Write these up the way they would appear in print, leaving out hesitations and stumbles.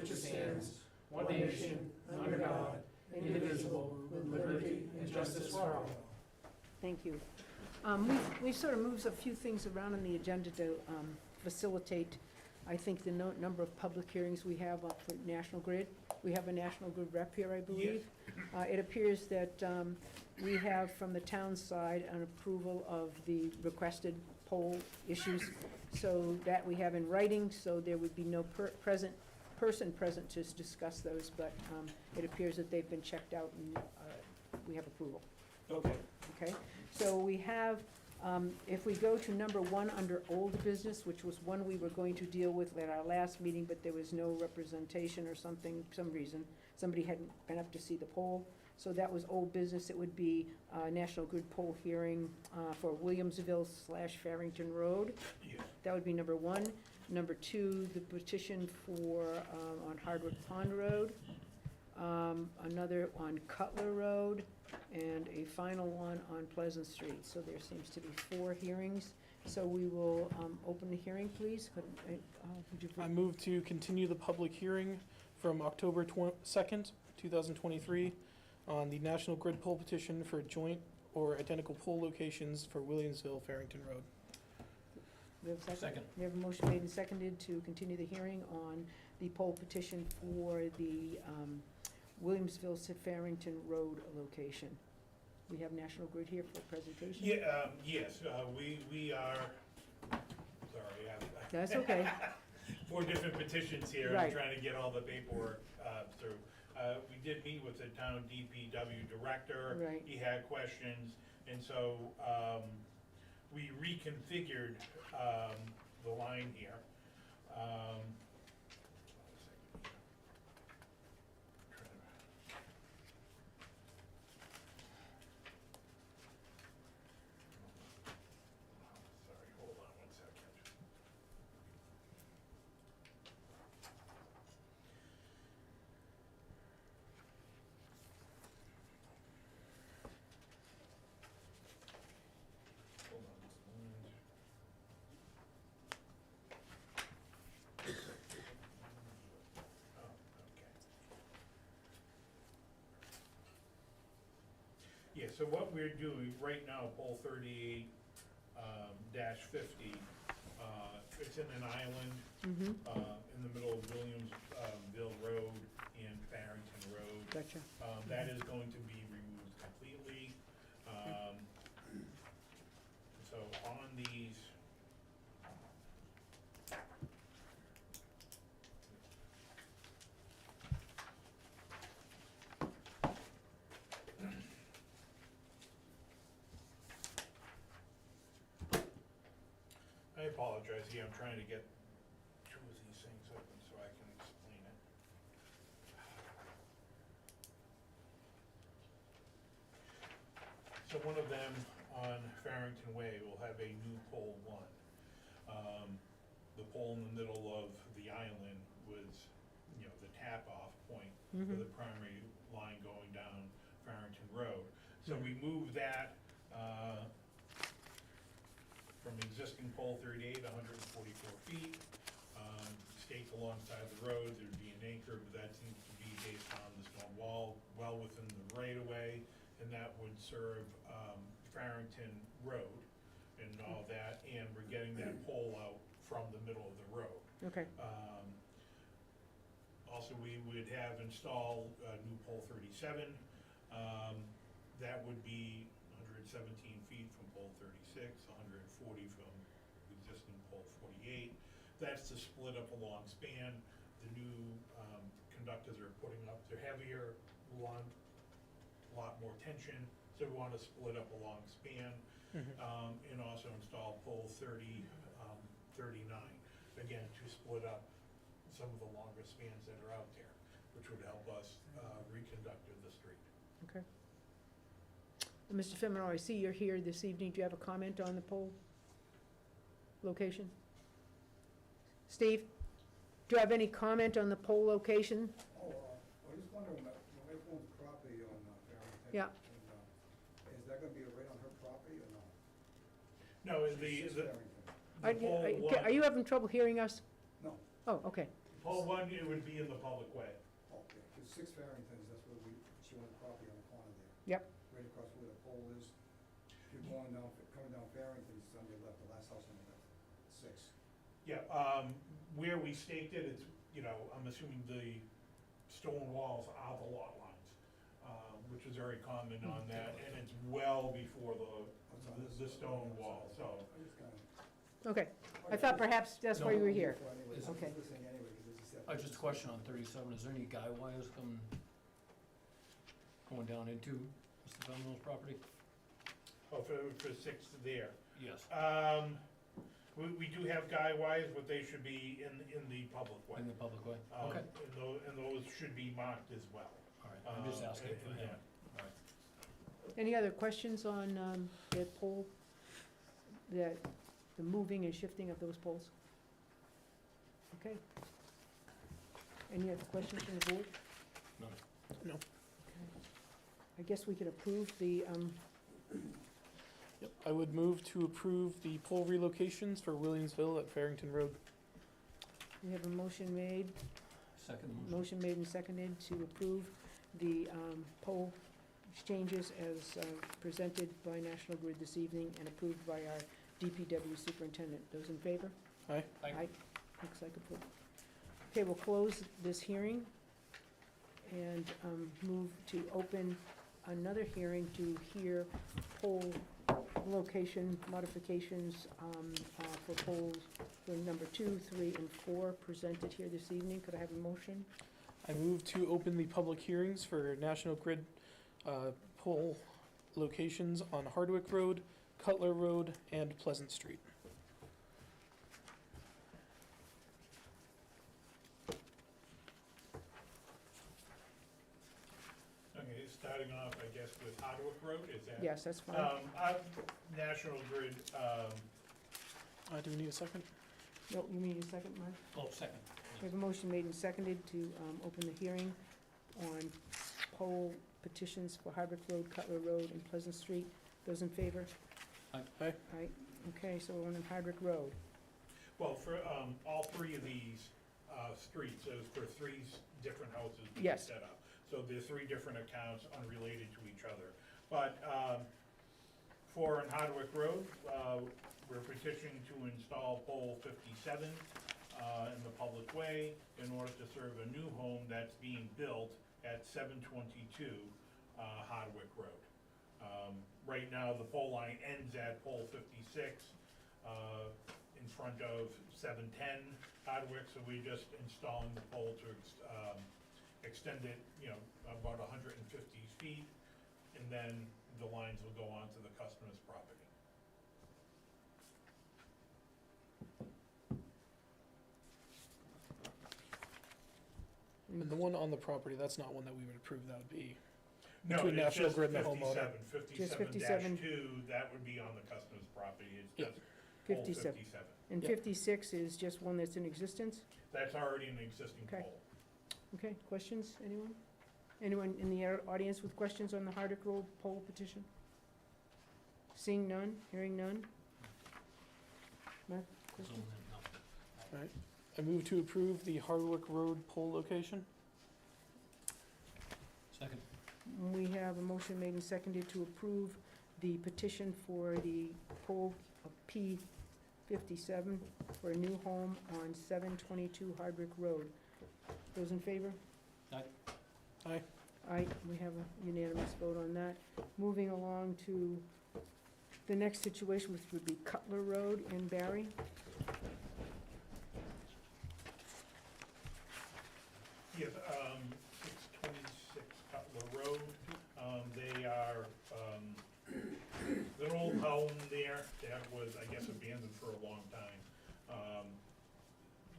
which stands, one nation, under God, indivisible, with liberty and justice for all. Thank you. We sort of moved a few things around on the agenda to facilitate, I think, the number of public hearings we have up for National Grid. We have a National Grid rep here, I believe. It appears that we have from the town side an approval of the requested poll issues, so that we have in writing, so there would be no person present to discuss those, but it appears that they've been checked out and we have approval. Okay. Okay, so we have, if we go to number 1 under old business, which was one we were going to deal with at our last meeting, but there was no representation or something, some reason. Somebody hadn't been up to see the poll, so that was old business. It would be National Grid poll hearing for Williamsville / Farrington Road. Yes. That would be number 1. Number 2, the petition for, on Hardwick Pond Road. Another on Cutler Road, and a final one on Pleasant Street. So there seems to be 4 hearings. So we will open the hearing, please. I move to continue the public hearing from October 2nd, 2023 on the National Grid poll petition for joint or identical poll locations for Williamsville, Farrington Road. We have a second? Second. We have a motion made and seconded to continue the hearing on the poll petition for the Williamsville to Farrington Road location. We have National Grid here for a presentation. Yeah, yes, we are, sorry, That's okay. 4 different petitions here, Right. I'm trying to get all the paperwork through. We did meet with the town DPW director. Right. He had questions, and so we reconfigured the line here. Sorry, hold on one second. Hold on just a moment. Oh, okay. Yeah, so what we're doing right now, poll 38 dash 50, it's in an island in the middle of Williamsville Road and Farrington Road. Gotcha. That is going to be removed completely. So on these, I apologize, here, I'm trying to get 2 of these things open so I can explain it. So one of them on Farrington Way will have a new pole 1. The pole in the middle of the island was, you know, the tap-off point for the primary line going down Farrington Road. So we moved that from existing pole 38, 144 feet. Staked alongside the road, there'd be an anchor, but that seems to be based on the stone wall, well within the right-of-way, and that would serve Farrington Road and all that, and we're getting that pole out from the middle of the road. Okay. Also, we would have installed new pole 37. That would be 117 feet from pole 36, 140 from existing pole 48. That's to split up a long span. The new conductors are putting up, they're heavier, a lot more tension, so we want to split up a long span. And also install pole 30, 39, again, to split up some of the longer spans that are out there, which would help us reconductor the street. Okay. Mr. Feminor, I see you're here this evening. Do you have a comment on the poll location? Steve, do you have any comment on the poll location? Oh, I was just wondering, my wife owns property on Farrington. Yeah. And, is that going to be right on her property or not? No, She's the Farrington. pole Are you having trouble hearing us? No. Oh, okay. Pole 1, it would be in the public way. Okay, because 6 Farringtons, that's where she owned the property on the corner there. Yep. Right across where the pole is. If you're coming down Farrington, it's on your left, the last house on the left, 6. Yeah, where we staked it, it's, you know, I'm assuming the stone walls are the lot lines, which is very common on that, and it's well before the stone wall, so. I just kinda. Okay, I thought perhaps that's why you were here. Anyways, Okay. I'm listening anyway, 'cause it's just that- Just a question on 37, is there any guy wires going down into Mr. Vasseur-Melle's property? Oh, for 6 there. Yes. We do have guy wires, but they should be in the public way. In the public way? Okay, And those should be marked as well. all right, I'm just asking for in him. that. All right. Any other questions on that pole, the moving and shifting of those poles? Okay. Any other questions from the board? None. No. Okay. I guess we could approve the, Yep, I would move to approve the pole relocations for Williamsville at Farrington Road. we have a motion made and seconded to approve the pole changes as presented by National Grid this evening and approved by our DPW superintendent. Those in favor? Aye. Aye. Looks like approved. Okay, we'll close this hearing and move to open another hearing to hear pole location modifications for poles for number 2, 3, and 4 presented here this evening. Could I have a motion? I move to open the public hearings for National Grid pole locations on Hardwick Road, Cutler Road, and Pleasant Street. Okay, starting off, I guess, with Hardwick Road, is that? Yes, that's fine. National Grid, Do we need a second? No, you need a second, Mark? Oh, second. We have a motion made and seconded to open the hearing on poll petitions for Hardwick Road, Cutler Road, and Pleasant Street. Those in favor? Aye. Aye. Aye. Okay, so we're on Hardwick Road. well, for all 3 of these streets, those for 3 different houses being Yes. set up. So there's 3 different accounts unrelated to each other. But for Hardwick Road, we're petitioning to install pole 57 in the public way in order to serve a new home that's being built at 722 Hardwick Road. Right now, the pole line ends at pole 56 in front of 710 Hardwick, so we're just installing the pole to extend it, you know, about 150 feet, and then the lines will go onto the customer's property. And the one on the property, that's not one that we would approve, that would be, No, Between it's National just Grid and the homeowner. 57, 57-2, that would be on the customer's property, it's Yeah. just pole 57. 57. And Yep. 56 is just one that's in existence? That's already an existing Okay. pole. Okay, questions, anyone? Anyone in the audience with questions on the Hardwick Road poll petition? Seeing none, hearing none? Mark, questions? I move to approve the Hardwick Road pole location. Second. We have a motion made and seconded to approve the petition for the poll of P57 for a new home on 722 Hardwick Road. Those in favor? Aye. Aye. Aye, we have a unanimous vote on that. Moving along to the next situation, which would be Cutler Road in Barre. Yes, 626 Cutler Road, they are, there's an old home there that was, I guess, abandoned for a long time.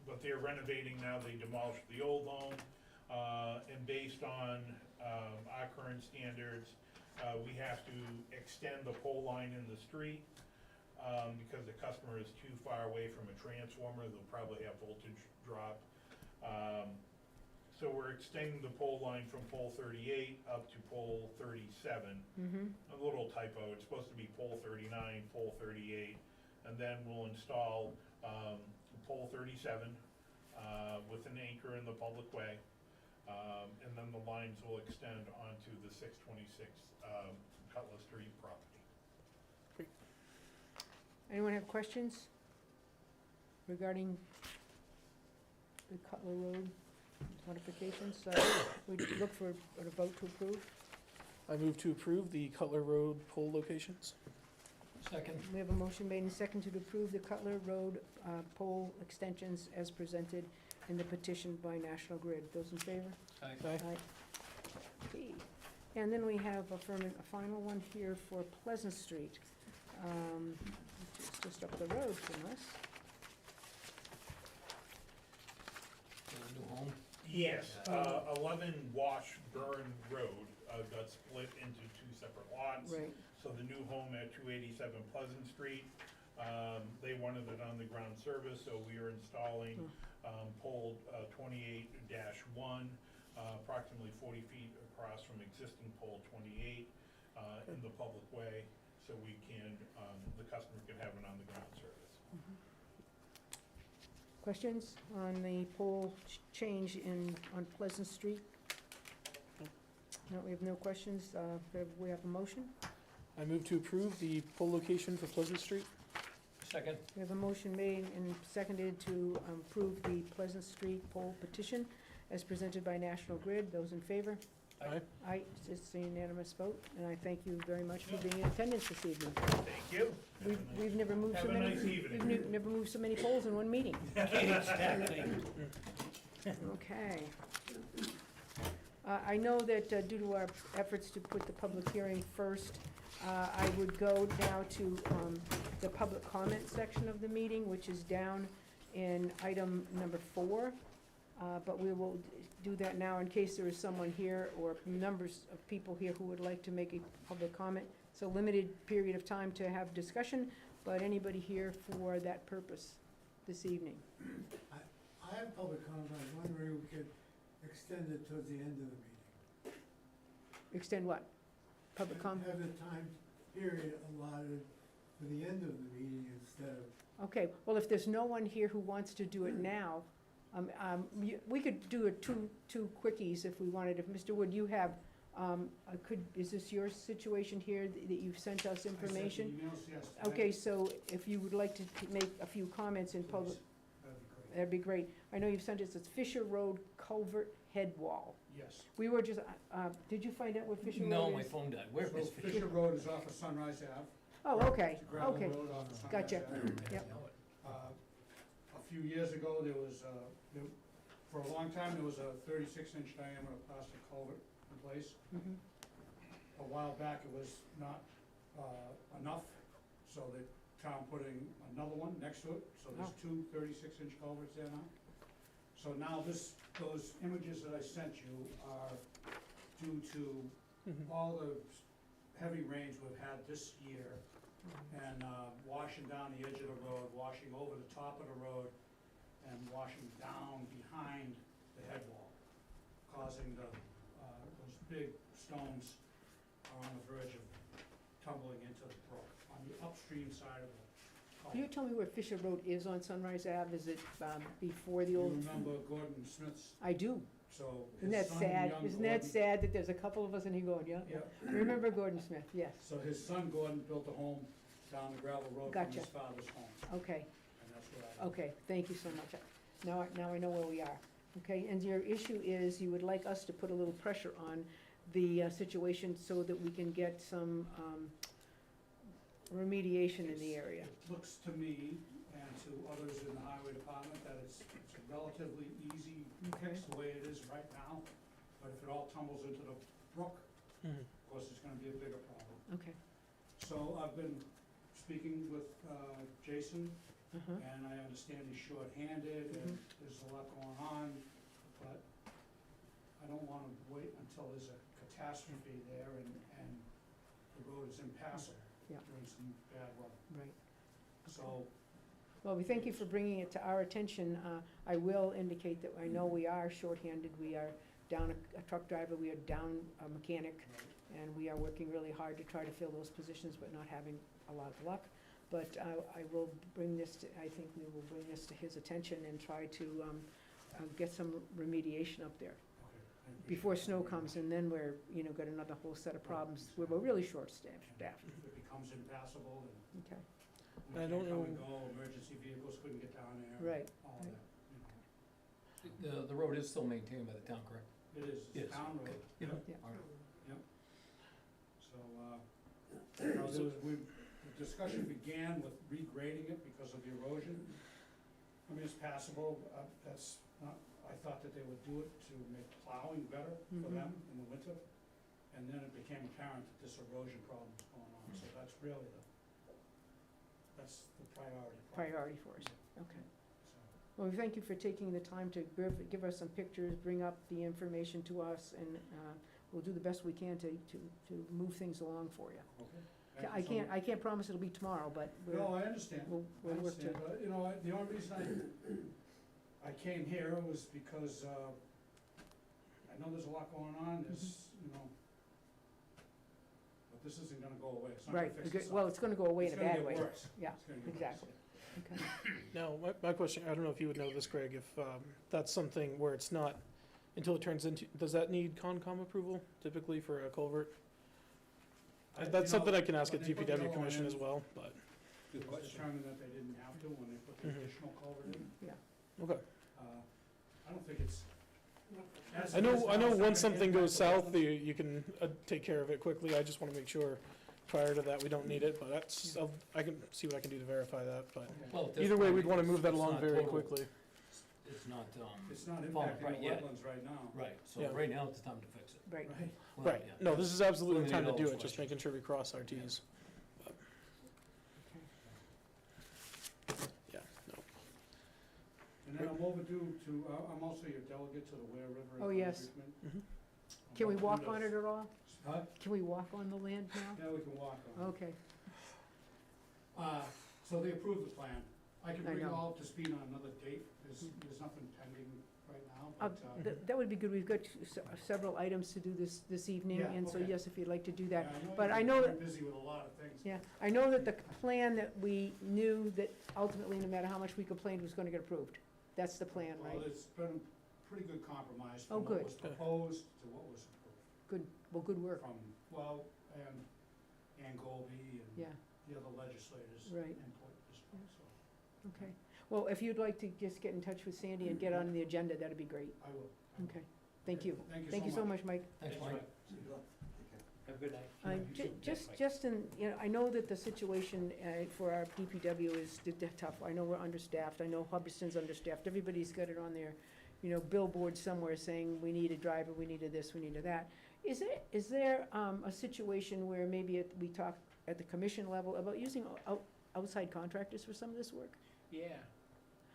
But they're renovating now, they demolished the old home, and based on our current standards, we have to extend the pole line in the street, because the customer is too far away from a transformer, they'll probably have voltage drop. So we're extending the pole line from pole 38 up to pole 37. Mm-hmm. A little typo, it's supposed to be pole 39, pole 38, and then we'll install pole 37 with an anchor in the public way. And then the lines will extend onto the 626 Cutler Street property. Anyone have questions regarding the Cutler Road modifications? We look for a vote to approve. I move to approve the Cutler Road pole locations. Second. We have a motion made and seconded to approve the Cutler Road pole extensions as presented in the petition by National Grid. Those in favor? Aye. Aye. Okay. And then we have a final one here for Pleasant Street, which is just up the road from us. New home? Yes, 11 Washburn Road got split into 2 separate lots. Right. So the new home at 287 Pleasant Street, they wanted it on the ground service, so we are installing pole 28-1, approximately 40 feet across from existing pole 28 in the public way, so we can, the customer can have it on the ground service. Questions on the pole change on Pleasant Street? No, we have no questions. We have a motion. I move to approve the pole location for Pleasant Street. Second. We have a motion made and seconded to approve the Pleasant Street pole petition as presented by National Grid. Those in favor? Aye. Aye, it's a unanimous vote, and I thank you very much for being in attendance this evening. Thank you. We've never moved so Have a many, nice evening. we've never moved so many polls in one meeting. Exactly. Okay. I know that due to our efforts to put the public hearing first, I would go now to the public comment section of the meeting, which is down in item number 4. But we will do that now in case there is someone here or numbers of people here who would like to make a public comment. It's a limited period of time to have discussion, but anybody here for that purpose this evening? I have public comment. I was wondering if we could extend it towards the end of the meeting. Extend what? Public comment? Have the time period allotted for the end of the meeting instead of, Okay, well, if there's no one here who wants to do it now, we could do it two quickies if we wanted. If, Mr. Wood, you have, is this your situation here that you've sent us information? I sent the emails, yes. Okay, so if you would like to make a few comments in public, Please, that'd be great. I know you've sent us, it's Fisher Road Culvert Head Wall. yes. We were just, did you find out what Fisher Road is? No, my phone died. Where So is Fisher Road is off of Sunrise Ave. Oh, okay, It's a gravel okay. road off of Sunrise Gotcha. Ave. Yep. A few years ago, there was, for a long time, there was a 36-inch diameter plastic culvert in place. Mhm. A while back, it was not enough, so the town put in another one next to it, so there's Oh. two 36-inch culverts there now. So now those images that I sent you are due to all the heavy rains we've had this year, and washing down the edge of the road, washing over the top of the road, and washing down behind the head wall, causing those big stones are on the verge of tumbling into the brook on the upstream side of the Can you culvert. tell me where Fisher Road is on Sunrise Ave? Is it before the You old? remember Gordon Smith's, I do. so Isn't his that son, sad? young Isn't that Gordon- sad that there's a couple of us in here going, yeah? Yeah, Remember Gordon Smith, yes. so his son Gordon built a home down the gravel road from Gotcha. his father's home, Okay, and that's where I live. okay, thank you so much. Now I know where we are. Okay, and your issue is you would like us to put a little pressure on the situation so that we can get some remediation in the area. It looks to me and to others in the highway department that it's a relatively easy Okay. fix the way it is right now. But if it all tumbles into the brook, Mhm. of course, it's gonna be a bigger problem. Okay. So I've been speaking with Jason, Uh-huh. and I understand he's short-handed and there's a lot going on, but I don't wanna wait until there's a catastrophe there and the road is impassable Yeah. during some bad weather. Right. So, Well, we thank you for bringing it to our attention. I will indicate that I know we are shorthanded. We are down a truck driver, we are down a mechanic, and we are working really hard to try to fill those positions, but not having a lot of luck. But I will bring this to, I think we will bring this to his attention and try to get some remediation up there Okay. I appreciate before that. snow comes, and then we're, got another whole set of problems where we're really short-staffed. If it becomes impassable and Okay, we I can't don't come and know- go, emergency vehicles couldn't get down there. Right, All right. that, The road is still maintained by the town, correct? It is, Yes. it's town road. Okay. Yeah. All right. So, the discussion began with regrading it because of the erosion. I mean, it's passable, that's not, I thought that they would do it to make plowing better for Mhm. them in the winter. And then it became apparent that this erosion problem was going on, so that's really that's the priority. problem. priority for us, okay. So, Well, we thank you for taking the time to give us some pictures, bring up the information to us, and we'll do the best we can to move things along for you. okay. I Thank you so much. can't promise it'll be tomorrow, but No, I understand. we'll I work to, understand, but, the only reason I came here was because, I know there's a lot going on, there's, but this isn't gonna go away, it's not gonna right, fix good- itself. well, it's gonna go away in a bad way. It's gonna get worse. Yeah, It's gonna get worse. exactly. Okay. Now, my question, I don't know if you would know this, Craig, if that's something where it's not, until it turns into, does that need Concom approval typically for a culvert? That's something I can ask at when they put the DPW yellow Commission in, as well, but, It was determined that they didn't have to when they put the Mhm. additional culvert in. okay. I don't think it's. as I it is know now, it's not once gonna something impact goes the south, wetlands. you can take care of it quickly. I just want to make sure prior to that, we don't need it, but I can see what I can do to verify that, but Okay. Well, at this either way, point, we'd want to move that it's along not very total. quickly. It's not, It's not Falling impacting right the yet. wetlands right now. right, so Yeah. right now it's the time to fix it. Right, Right. Well, Right, yeah. no, this is absolutely the time to Eliminate do all it, just questions. making sure we cross our Ts. Yeah, no. And then I'm overdue to, I'm also your delegate to the Ware River. Oh, yes. Treatment. Mhm. I'm can we overdue walk to- on it at all? Huh? Can we walk on the land now? Yeah, we can walk on it. Okay, So they approved the plan. I can I bring you know. all up to speed on another date. There's nothing pending right now, but, that would be good, we've got several items to do this evening, Yeah, and so okay. yes, if you'd like to do yeah, that. but I you're know very that- busy with a lot of things. Yeah, I know that the plan that we knew that ultimately, no matter how much we complained, was gonna get approved. That's the plan, Well, right? it's been a pretty good compromise Oh, from good. what was proposed to what was approved. Good work, From, and Ann Golby and yeah, the other legislators Right. input as well, so okay. Well, if you'd like to just get in touch with Sandy and get on the agenda, that'd be great. I will. Okay, thank you. Thank Thank you so much, Mike. Thanks, Mike. Have a good night. Just in, I know that the situation for our DPW is tough. I know we're understaffed. I know Hubbardston's understaffed. Everybody's got it on their, billboard somewhere saying, we need a driver, we need a this, we need a that. Is there a situation where maybe we talk at the commission level about using outside contractors for some of this work? Yeah.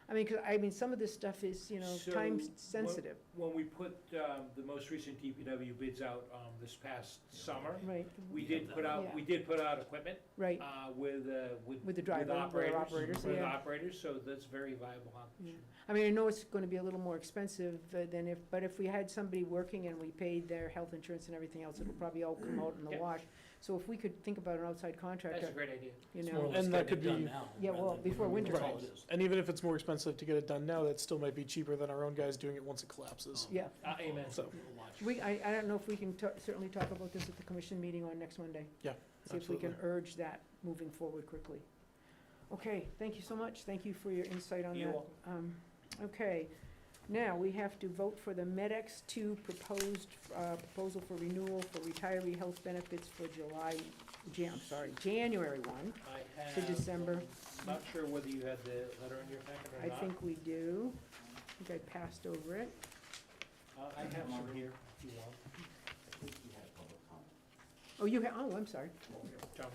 I mean, 'cause, some of this stuff is, So, time sensitive, When we put the most recent DPW bids out this past summer, right? we did put out, equipment Right, with the driver, or operators, with yeah. operators, so that's very viable option. I mean, I know it's gonna be a little more expensive than but if we had somebody working and we paid their health insurance and everything else, it'll probably all come out in the Yeah. wash. So if we could think about an outside That's a contractor, great idea. It's more or And less that getting could it done be- now. Yeah, rather well, than before winter waiting comes. until it is. And even if it's more expensive to get it done now, that still might be cheaper than our own guys doing it once it collapses. yeah. Amen. So, A lot. I don't know if we can certainly talk about this at the commission meeting on next Monday. Yeah, See if we can absolutely. urge that moving forward quickly. Okay, thank you so much. Thank you for your insight on that. You're welcome. Okay, now we have to vote for the Medex 2 proposal for renewal for retiree health benefits for January 1. I have. To December. Not sure whether you had the letter in your packet or I not. think we do. I think I passed over it. I have some here, if you want. Oh, you have, oh, I'm sorry. John,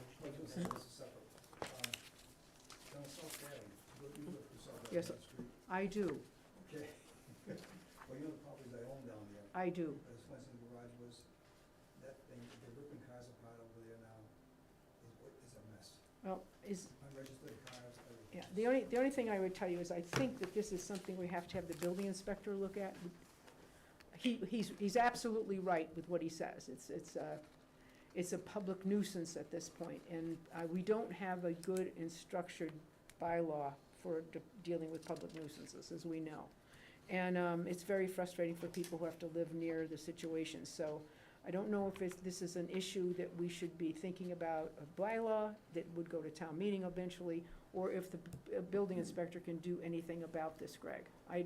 Yes, I do, Okay. Well, you know the properties I own down there, I do. this Western garage was, that thing, they're ripping cars apart over there now. It's a mess. Well, Unregistered cars, everything. yeah, the only thing I would tell you is I think that this is something we have to have the building inspector look at. He's absolutely right with what he says. It's a public nuisance at this point, and we don't have a good and structured bylaw for dealing with public nuisances, as we know. And it's very frustrating for people who have to live near the situation. So I don't know if this is an issue that we should be thinking about a bylaw that would go to town meeting eventually, or if the building inspector can do anything about this, Greg. I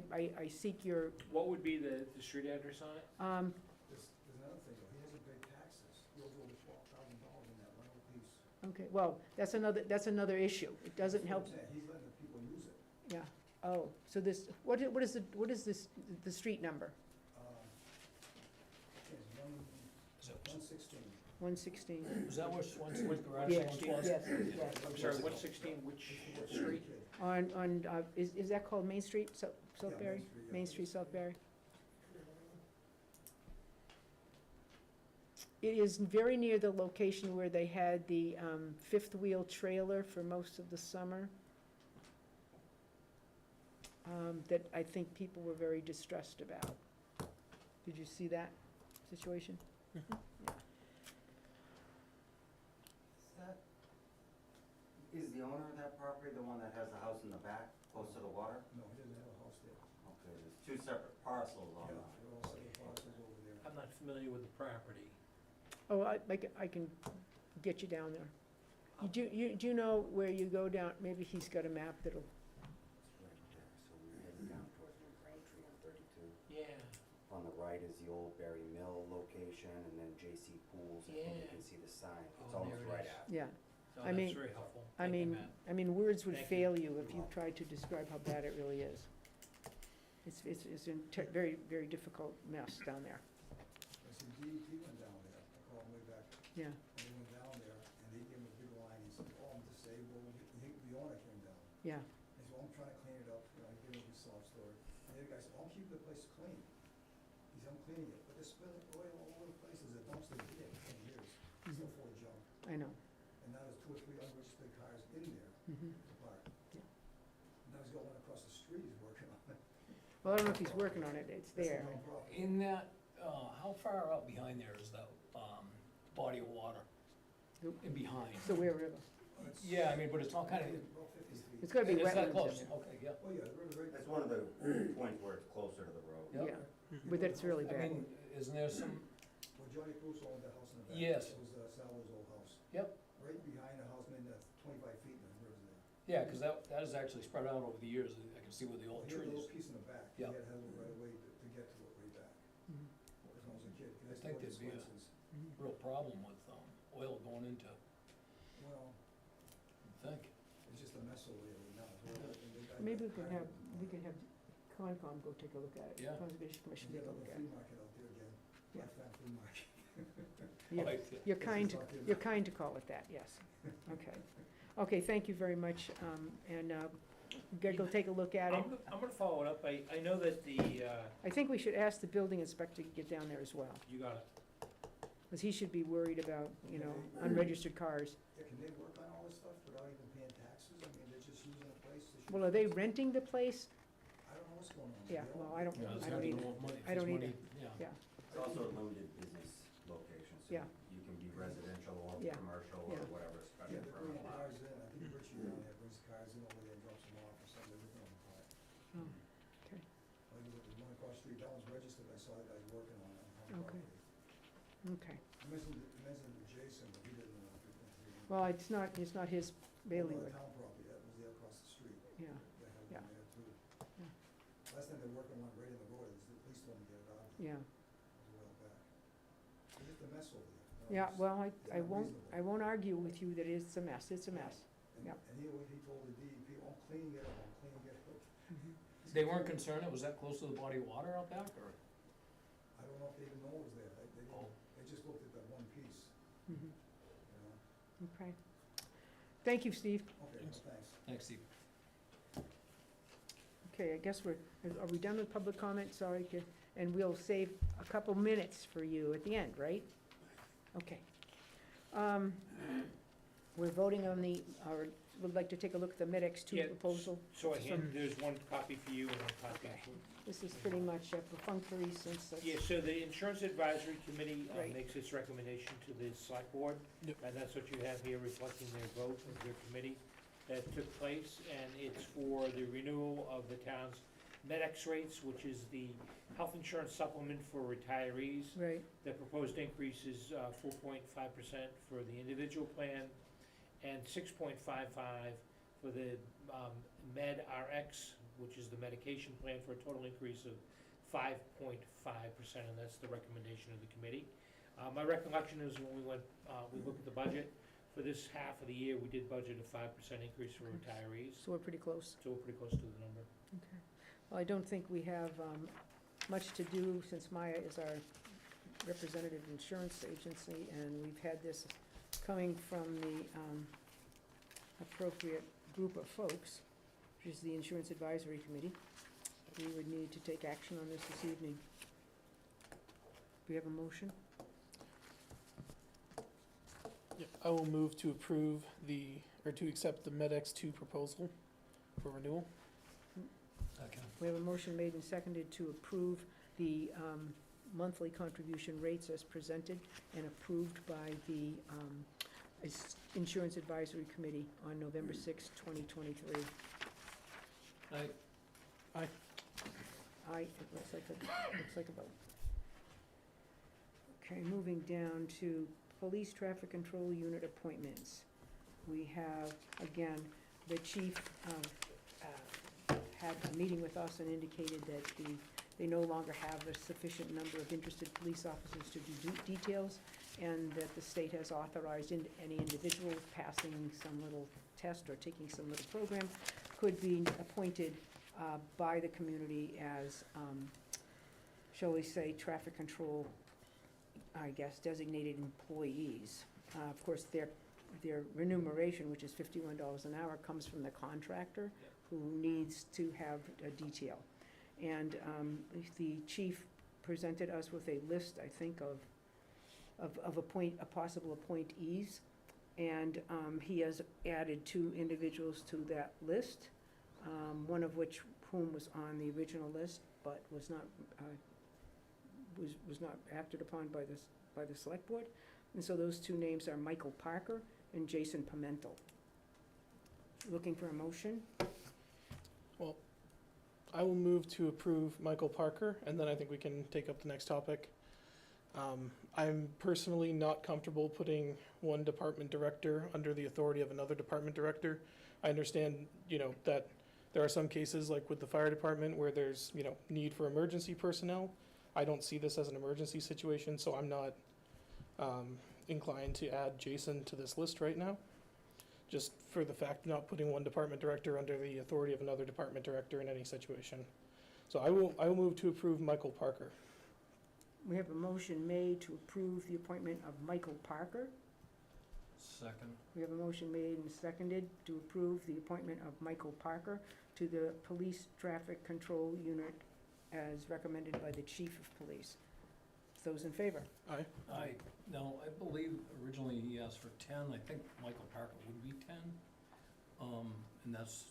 seek your, What would be the street address on it? There's another thing, though, he doesn't pay taxes, he owes over $12,000 in that rental piece. okay, well, that's another issue. It doesn't That's help, what I'm saying. He's letting the people use it. yeah. Oh, so this, what is this, the street number? It's Is it- 116. 116? Is that where Swanson's garage Yes, sale was? yes, yes. I'm sorry, 116, which street? Is that called Main Street, Yeah, Southbury? yeah. Main Street, Southbury? It is very near the location where they had the fifth wheel trailer for most of the summer. That I think people were very distressed about. Did you see that situation? Is the owner of that property the one that has the house in the back, close to the water? No, he doesn't have a house there. Okay, there's two separate parcels on Yeah, that. they're all separate parcels over there. I'm not familiar with the property. Oh, I can get you down there. Do you know where you go down, maybe he's got a map that'll, It's right there, so we're heading down towards New Braintree on 32. Yeah. On the right is the old Barre-Melle location, and then J.C. Pools, I think you Yeah. can see the sign. It's Oh, almost there it right is. at. yeah. Oh, I that's mean- very helpful. I Thank you, mean, Matt. words would Thank you. fail you if you tried to describe how bad it really is. It's a very, very difficult mess down there, I said, DEP went down there, I called him way back, yeah. and they went down there, and they gave him a big line, he said, oh, I'm disabled, the owner came down. Yeah, He said, well, I'm trying to clean it up, you know, I gave him his sob story. And the other guy said, oh, I'm keeping the place clean. He said, I'm cleaning it, but they're spilling oil all over the place, there's a dumpster here for 10 years, still full of junk. I know. And now there's 2 or 3 unregistered cars in there Mhm. to park. Yeah. Now he's got one across the street he's working on. Well, I don't know if he's working on it, it's That's a there. dumb problem. In that, how far out behind there is that, body of water? The- In behind? It's the Ware River. It's- Yeah, I mean, but it's all kind of, About 50 feet. It's gotta be is that wetlands in close? there. Okay, yeah. Oh, yeah, the river's right. That's one of the points where it's closer to the road. Yep. Yeah, but that's really I bad. mean, isn't there some, Well, Johnny Cruz owned the house in the back. Yes. It was Salvo's old house. Yep. Right behind the house, maybe that's 25 feet, and the river's there. yeah, because that is actually spread out over the years, I can see where the Well, old he had a trees. little piece in the back. Yeah. He had a little right away to get to it way back, Mhm. when I was a kid. 'Cause I used to think go to there'd be a- Swenson's. Real problem with, oil going into, Well, I think. it's just a mess over there now. Maybe we can have Concom go take a look at it. Yeah. Conservation Commission You take a got look the at flea it. market out there again, Yeah. lifetime flea market. You're- Like, You're This kind is to, not good. you're kind to call it that, yes. Okay. Okay, thank you very much. And Greg will take a look at it. I'm gonna follow it up. I know that I think we should ask the building inspector to get down there as well, you got it. because he should be worried about, unregistered cars. Yeah, can they work on all this stuff without even paying taxes? I mean, they're just using the place to shoot. Well, are they fireworks? renting the place? I don't know what's going on. Yeah, They well, all- I don't, Yeah, I it's don't gotta be either. more money. If I don't it's either. money, Yeah. Yeah, It's also a limited business location, so Yeah. you can be residential or Yeah. commercial or Yeah. whatever Yeah, special they're bringing permit allows. cars in, I think Richie down there brings cars in over there and drops them off or something, they're ripping them apart. oh, okay, Like, the one across the street, that one's registered, I saw the guys working on it, on Okay. property. okay. I mentioned to Jason, but he didn't know. if it- Well, it's not his Well, bailiwick, the town property, that was there across the street, yeah, they had Yeah. one there too. Yeah. Last time they were working on right in the road, it was the police told me to get it out of there, yeah. it was a while back. It's just a mess over there. you know, Yeah, it's- well, it's I not won't reasonable. argue with you that it's a mess, it's a mess. And- yeah. And he told the DEP, oh, I'm cleaning it up, I'm cleaning it up. They weren't concerned, it was that close to the body of water out back, or? I don't know if they even know it was there, Oh. they just looked at that one piece, Mhm. you know? Okay. Thank you, Steve. Okay, well, thanks. Thanks, Steve. Okay, I guess are we done with public comment? Sorry, and we'll save a couple minutes for you at the end, right? Okay. We're voting on or would like to take a look at the Medex 2 Yeah, proposal. So there's one copy for you and one copy Okay. for. This is pretty much perfunctory since that's. Yeah, so the Insurance Advisory Committee Right. makes its recommendation to the Select Board. Yep. And that's what you have here reflecting their vote of their committee that took place. And it's for the renewal of the town's Medex rates, which is the health insurance supplement for retirees. Right, The proposed increase is 4.5% for the individual plan and 6.55 for the Med-RX, which is the medication plan, for a total increase of 5.5%, and that's the recommendation of the committee. My recollection is when we looked at the budget, for this half of the year, we did budget a 5% increase for retirees, so we're pretty close. so we're pretty close to the number. Okay. Well, I don't think we have much to do, since Maya is our representative insurance agency, and we've had this coming from the appropriate group of folks, which is the Insurance Advisory Committee. We would need to take action on this evening. Do we have a motion? Yeah, I will move to approve to accept the Medex 2 proposal for renewal. Second. We have a motion made and seconded to approve the monthly contribution rates as presented and approved by the Insurance Advisory Committee on November 6, 2023. Aye. Aye, it looks like a vote. Okay, moving down to Police Traffic Control Unit appointments. We have, again, the chief had a meeting with us and indicated that they no longer have a sufficient number of interested police officers to do details, and that the state has authorized any individual passing some little test or taking some little program could be appointed by the community as, shall we say, traffic control, I guess, designated employees. Of course, their remuneration, which is $51 an hour, comes from the contractor who needs to have a detail. And the chief presented us with a list, I think, of possible appointees, and he has added 2 individuals to that list, one of whom was on the original list, but was not acted upon by the select board. And so those 2 names are Michael Parker and Jason Pimental. Looking for a motion? Well, I will move to approve Michael Parker, and then I think we can take up the next topic. I'm personally not comfortable putting one department director under the authority of another department director. I understand, that there are some cases, like with the fire department, where there's, need for emergency personnel. I don't see this as an emergency situation, so I'm not inclined to add Jason to this list right now, just for the fact of not putting one department director under the authority of another department director in any situation. So I will move to approve Michael Parker. We have a motion made to approve the appointment of Michael Parker. Second. We have a motion made and seconded to approve the appointment of Michael Parker to the Police Traffic Control Unit as recommended by the Chief of Police. Those in favor? Aye. Aye. Now, I believe originally he asked for 10. I think Michael Parker would be 10. And that's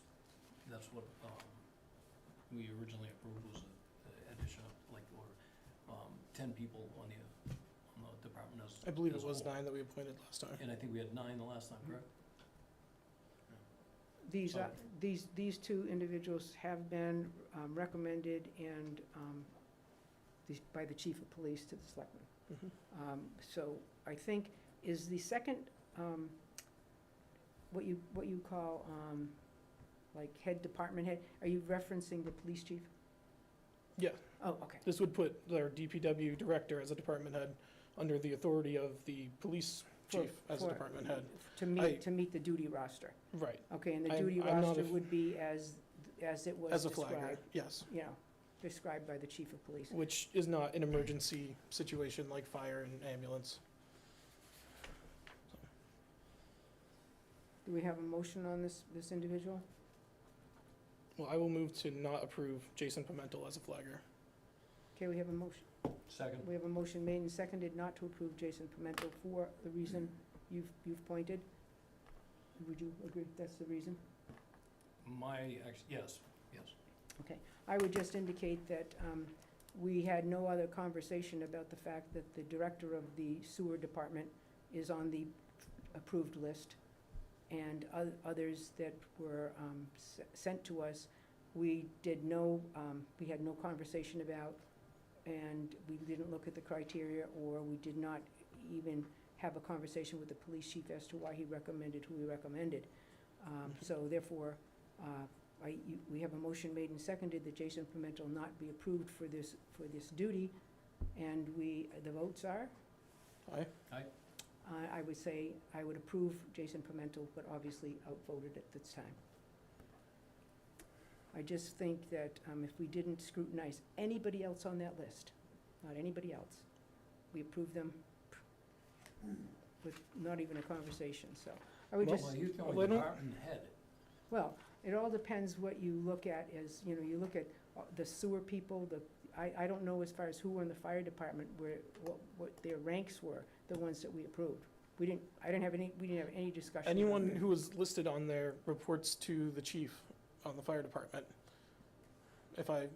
what we originally approved, was the addition of, 10 people on the department as. I believe as it was a whole. 9 that we appointed last time. And I think we had 9 the last time, correct? These 2 individuals have been recommended and by the Chief of Police to the Selectmen. Mhm. So I think, is the second, what you call, head department head, are you referencing the police chief? Yeah. Oh, okay. This would put their DPW director as a department head under the authority of the police chief as a department head. To meet the duty roster. Right. Okay, and the I'm duty not roster a- would be as it was As a described. flagger, yes. Described by the Chief of Police. Which is not an emergency situation like fire and ambulance. Do we have a motion on this individual? Well, I will move to not approve Jason Pimental as a flagger. Okay, we have a motion. Second. We have a motion made and seconded not to approve Jason Pimental for the reason you've pointed. Would you agree that's the reason? Yes. Okay. I would just indicate that we had no other conversation about the fact that the director of the sewer department is on the approved list, and others that were sent to us we had no conversation about, and we didn't look at the criteria, or we did not even have a conversation with the police chief as to why he recommended who he recommended. So therefore, we have a motion made and seconded that Jason Pimental not be approved for this duty, and the votes are? Aye. I would say I would approve Jason Pimental, but obviously outvoted at this time. I just think that if we didn't scrutinize anybody else on that list, not anybody else, we approve them with not even a conversation, so. I would Well, just, Well, he's the Well, only I don't- department head. well, it all depends what you look at as, you look at the sewer people, I don't know as far as who were in the fire department, what their ranks were, the ones that we approved. We didn't have any discussion. about Anyone that. who was listed on there reports to the chief on the fire department, if I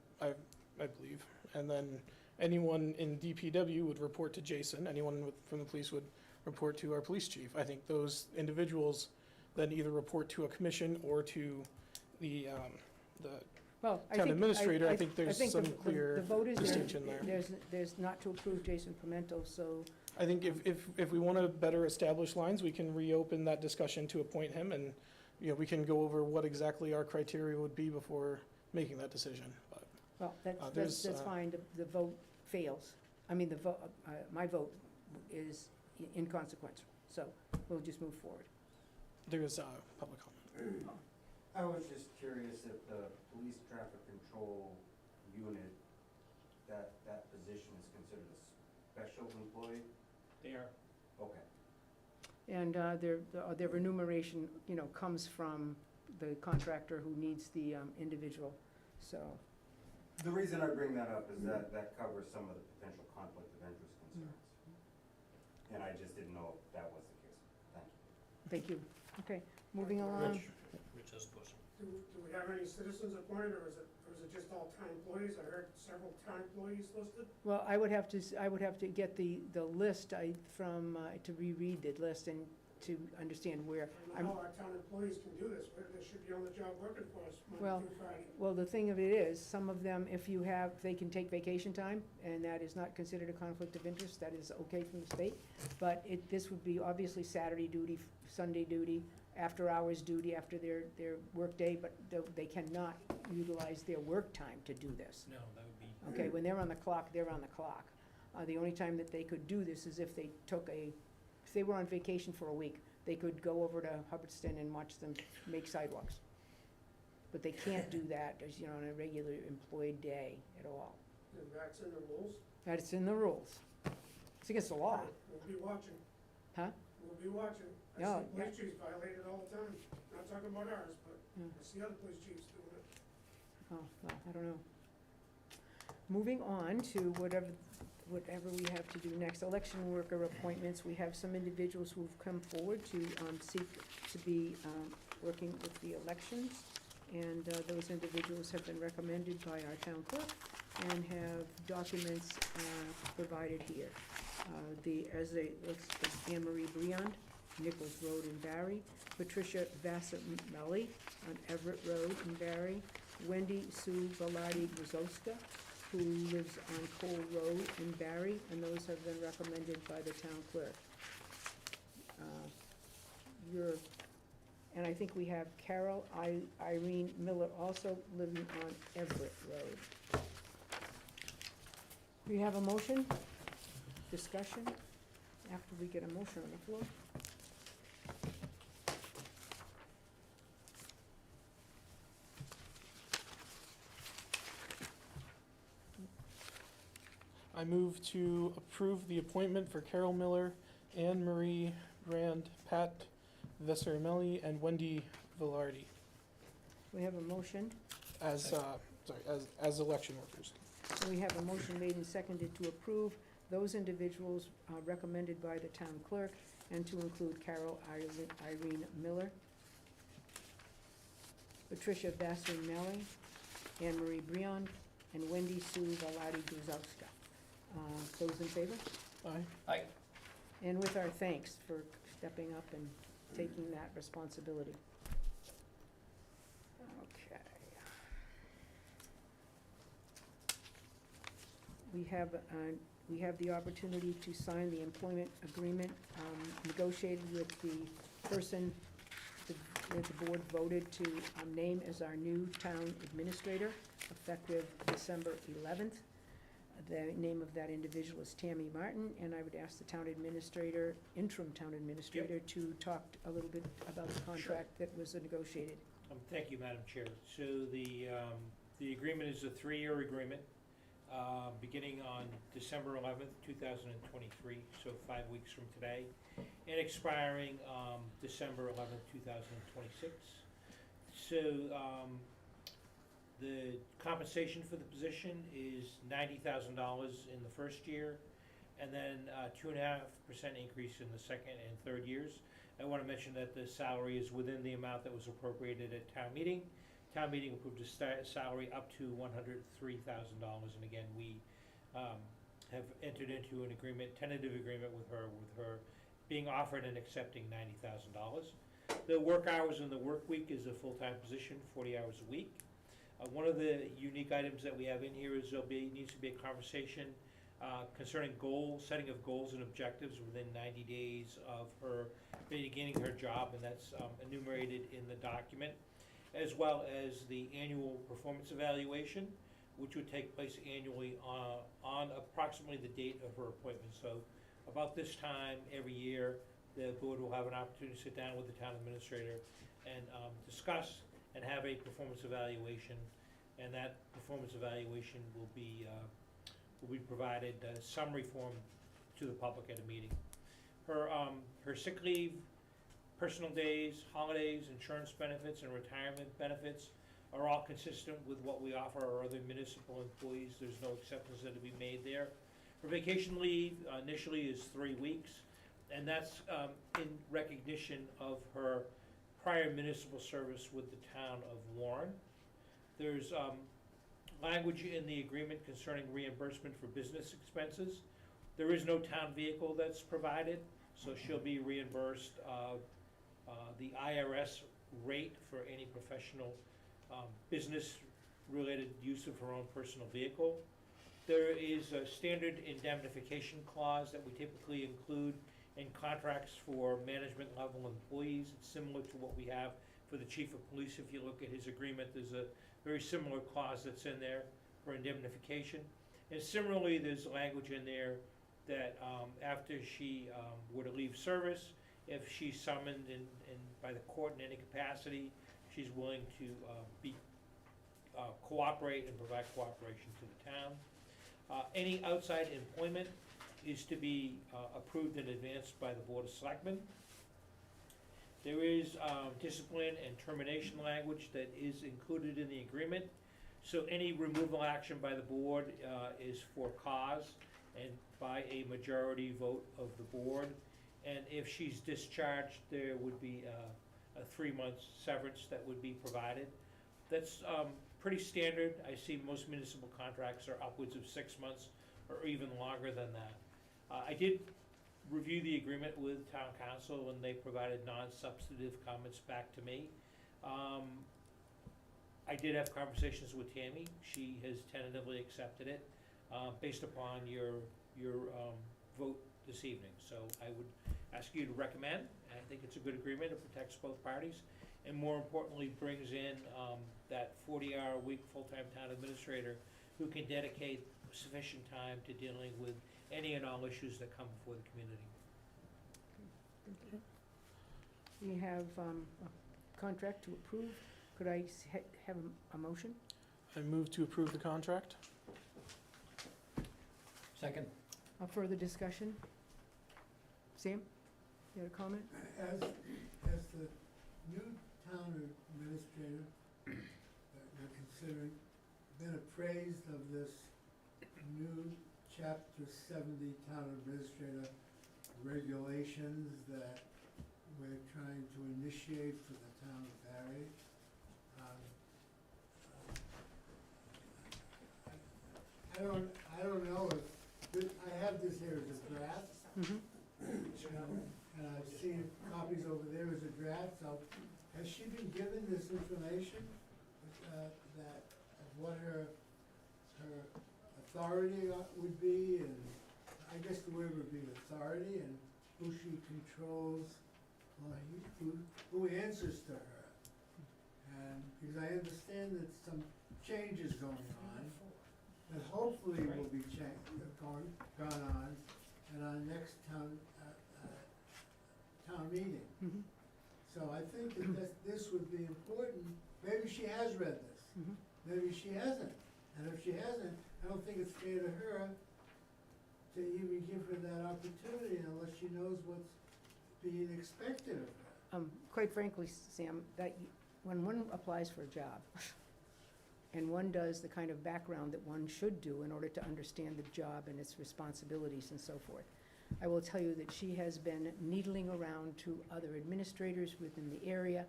believe. And then anyone in DPW would report to Jason, anyone from the police would report to our police chief. I think those individuals then either report to a commission or to the Well, town administrator. I think the there's some clear vote is distinction there. There's not to approve Jason Pimental, so, I think if we want to better establish lines, we can reopen that discussion to appoint him, and, we can go over what exactly our criteria would be before making that decision. But well, there's, that's fine, the vote fails. I mean, my vote is inconsequential, so we'll just move forward. there is public comment. I was just curious if the police traffic control unit, that position is considered a special employee? They are. Okay. And their remuneration, comes from the contractor who needs the individual, so. The reason I bring that up is that covers some of the potential conflict of interest concerns. And I just didn't know if that was the case. Thank you. Thank you. Okay, moving along. Rich has a question. Do we have any citizens appointed, or is it just all town employees? I heard several town employees listed. Well, I would have to get the list to reread the list and to understand where. I know our town employees can do this, but they should be on the job working for us Well- Monday through Friday. Well, the thing of it is, some of them, they can take vacation time, and that is not considered a conflict of interest, that is okay from the state. But this would be obviously Saturday duty, Sunday duty, after-hours duty after their work day, but they cannot utilize their work time to do this. No, that would be. Okay, when they're on the clock, they're on the clock. The only time that they could do this is if they if they were on vacation for a week, they could go over to Hubbardston and watch them make sidewalks. But they can't do that, as on a regular employed day at all. And that's in the rules. That's in the rules. It's against the law, We'll be watching. huh? We'll be watching. I No, see police chiefs violate it all the time. Not talking about ours, but Yeah. I see other police chiefs doing it. Oh, well, I don't know. Moving on to whatever we have to do next, election worker appointments. We have some individuals who've come forward to seek to be working with the elections. And those individuals have been recommended by our town clerk and have documents provided here. Anne Marie Briand, Nichols Road in Barre, Patricia Vasseur-Melle on Everett Road in Barre, Wendy Sue Valardi Guzowska, who lives on Cole Road in Barre, and those have been recommended by the town clerk. And I think we have Carol Irene Miller also living on Everett Road. We have a motion, discussion, after we get a motion on the floor. I move to approve the appointment for Carol Miller, Anne Marie Brand, Pat Vasseur-Melle, and Wendy Valardi We have a motion. as election workers. So we have a motion made and seconded to approve those individuals recommended by the town clerk, and to include Carol Irene Miller, Patricia Vasseur-Melle, Anne Marie Briand, and Wendy Sue Valardi Guzowska. Those in favor? Aye. Aye. And with our thanks for stepping up and taking that responsibility. Okay. we have the opportunity to sign the employment agreement negotiated with the person that the board voted to name as our new town administrator, effective December 11th. The name of that individual is Tammy Martin, and I would ask the town administrator, interim town administrator, to talk a little bit about the contract that was negotiated. Thank you, Madam Chair. So the agreement is a 3-year agreement, beginning on December 11th, 2023, so 5 weeks from today, and expiring December 11th, 2026. So the compensation for the position is $90,000 in the first year, and then 2.5% increase in the second and third years. I want to mention that the salary is within the amount that was appropriated at town meeting. Town meeting approved a salary up to $103,000, and again, we have entered into an agreement, tentative agreement with her being offered and accepting $90,000. The work hours in the work week is a full-time position, 40 hours a week. One of the unique items that we have in here is needs to be a conversation concerning setting of goals and objectives within 90 days of her beginning her job, and that's enumerated in the document, as well as the annual performance evaluation, which would take place annually on approximately the date of her appointment. So about this time every year, the board will have an opportunity to sit down with the town administrator and discuss and have a performance evaluation, and that performance evaluation will be provided summary form to the public at a meeting. Her sick leave, personal days, holidays, insurance benefits, and retirement benefits are all consistent with what we offer our other municipal employees. There's no exceptions that to be made there. Her vacation leave initially is 3 weeks, and that's in recognition of her prior municipal service with the town of Warren. There's language in the agreement concerning reimbursement for business expenses. There is no town vehicle that's provided, so she'll be reimbursed the IRS rate for any professional business-related use of her own personal vehicle. There is a standard indemnification clause that we typically include in contracts for management level employees. It's similar to what we have for the chief of police. If you look at his agreement, there's a very similar clause that's in there for indemnification. And similarly, there's language in there that after she were to leave service, if she's summoned by the court in any capacity, she's willing to cooperate and provide cooperation to the town. Any outside employment is to be approved in advance by the Board of Selectmen. There is discipline and termination language that is included in the agreement. So any removal action by the board is for cause and by a majority vote of the board. And if she's discharged, there would be a 3-month severance that would be provided. That's pretty standard. I see most municipal contracts are upwards of 6 months or even longer than that. I did review the agreement with town council, and they provided non-substantive comments back to me. I did have conversations with Tammy. She has tentatively accepted it based upon your vote this evening. So I would ask you to recommend. I think it's a good agreement. It protects both parties, and more importantly, brings in that 40-hour-a-week full-time town administrator who can dedicate sufficient time to dealing with any and all issues that come before the community. We have a contract to approve. Could I have a motion? I move to approve the contract. Second. A further discussion? Sam, you had a comment? As the new town administrator that we're considering, been appraised of this new Chapter 70 town administrator regulations that we're trying to initiate for the town of Barre. I don't know if, I have this here as a draft, and I've seen copies over there as a draft, so has she been given this information, that, of what her authority would be, and I guess the word would be authority, and who she controls, or who answers to her. And, because I understand that some changes going on, that hopefully will be gone on at our next town meeting. Mhm. So I think that this would be important. Maybe she has read this, Mhm. maybe she hasn't. And if she hasn't, I don't think it's fair to her to even give her that opportunity unless she knows what's being expected of her. Quite frankly, Sam, when one applies for a job, and one does the kind of background that one should do in order to understand the job and its responsibilities and so forth, I will tell you that she has been needling around to other administrators within the area.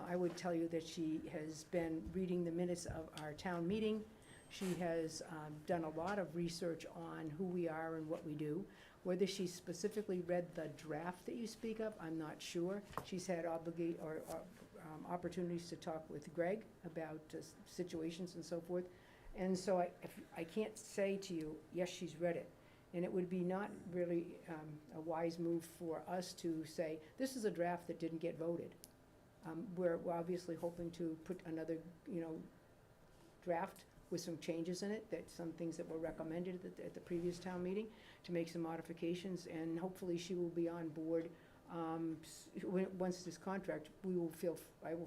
I would tell you that she has been reading the minutes of our town meeting. She has done a lot of research on who we are and what we do. Whether she specifically read the draft that you speak of, I'm not sure. She's had opportunities to talk with Greg about situations and so forth. And so I can't say to you, yes, she's read it. And it would be not really a wise move for us to say, this is a draft that didn't get voted. We're obviously hoping to put another, draft with some changes in it, that some things that were recommended at the previous town meeting, to make some modifications, and hopefully she will be on board. Once this contract, I will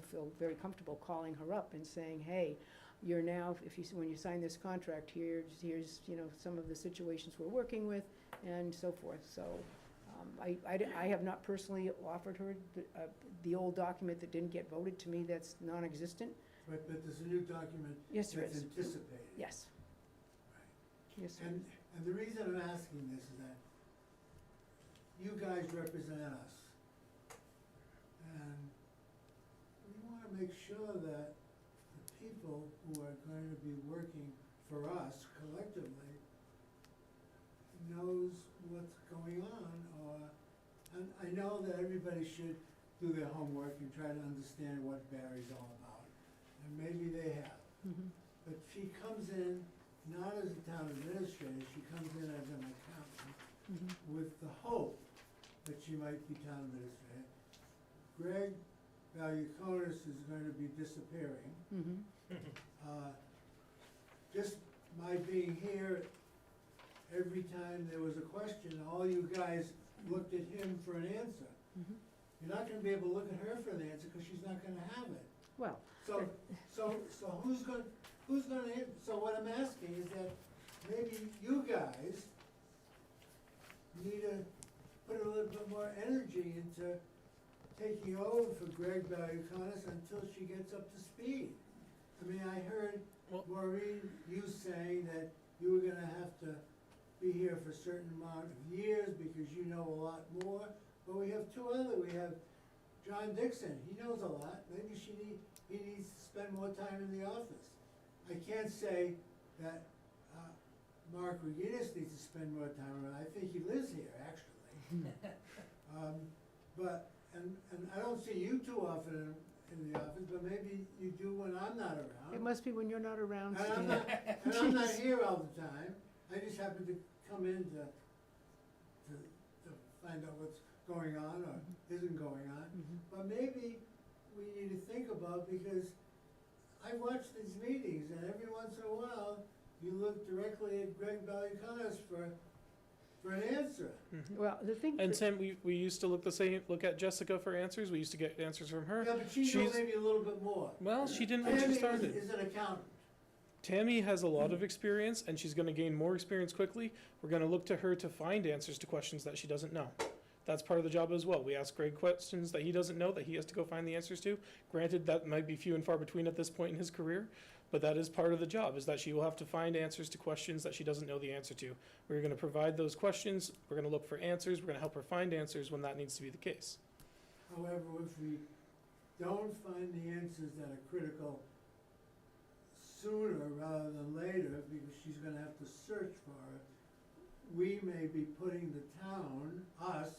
feel very comfortable calling her up and saying, hey, you're now, when you sign this contract, here's some of the situations we're working with, and so forth. So I have not personally offered her the old document that didn't get voted. To me, that's non-existent. Right, but there's a new document Yes, there that's is. anticipated. Yes. Right. Yes, there is. And the reason I'm asking this is that you guys represent us. And we wanna make sure that the people who are going to be working for us collectively knows what's going on, and I know that everybody should do their homework and try to understand what Barry's all about, and maybe they have. Mhm. But she comes in not as a town administrator, she comes in as an accountant Mhm. with the hope that she might be town administrator. Greg Valuconis is going to be disappearing. Mhm. Just my being here, every time there was a question, all you guys looked at him for an answer. Mhm. You're not gonna be able to look at her for an answer, because she's not gonna have it. Well, So who's gonna, so what I'm asking is that maybe you guys need to put a little bit more energy into taking over for Greg Valuconis until she gets up to speed. I mean, I heard Well- Maureen, you saying that you were gonna have to be here for a certain amount of years because you know a lot more, but we have we have John Dixon, he knows a lot, maybe he needs to spend more time in the office. I can't say that, Mark Reginas needs to spend more time around, I think he lives here, actually. And I don't see you too often in the office, but maybe you do when I'm not around. it must be when you're not around, And I'm Stan. not, here all the time, I just happen to come in to find out what's going on or isn't going on. Mhm. But maybe we need to think about, because I watch these meetings, and every once in a while, you look directly at Greg Valuconis for an answer. Well, the thing. And that- Sam, we used to look at Jessica for answers. We used to get answers from her. Yeah, but she knows She's- maybe a little bit more. Well, she didn't when she Tammy started. is an accountant. Tammy has a lot of experience, and she's gonna gain more experience quickly. We're gonna look to her to find answers to questions that she doesn't know. That's part of the job as well. We ask Greg questions that he doesn't know, that he has to go find the answers to. Granted, that might be few and far between at this point in his career, but that is part of the job, is that she will have to find answers to questions that she doesn't know the answer to. We're gonna provide those questions, we're gonna look for answers, we're gonna help her find answers when that needs to be the case. However, if we don't find the answers that are critical sooner rather than later, because she's gonna have to search for it, we may be putting the town, us,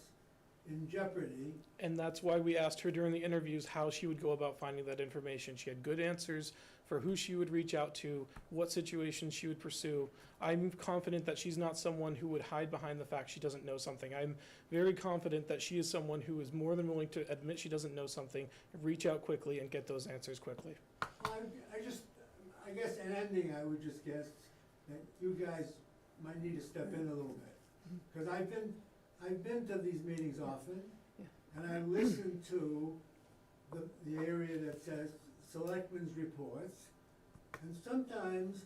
in jeopardy. And that's why we asked her during the interviews how she would go about finding that information. She had good answers for who she would reach out to, what situations she would pursue. I'm confident that she's not someone who would hide behind the fact she doesn't know something. I'm very confident that she is someone who is more than willing to admit she doesn't know something, reach out quickly, and get those answers quickly. I guess in ending, I would just guess that you guys might need to step in a little bit. Because I've been to these meetings often, Yeah. and I listen to the area that says selectmen's reports, and sometimes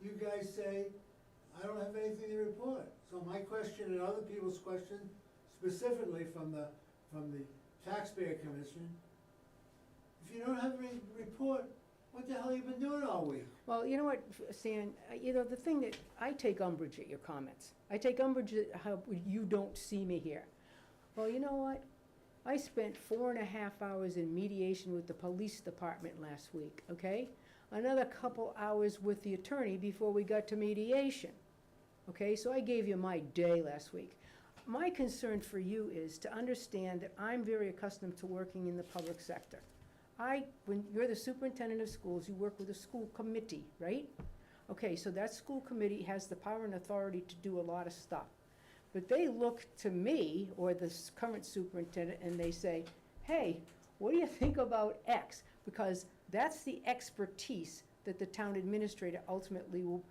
you guys say, I don't have anything to report. So my question and other people's question, specifically from the taxpayer commission, if you don't have any report, what the hell you been doing all week? Well, you know what, Stan, the thing that, I take umbrage at your comments. I take umbrage at how you don't see me here. Well, you know what? I spent 4.5 hours in mediation with the police department last week, okay? Another couple hours with the attorney before we got to mediation. Okay, so I gave you my day last week. My concern for you is to understand that I'm very accustomed to working in the public sector. When you're the superintendent of schools, you work with a school committee, right? Okay, so that school committee has the power and authority to do a lot of stuff. But they look to me, or the current superintendent, and they say, hey, what do you think about X? Because that's the expertise that the town administrator ultimately will,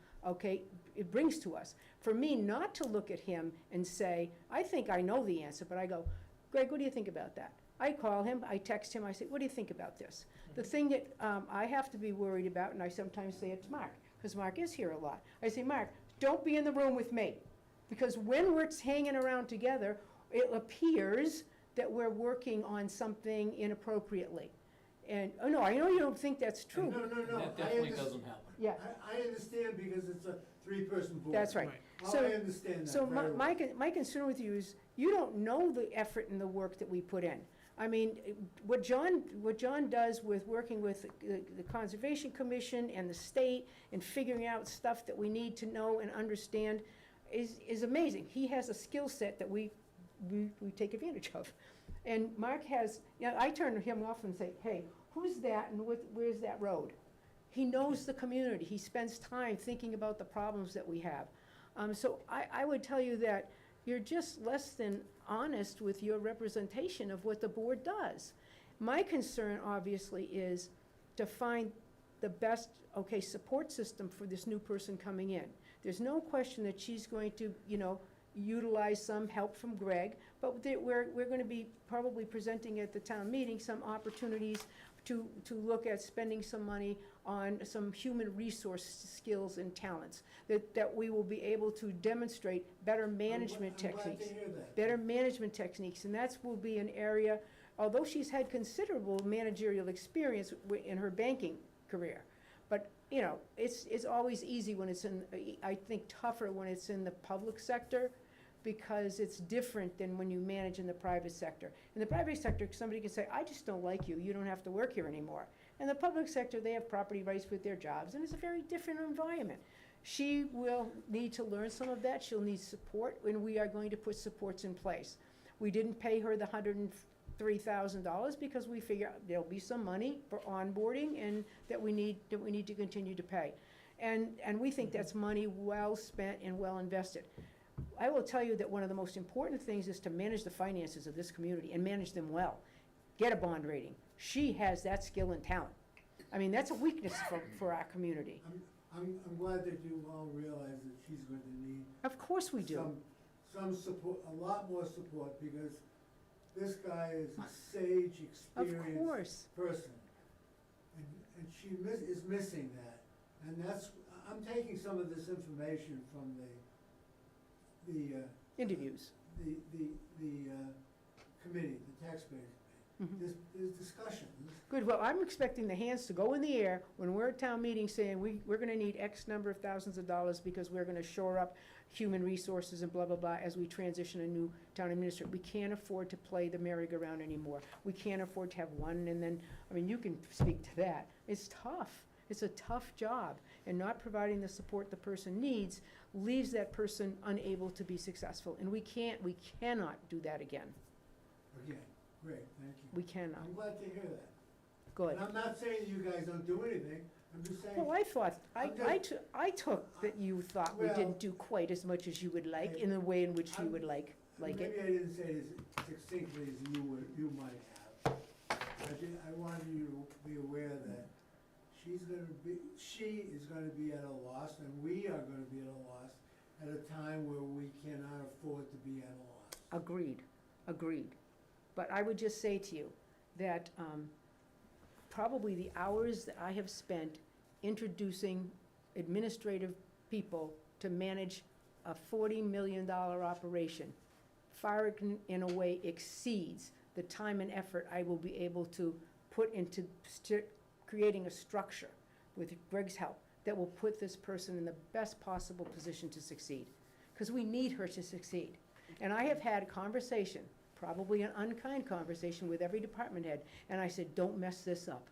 it brings to us. For me not to look at him and say, I think I know the answer, but I go, Greg, what do you think about that? I call him, I text him, I say, what do you think about this? The thing that I have to be worried about, and I sometimes say it to Mark, because Mark is here a lot. I say, Mark, don't be in the room with me. Because when we're hanging around together, it appears that we're working on something inappropriately. And, oh no, I know you don't think that's true. No. That definitely doesn't happen. Yeah, I understand because it's a three-person board. that's right. Oh, So- I understand that So very well. my concern with you is, you don't know the effort and the work that we put in. I mean, what John does with working with the Conservation Commission and the state and figuring out stuff that we need to know and understand is amazing. He has a skill set that we take advantage of. And Mark has, I turn him off and say, hey, who's that and where's that road? He knows the community. He spends time thinking about the problems that we have. So I would tell you that you're just less than honest with your representation of what the board does. My concern, obviously, is to find the best, support system for this new person coming in. There's no question that she's going to, utilize some help from Greg, but we're gonna be probably presenting at the town meeting some opportunities to look at spending some money on some human resource skills and talents, that we will be able to demonstrate better management I'm glad techniques. to hear that. Better management techniques, and that will be an area, although she's had considerable managerial experience in her banking career. But, it's always easy when it's I think tougher when it's in the public sector, because it's different than when you manage in the private sector. In the private sector, somebody can say, I just don't like you, you don't have to work here anymore. In the public sector, they have property rights with their jobs, and it's a very different environment. She will need to learn some of that, she'll need support, and we are going to put supports in place. We didn't pay her the $103,000 because we figure there'll be some money for onboarding and that we need to continue to pay. And we think that's money well spent and well invested. I will tell you that one of the most important things is to manage the finances of this community and manage them well. Get a bond rating. She has that skill and talent. I mean, that's a weakness for our community. I'm glad that you all realize that she's going to need Of course we do. some support, a lot more support, because this guy is a sage, Of experienced course. person. And she is missing that. And that's, I'm taking some of this information from the Interviews. the committee, the taxpayer committee. There's discussions. Good, well, I'm expecting the hands to go in the air when we're at town meeting saying we're gonna need X number of thousands of dollars because we're gonna shore up human resources and blah, blah, blah, as we transition a new town administrator. We can't afford to play the merry-go-round anymore. We can't afford to have one and then, you can speak to that. It's tough. It's a tough job, and not providing the support the person needs leaves that person unable to be successful. And we cannot do that again. Again, great, thank you. We cannot. I'm glad to hear that. Good. And I'm not saying you guys don't do anything, I'm just saying. Well, I thought, I'm I took that you thought we Well- didn't do quite as much as you would like, in the way in which you would like it. Maybe I didn't say it as succinctly as you might have. I wanted you to be aware that she is gonna be at a loss, and we are gonna be at a loss at a time where we cannot afford to be at a loss. Agreed, agreed. But I would just say to you that probably the hours that I have spent introducing administrative people to manage a $40 million operation far in a way exceeds the time and effort I will be able to put into creating a structure with Greg's help that will put this person in the best possible position to succeed. Because we need her to succeed. And I have had a conversation, probably an unkind conversation with every department head, and I said, don't mess this up.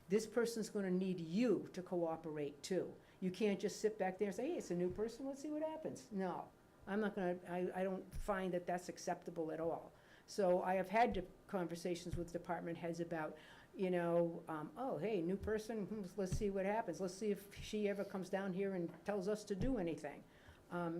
This person's gonna need you to cooperate too. You can't just sit back there and say, hey, it's a new person, let's see what happens. No, I'm not gonna, I don't find that that's acceptable at all. So I have had conversations with department heads about, oh, hey, new person, let's see what happens. Let's see if she ever comes down here and tells us to do anything.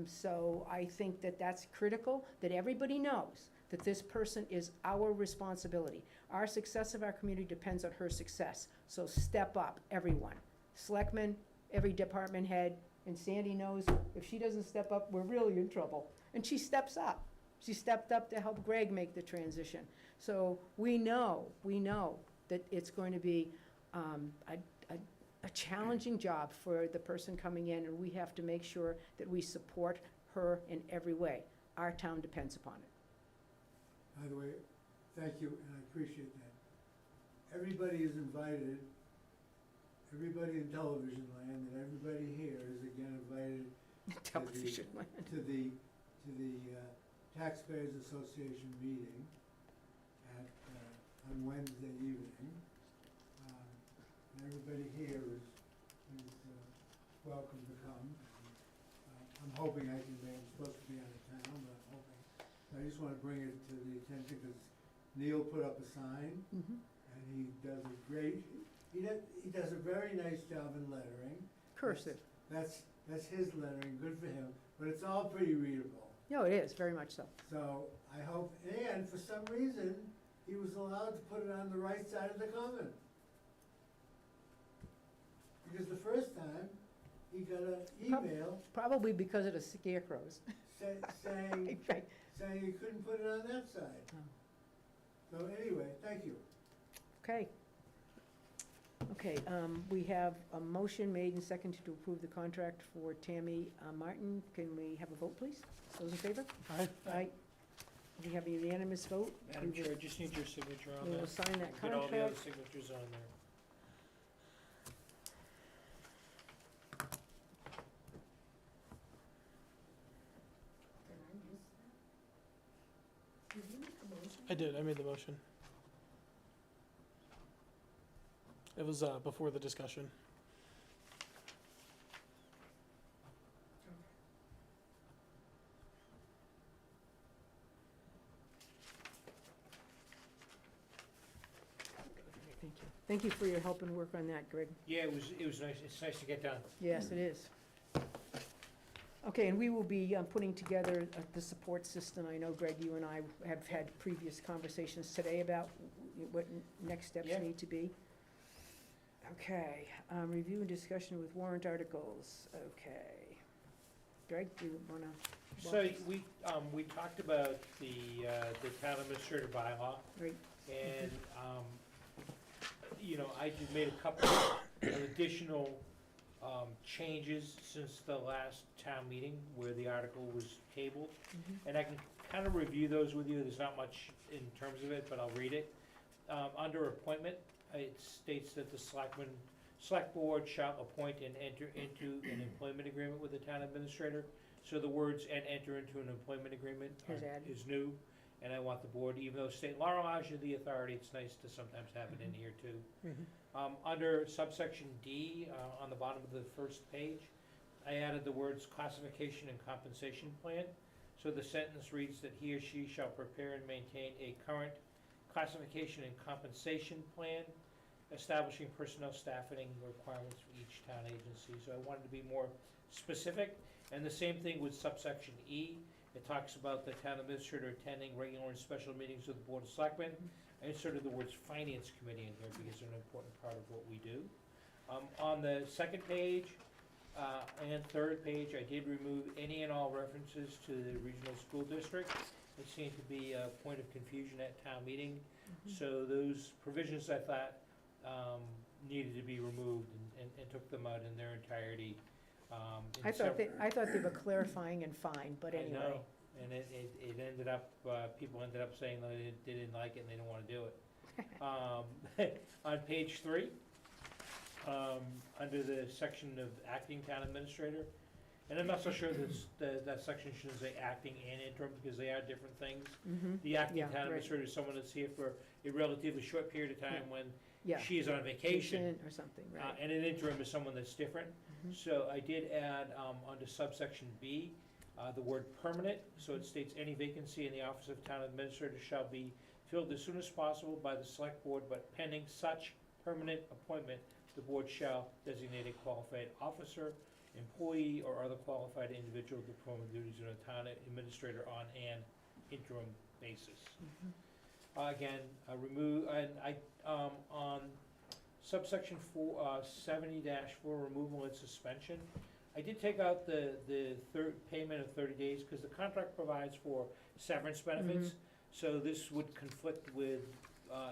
So I think that that's critical, that everybody knows that this person is our responsibility. Our success of our community depends on her success. So step up, everyone. Selectmen, every department head, and Sandy knows if she doesn't step up, we're really in trouble. And she steps up. She stepped up to help Greg make the transition. So we know that it's going to be a challenging job for the person coming in, and we have to make sure that we support her in every way. Our town depends upon it. By the way, thank you, and I appreciate that. Everybody is invited, everybody in television land, and everybody here is again invited Television land. to the Taxpayers Association meeting on Wednesday evening. And everybody here is welcome to come. I'm hoping I can make, I'm supposed to be out of town, but I'm hoping. I just wanna bring it to the attention, because Neil put up a sign, and he does a great, he does a very nice job in lettering. Cursive. That's his lettering, good for him, but it's all pretty readable. No, it is, very much so. So I hope, and for some reason, he was allowed to put it on the right side of the common. Because the first time, he got an email Probably because of the scarecrows. saying Right. he couldn't put it on that side. Oh. So anyway, thank you. Okay. Okay, we have a motion made and seconded to approve the contract for Tammy Martin. Can we have a vote, please? Those in favor? Aye. Aye. We have a unanimous vote. Madam We will- Chair, I just need your signature on We that. will sign that Get all the other contract. signatures on there. I did, I made the motion. It was before the discussion. Thank you. Thank you for your help and work on that, Greg. Yeah, it was nice, it's nice to get done. Yes, it is. Okay, and we will be putting together the support system. I know, Greg, you and I have had previous conversations today about what next steps Yeah. need to be. Okay, review and discussion with warrant articles. Okay. Greg, do you wanna? So we talked about the town administrator bylaw, Right. and, I just made a couple of additional changes since the last town meeting where the article was tabled. And I can kind of review those with you. There's not much in terms of it, but I'll read it. Under appointment, it states that the select board shall appoint and enter into an employment agreement with the town administrator. So the words "and enter into an employment agreement" Is added. is new. And I want the board, even though state law allows you the authority, it's nice to sometimes have it in here too. Under subsection D, on the bottom of the first page, I added the words classification and compensation plan. So the sentence reads that he or she shall prepare and maintain a current classification and compensation plan establishing personnel staffing requirements for each town agency. So I wanted to be more specific. And the same thing with subsection E. It talks about the town administrator attending regular and special meetings with the Board of Selectmen. I inserted the words finance committee in here because they're an important part of what we do. On the second page and third page, I did remove any and all references to the regional school district. It seemed to be a point of confusion at town meeting. So those provisions I thought needed to be removed and took them out in their entirety. I thought they were clarifying and fine, but I anyway. know, and it ended up, people ended up saying that they didn't like it and they didn't wanna do it. On page 3, under the section of acting town administrator, and I'm not so sure that section should say acting and interim, because they are different things. The acting Yeah, town right. administrator is someone that's here for a relatively short period of time when Yeah. she is on vacation. Or something, right. And an interim is someone that's different. So I did add, under subsection B, the word permanent, so it states any vacancy in the office of town administrator shall be filled as soon as possible by the select board, but pending such permanent appointment, the board shall designate a qualified officer, employee, or other qualified individual to perform the duties of a town administrator on an interim basis. Again, remove, and on subsection 70-4, removal and suspension, I did take out the third payment of 30 days, because the contract provides for severance benefits, so this would conflict with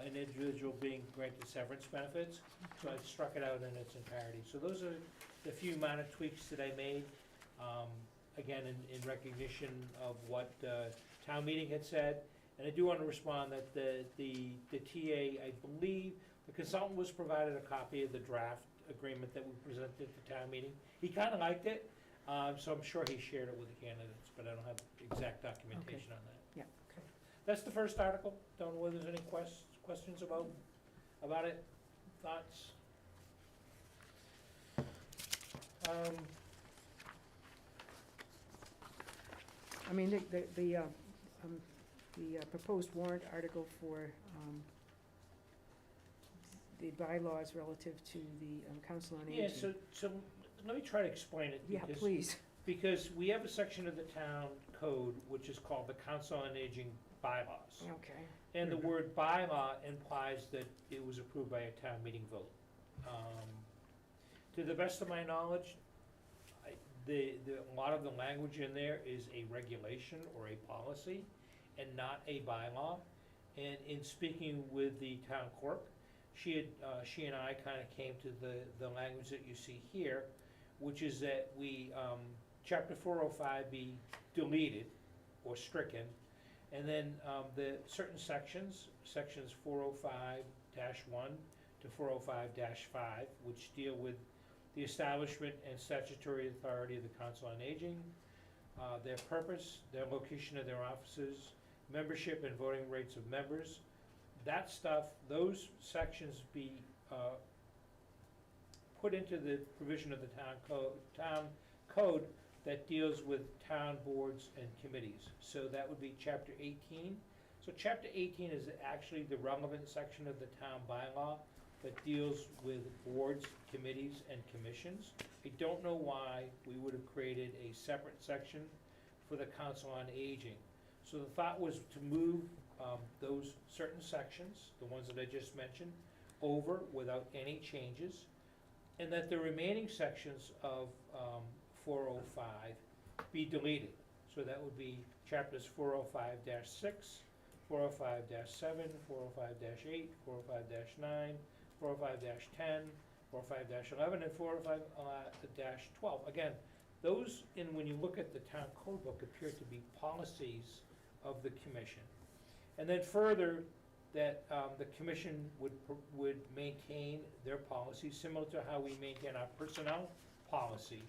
an individual being granted severance benefits, so I struck it out in its entirety. So those are the few minor tweaks that I made, again, in recognition of what town meeting had said. And I do want to respond that the TA, I believe, the consultant was provided a copy of the draft agreement that we presented at the town meeting. He kind of liked it, so I'm sure he shared it with the candidates, but I don't have exact documentation on that. Yeah. That's the first article. Don't know whether there's any questions about it, thoughts? I mean, the proposed warrant article for the bylaws relative to the Council on Aging. Yeah, so let me try to explain it. Yeah, because- please. Because we have a section of the town code which is called the Council on Aging bylaws. Okay. And the word bylaw implies that it was approved by a town meeting vote. To the best of my knowledge, a lot of the language in there is a regulation or a policy and not a bylaw. And in speaking with the town clerk, she and I kind of came to the language that you see here, which is that we, chapter 405 be deleted or stricken, and then the certain sections 405-1 to 405-5, which deal with the establishment and statutory authority of the Council on Aging, their purpose, their location of their offices, membership and voting rights of members. That stuff, those sections be put into the provision of the town code that deals with town boards and committees. So that would be chapter 18. So chapter 18 is actually the relevant section of the town bylaw that deals with boards, committees, and commissions. I don't know why we would have created a separate section for the Council on Aging. So the thought was to move those certain sections, the ones that I just mentioned, over without any changes, and that the remaining sections of 405 be deleted. So that would be chapters 405-6, 405-7, 405-8, 405-9, 405-10, 405-11, and 405-12. Again, those, when you look at the town code book, appear to be policies of the commission. And then further, that the commission would maintain their policies, similar to how we maintain our personnel policies.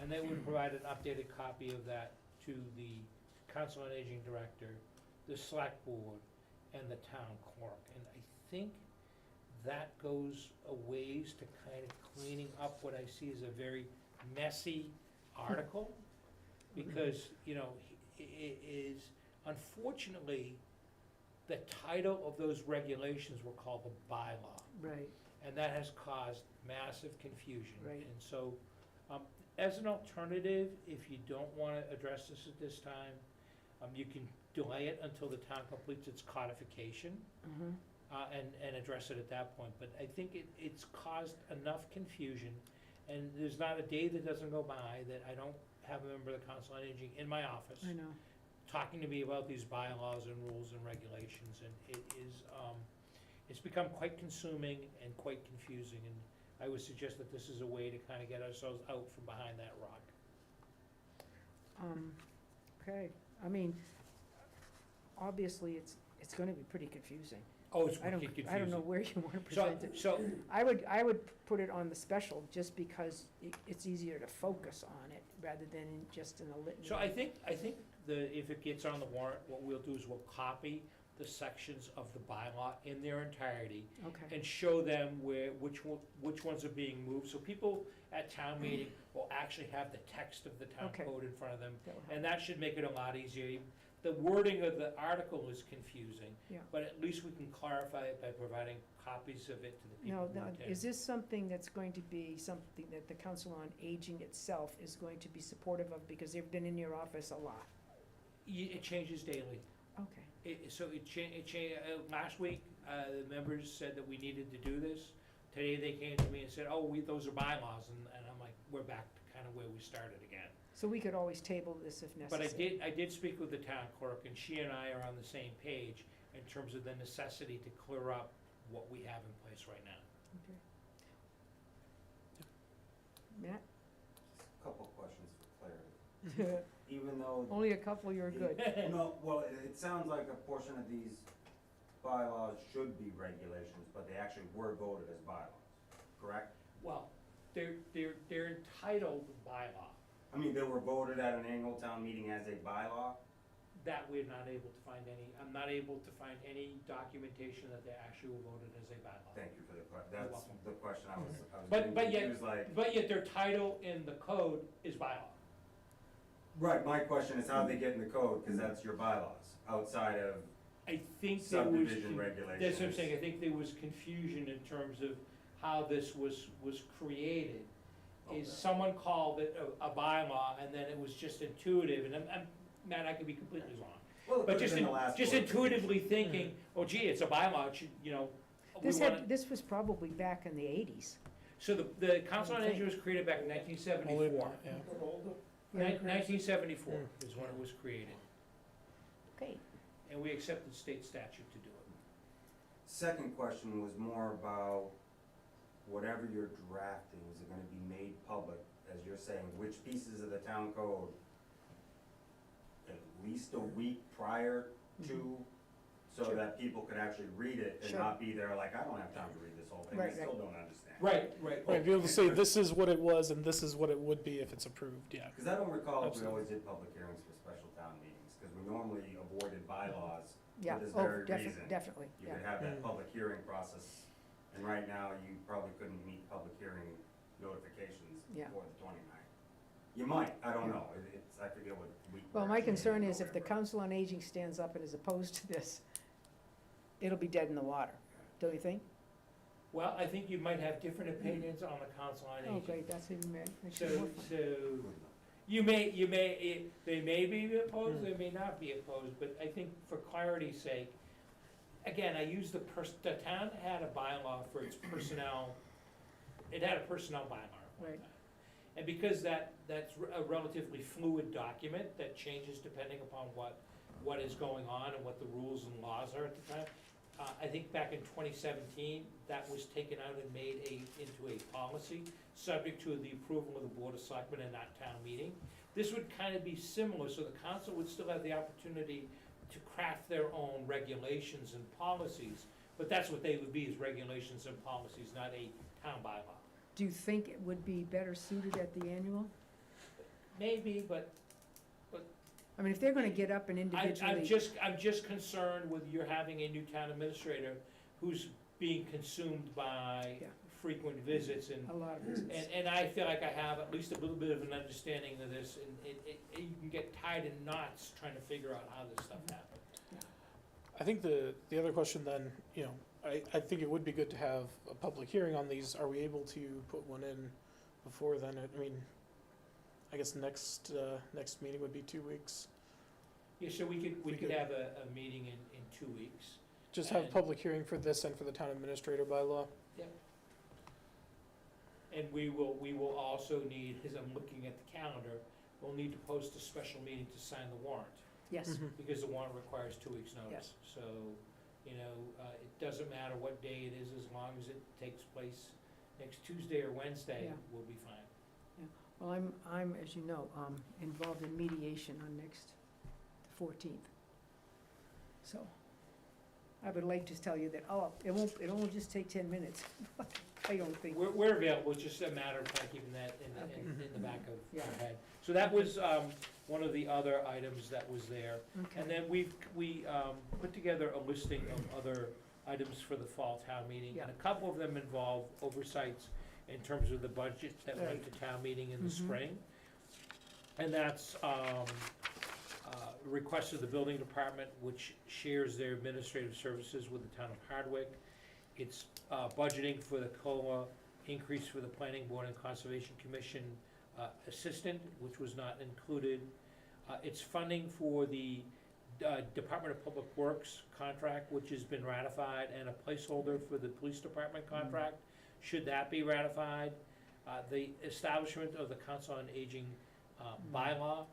And they would provide an updated copy of that to the Council on Aging Director, the Select Board, and the Town Clerk. And I think that goes a ways to kind of cleaning up what I see as a very messy article. Because, it is, unfortunately, the title of those regulations were called the bylaw. Right. And that has caused massive confusion. Right. And so, as an alternative, if you don't wanna address this at this time, you can delay it until the town completes its codification, Mhm. and address it at that point. But I think it's caused enough confusion, and there's not a day that doesn't go by that I don't have a member of the Council on Aging in my office I know. talking to me about these bylaws and rules and regulations, and it is, it's become quite consuming and quite confusing, and I would suggest that this is a way to kind of get ourselves out from behind that rock. Okay, I mean, obviously, it's gonna be pretty confusing. Oh, it's I wicked confusing. don't know where you wanna So, present it. so, I would put it on the special, just because it's easier to focus on it, rather than just in a litany. so I think if it gets on the warrant, what we'll do is we'll copy the sections of the bylaw in their entirety Okay, and show them which ones are being moved, so people at town meeting will actually have the text of the town Okay. code in front of them, that would help. and that should make it a lot easier. The wording of the article is confusing, Yeah. but at least we can clarify it by providing copies of it to the people Now, who attend. is this something that's going to be something that the Council on Aging itself is going to be supportive of, because they've been in your office a lot? It changes daily. Okay, Last week, the members said that we needed to do this. Today, they came to me and said, oh, those are bylaws, and I'm like, we're back to kind of where we started again. so we could always table this if But necessary. I did speak with the town clerk, and she and I are on the same page in terms of the necessity to clear up what we have in place right now. Okay. Matt? Couple questions for clarity. Even though, Only a couple, you're good. no, well, it sounds like a portion of these bylaws should be regulations, but they actually were voted as bylaws, correct? Well, they're entitled bylaw. I mean, they were voted at an annual town meeting as a bylaw? That we're not able to find I'm not able to find any documentation that they actually were voted as a bylaw. Thank you for that's welcome. the question I was But getting yet- confused, like. But yet their title in the code is bylaw. Right, my question is how they get in the code, cause that's your bylaws, outside of I think there was. subdivision regulations. That's what I'm saying, I think there was confusion in terms of how this was created. Okay. Is someone called it a bylaw, and then it was just intuitive, and Matt, I could be completely wrong. Well, it But could've just, been the last just board. intuitively thinking, oh gee, it's a bylaw, it should, we wanna. This was probably back in the 80s. So the Council on Aging was created back in 1974. Yeah. 1974 is when it was created, Okay, and we accepted state statute to do it. Second question was more about whatever you're drafting, is it gonna be made public, as you're saying, which pieces of the town code at least a week prior to, so Sure. that people could actually read it and Sure. not be there like, I don't have time to read this whole thing, I Right, still right. don't understand. Right. Right, be able to say, this is what it was and this is what it would be if it's approved, yeah. Cause I don't recall if we Absolutely. always did public hearings for special town meetings, cause we normally avoided bylaws yeah, for this oh, very reason. definitely, You yeah. could have that Mm. public hearing process, and right now, you probably couldn't meet public hearing notifications Yeah. before the 29th. You might, I don't know, it's, I forget what week. Well, we're my actually in concern is if the November. Council on Aging stands up and is opposed to this, it'll be dead in the water, don't you think? Well, I think you might have different opinions on the Council on Oh, Aging. great, that's even more So, fun. they may be opposed, they may not be opposed, but I think for clarity's sake, again, I use the town had a bylaw for its personnel, it had a personnel bylaw at one Right. time. And because that's a relatively fluid document that changes depending upon what is going on and what the rules and laws are at the time, I think back in 2017, that was taken out and made into a policy, subject to the approval of the Board of Selectmen and not town meeting. This would kind of be similar, so the council would still have the opportunity to craft their own regulations and policies, but that's what they would be, is regulations and policies, not a town bylaw. Do you think it would be better suited at the annual? Maybe, but I mean, if they're gonna get up and individually. I'm just concerned with you're having a new town administrator who's being consumed by Yeah. frequent visits and A lot of visits. And I feel like I have at least a little bit of an understanding of this, and you can get tied in knots trying to figure out how this stuff happened. I think the other question then, I think it would be good to have a public hearing on these. Are we able to put one in before then? I mean, I guess next meeting would be 2 weeks. Yeah, so we We could could- have a meeting in 2 weeks. Just have a And- public hearing for this and for the town administrator bylaw. And we will also need, as I'm looking at the calendar, we'll need to post a special meeting to sign the warrant, Yes, Mhm. because the warrant requires 2 weeks' notice. So, you know, it doesn't matter what day it is, as long as it takes place next Tuesday or Wednesday, Yeah. we'll be fine. well, I'm, as you know, involved in mediation on next 14th. So, I would like to tell you that, it'll just take 10 minutes. I don't think. We're available, it's just a matter of kind of keeping that in Okay. the back of Yeah. our head. So that was one of the other items that was there. Okay. And then we put together a listing of other items for the fall town meeting. Yeah. And a couple of them involve oversights in terms of the budget that went to town meeting in the Mhm. spring. And that's request of the building department, which shares their administrative services with the town of Hardwick. It's budgeting for the COLA increase for the planning board and conservation commission assistant, which was not included. It's funding for the Department of Public Works contract, which has been ratified, and a placeholder for the police department contract, should that be ratified. The establishment of the Council on Aging bylaw.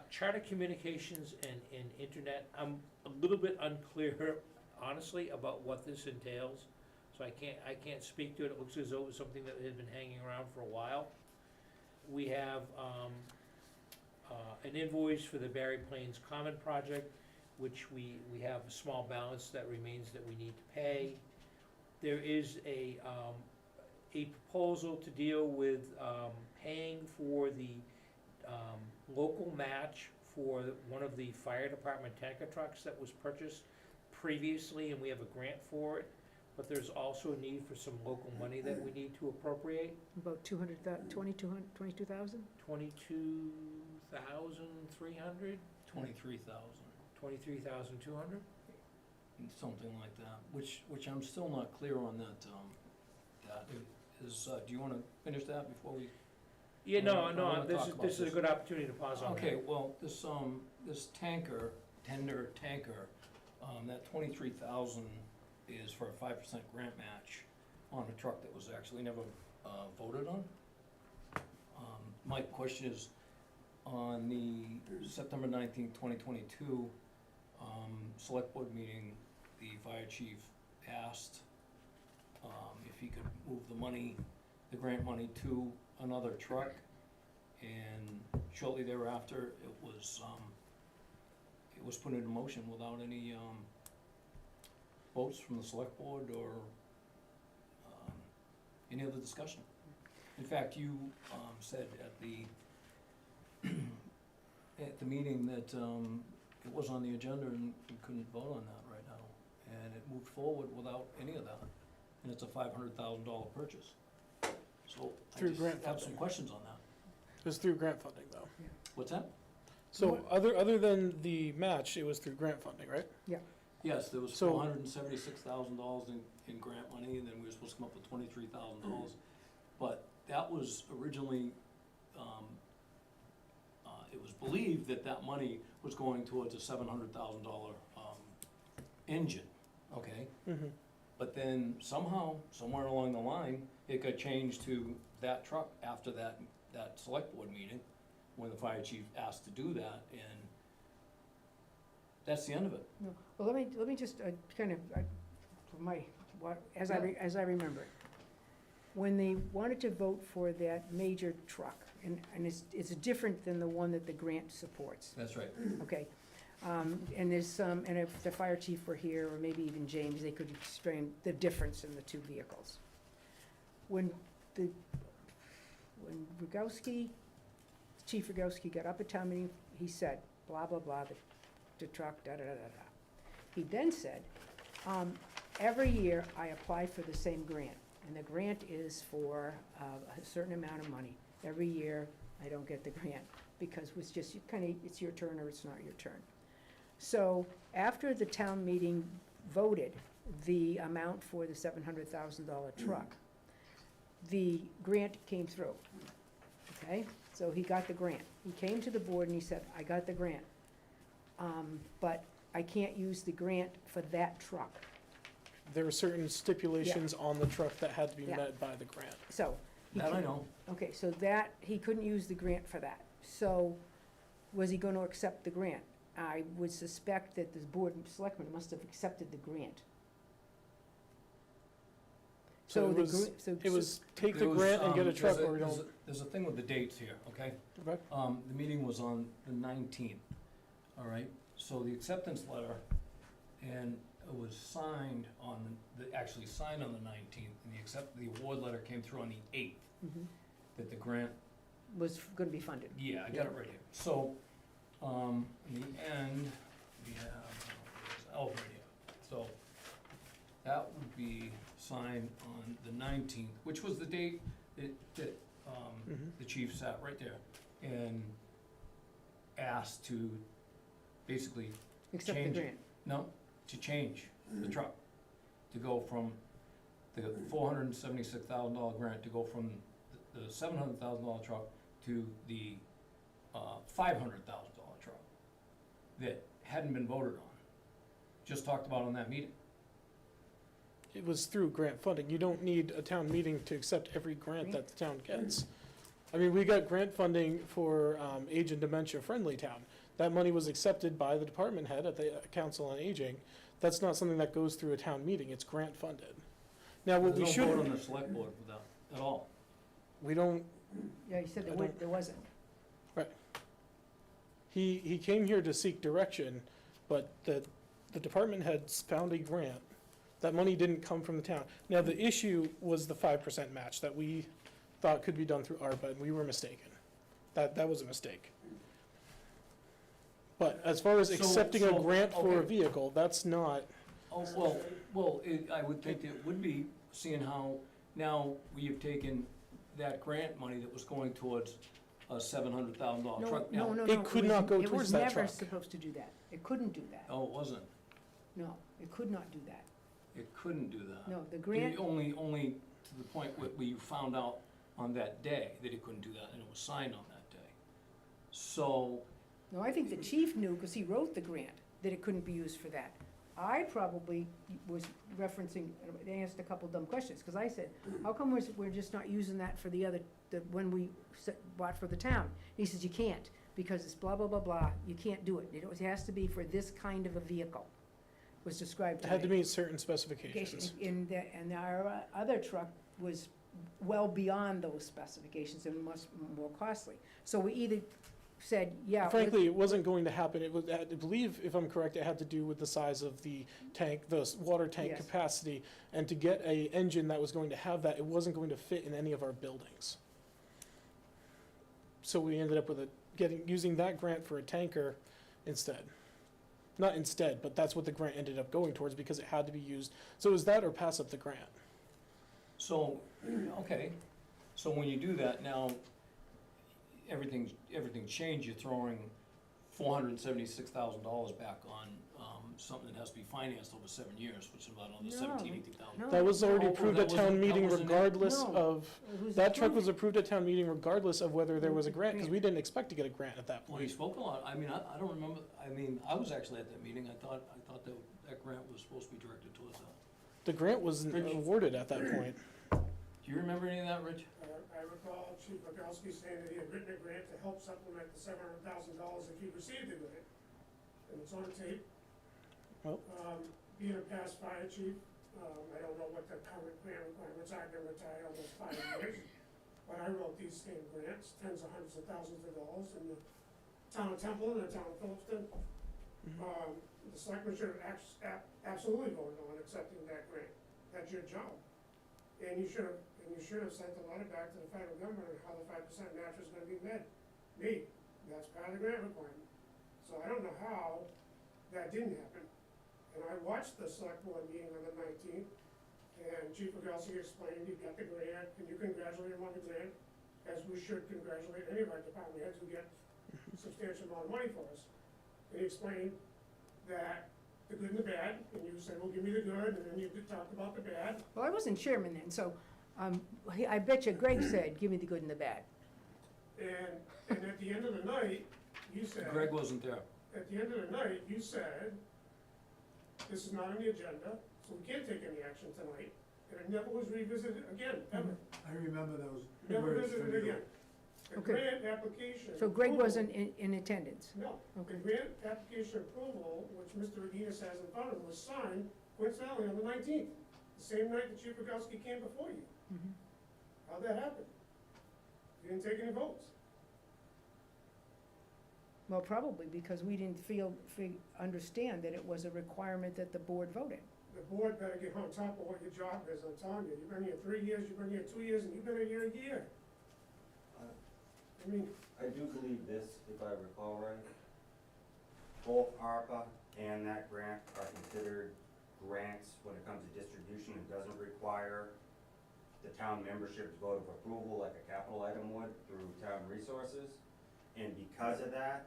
Charter communications and internet, I'm a little bit unclear, honestly, about what this entails. So I can't speak to it. It looks as though it was something that had been hanging around for a while. We have an invoice for the Barre Plains Common Project, which we have a small balance that remains that we need to pay. There is a proposal to deal with paying for the local match for one of the fire department tanker trucks that was purchased previously, and we have a grant for it. But there's also a need for some local money that we need to appropriate. About 22,000? 22,300, 23,000, 23,200? something like that, which I'm still not clear on that, that is, do you wanna finish that before we? Yeah, I no, wanna this talk is, about this is a this. good opportunity to pause on that. Okay, well, this tender tanker, that 23,000 is for a 5% grant match on a truck that was actually never, voted on. My question is, on the September 19th, 2022, select board meeting, the fire chief asked, if he could move the money, the grant money to another truck, and shortly thereafter, it was put into motion without any, votes from the select board or, any other discussion. In fact, you, said at the, at the meeting that, it was on the agenda and we couldn't vote on that right now, and it moved forward without any of that, and it's a $500,000 purchase. So I Through just grant have some funding. questions on that. It was through grant funding, though. What's that? So other than the match, it was through grant funding, right? Yes, there was So- $476,000 in grant money, and then we were supposed to come up with $23,000. But that was originally, it was believed that that money was going towards a $700,000 engine, okay? Mm-hmm. But then somehow, somewhere along the line, it got changed to that truck after that select board meeting, when the fire chief asked to do that, and that's the end of it. No, well, let me just kind of, as I remember it. When they wanted to vote for that major truck, and it's different than the one that the grant supports, That's right. okay? And there's some, and if the fire chief were here, or maybe even James, they could explain the difference in the two vehicles. When Rogowski, Chief Rogowski got up at town meeting, he said, blah, blah, blah, the truck, da-da-da-da-da. He then said, every year I apply for the same grant, and the grant is for a certain amount of money. Every year, I don't get the grant, because it's just, it's your turn or it's not your turn. So, after the town meeting voted the amount for the $700,000 truck. The grant came through, okay? So he got the grant. He came to the board and he said, I got the grant, but I can't use the grant for that truck. There were certain stipulations on the truck that had to be Yeah. met by the grant. So. he That I can- know. Okay, so that, he couldn't use the grant for that. So was he gonna accept the grant? I would suspect that the board of selectmen must have accepted the grant. So it the was, gr- so- it was take the There was, grant and get a there's truck or we there's don't. There's a thing with the dates here, okay? Okay. The meeting was on the 19th, all right? So the acceptance letter, and it was signed on, actually signed on the 19th, and the award letter came through on the 8th, Mhm. that the grant, Was gonna be funded. yeah, I got it right here. So, in the end, we have, right here. So, that would be signed on the 19th, which was the date that Mhm. the chief sat right there and asked to basically, Accept the Change it. grant. no, to change the truck, to go from the $476,000 grant, to go from the $700,000 truck to the $500,000 truck that hadn't been voted on, just talked about on that meeting. It was through grant funding. You don't need a town meeting to accept every grant that the town gets. I mean, we got grant funding for age and dementia friendly town. That money was accepted by the department head at the Council on Aging. That's not something that goes through a town meeting. It's grant funded. Now, what we There's no vote on should, the select board for that at all. we don't, Yeah, he said I there don't- there wasn't. he came here to seek direction, but the department heads found a grant. That money didn't come from the town. Now, the issue was the 5% match that we thought could be done through ARPA, and we were mistaken. That was a mistake. But as far as So- accepting a so, grant for a okay. vehicle, that's not, Oh, well, I would think it would be, seeing how now we have taken that grant money that was going towards a $700,000 No, truck no, now. no, no. It could was- not go towards that It was never truck. supposed to do that. It couldn't do that. Oh, it wasn't. No, it could not do that. It couldn't do that. No, the grant, Only to the point where you found out on that day that it couldn't do that, and it was signed on that day. So, no, I think the chief knew, because he wrote the grant, that it couldn't be used for that. I probably was referencing, they asked a couple dumb questions, because I said, how come we're just not using that for the other, when we bought for the town? And he says, you can't, because it's blah, blah, blah, blah, you can't do it. It has to be for this kind of a vehicle, was described it to me. had to meet certain specifications. And our other truck was well beyond those specifications and much more costly. So we either said, yeah. Frankly, it wasn't going to happen. It was, I believe, if I'm correct, it had to do with the size of the tank, water tank Yes. capacity. And to get a engine that was going to have that, it wasn't going to fit in any of our buildings. So we ended up with using that grant for a tanker instead. Not instead, but that's what the grant ended up going towards because it had to be used. So it was that or pass up the grant. so, okay, so when you do that, now, everything's changed, you're throwing $476,000 back on, something that has to be financed over 7 years, which is about another No, 18,000. no. That was already Oh, approved that at town wasn't- that meeting wasn't it? regardless No. of, It was that truck approved. was approved at town meeting regardless of whether there was a grant, because we didn't expect to get a grant at that Well, he point. spoke a lot, I mean, I don't remember, I was actually at that meeting, I thought that grant was supposed to be directed towards that. The grant wasn't Rich? awarded at that point. Do you remember any of that, Rich? I recall Chief Bogowski saying that he had written a grant to help supplement the $700,000 if he received the grant. And it's on tape. Well. Being a past fire chief, I don't know what the current grant requirements are, I've been retired almost 5 years. But I wrote these same grants, tens of hundreds of thousands of dollars in the town of Temple and the town of Phillipston. The selectmen should have absolutely voted on accepting that grant. That's your job. And you should have sent a letter back to the federal government on how the 5% match was gonna be met. That's part of the grant requirement. So I don't know how that didn't happen. And I watched the select board meeting on the 19th, and Chief Bogowski explained he got the grant, and you congratulate him on the grant, as we should congratulate any of our department heads who get a substantial amount of money for us. And he explained that the good and the bad, and you said, well, give me the good, and then you talked about the bad. Well, I wasn't chairman then, so, I bet you Greg said, give me the good and the bad. And at the end of the night, you said. Greg wasn't there. At the end of the night, you said, this is not on the agenda, so we can't take any action tonight, and it never was revisited again, ever. I remember those Never words from visited you. again. The Okay. grant application. So Greg approval- wasn't in attendance? No, Okay. the grant application approval, which Mr. Reginas has in front of him, was signed coincidentally on the 19th, the same night that Chief Rogowski came before you. Mhm. How'd that happen? You didn't take any votes. Well, probably because we didn't understand that it was a requirement that the board voted. The board better get on top of what your job is, I'm telling you. You've been here 3 years, you've been here 2 years, and you've been here a year. I mean, I do believe this, if I recall right. Both ARPA and that grant are considered grants when it comes to distribution. It doesn't require the town membership's vote of approval like a capital item would through town resources. And because of that,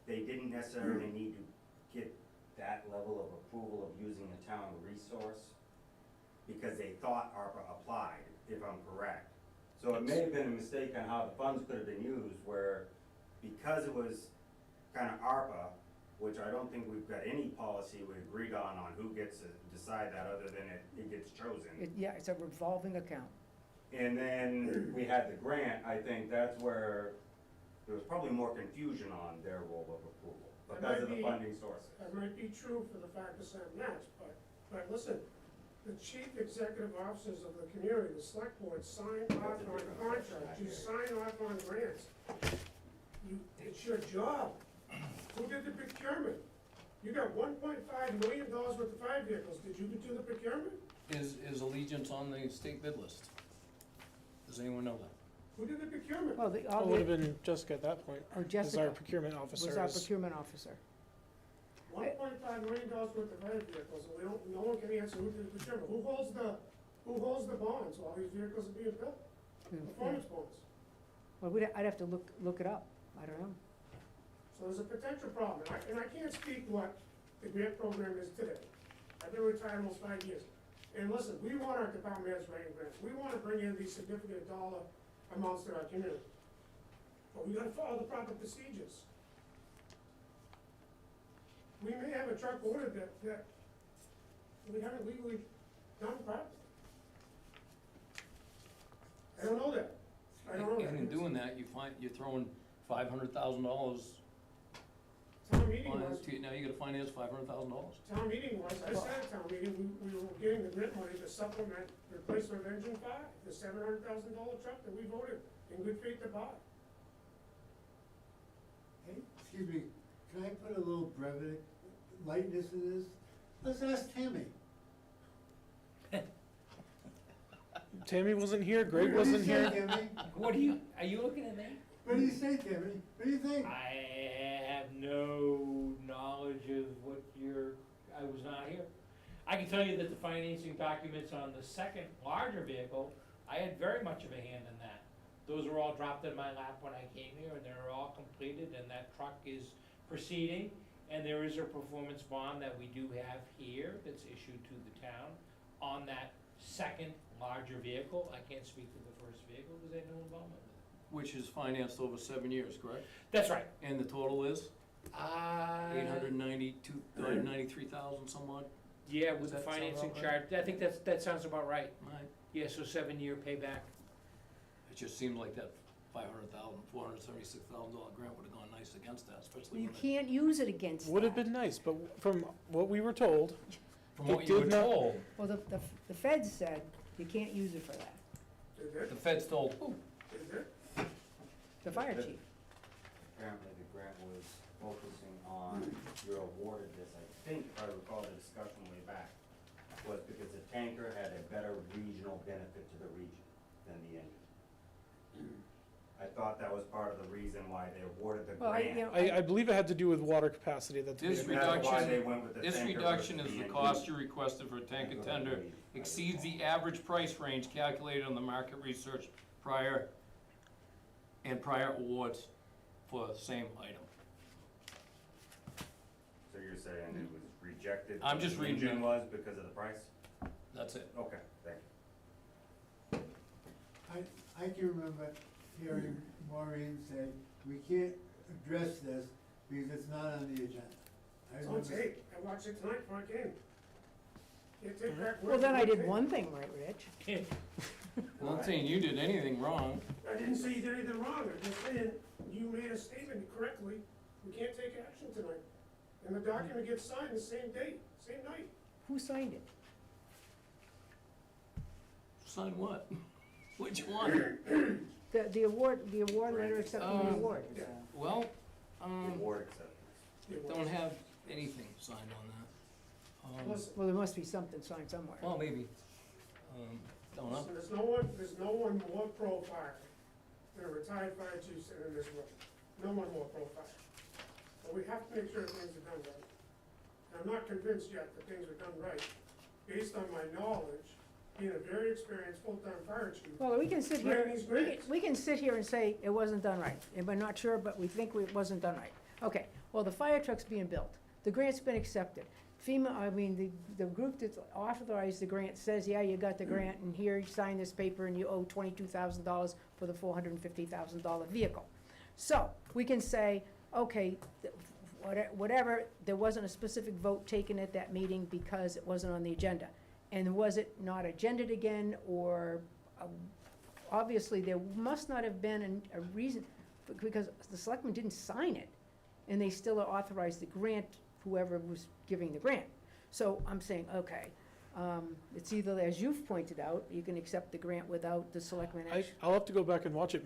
they didn't necessarily need to get that level of approval of using a town resource because they thought ARPA applied, if I'm correct. So it may have been a mistake on how the funds could have been used where, because it was kind of ARPA, which I don't think we've got any policy we agreed on who gets to decide that other than it gets chosen. Yeah, it's a revolving account. And then we had the grant, I think that's where there was probably more confusion on their role of approval because of the funding sources. that might be true for the 5% match, but listen, the chief executive officers of the community, the select board, sign off on contracts, you sign off on grants. It's your job. Who did the procurement? You got $1.5 million worth of fire vehicles, did you do the procurement? Is Allegiance on the state bid list? Does anyone know that? Who did the procurement? Well, It would have been Jessica at that point, or as our Jessica procurement officer. was our is- procurement officer. $1.5 million worth of fire vehicles, and no one can answer who did the procurement. Who holds the bonds while these vehicles are being built? Performance bonds. Well, I'd have to look it up, I don't know. So there's a potential problem, and I can't speak what the grant program is today. I've been retired almost 5 years. And listen, we want our department heads writing grants. We want to bring in these significant dollar amounts to our community. But we gotta follow the proper procedures. We may have a truck order that we haven't legally done properly. I don't know that. I don't know that. And in doing that, you're throwing $500,000 Town meeting on was, it, now you gotta finance $500,000. town meeting was, I said at town meeting, we were getting the grant money to supplement replacement of engine 5, the $700,000 truck that we voted in good faith to buy. Hey, excuse me, can I put a little brevity, lightness in this? Let's ask Tammy. Tammy wasn't here, Greg What do you wasn't say, here. Tammy? Are you looking at me? What do you say, Tammy? What do you think? I have no knowledge of what I was not here. I can tell you that the financing documents on the second larger vehicle, I had very much of a hand in that. Those were all dropped in my lap when I came here, and they're all completed, and that truck is proceeding. And there is a performance bond that we do have here that's issued to the town on that second larger vehicle. I can't speak to the first vehicle because I had no involvement with it. Which is financed over 7 years, correct? That's right. And the total is $890. 93,000 some odd? Yeah, with Does the that sound financing about charge, I think that sounds about right. Right. Yeah, so 7-year payback. It just seemed like that $500,000, $476,000 grant would have gone nice against that, especially You when it, can't use it against that. Would have been nice, but from what we were told, from it what you were did not- told, Well, the feds said you can't use it for that, Is the it? feds told, who? Is it? the fire chief. Apparently the grant was focusing on, you're awarded this, I think, if I recall the discussion way back, was because the tanker had a better regional benefit to the region than the engine. I thought that was part of the reason why they awarded the Well, grant. I believe it had to do with water capacity that the This vehicle- That's why reduction- they went with the This tanker reduction versus is the engine. cost you requested for a tanker tender exceeds the average price range calculated on the market research prior awards for the same item. So you're saying it was rejected? I'm just the reading engine it. was because of the price? That's it. Okay, thank you. I can remember hearing Maureen say, we can't address this because it's not on the agenda. I It's on remember- tape, I watched it tonight before I came. Can't take back Well, words then from I the did tape. one thing right, Rich. I'm not saying you did anything wrong. I didn't say you did anything wrong, I'm just saying, you made a statement correctly, we can't take action tonight. And the document gets signed the same date, same night. Who signed it? Sign what? Which one? The award letter accepting the award. Well, The award acceptance. It don't was. have anything signed on that. Listen, Well, there must be something signed somewhere. Well, maybe. Don't know. listen, there's no one more pro-fire than a retired fire chief sitting in this room. No one more pro-fire. But we have to make sure things are done right. And I'm not convinced yet that things are done right, based on my knowledge, being a very experienced full-time fire chief. Well, we can sit here, Writing these grants. we can sit here and say it wasn't done right, and we're not sure, but we think it wasn't done right. Okay, well, the fire truck's being built, the grant's been accepted. the group that authorized the grant says, yeah, you got the grant, and here, you sign this paper, and you owe $22,000 for the $450,000 vehicle. So, we can say, okay, whatever, there wasn't a specific vote taken at that meeting because it wasn't on the agenda. And was it not agended again, or, obviously, there must not have been a reason, because the selectmen didn't sign it, and they still authorized the grant, whoever was giving the grant. So I'm saying, okay, it's either, as you've pointed out, you can accept the grant without the selectmen action. I'll have to go back and watch it.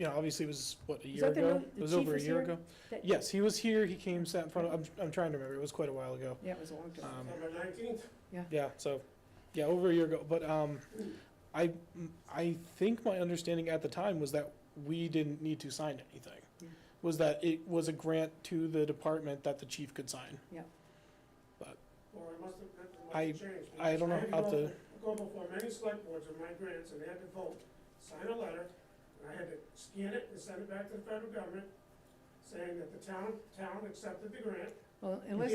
Obviously it was, what, a Is year that the ago? new- It the was chief over a was year here? ago. That- Yes, he was here, he came, sat in front of, I'm trying to remember, it was quite a while ago. Yeah, it was a long time. September 19th. Yeah, so, yeah, over a year ago, but, I think my understanding at the time was that we didn't need to sign anything. Yeah. Was that it was a grant to the department that the chief could sign. Or it must have I- changed. I don't know because how had to- go before many select boards with my grants, and they had to vote, sign a letter, and I had to scan it and send it back to the federal government, saying that the town accepted the grant, Well, and unless,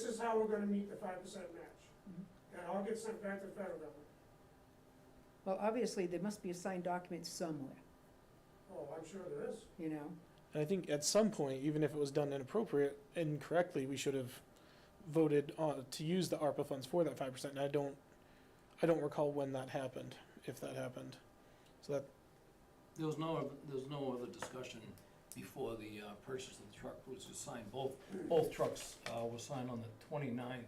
this is how we're gonna meet the 5% match. Mhm. That all gets sent back to the federal government. well, obviously, there must be a signed document somewhere, Oh, I'm sure there is. you know? And I think at some point, even if it was done incorrectly, we should have voted to use the ARPA funds for that 5%. And I don't recall when that happened, if that happened. So that, There was no other discussion before the purchase of the truck was signed. Both trucks were signed on the 29th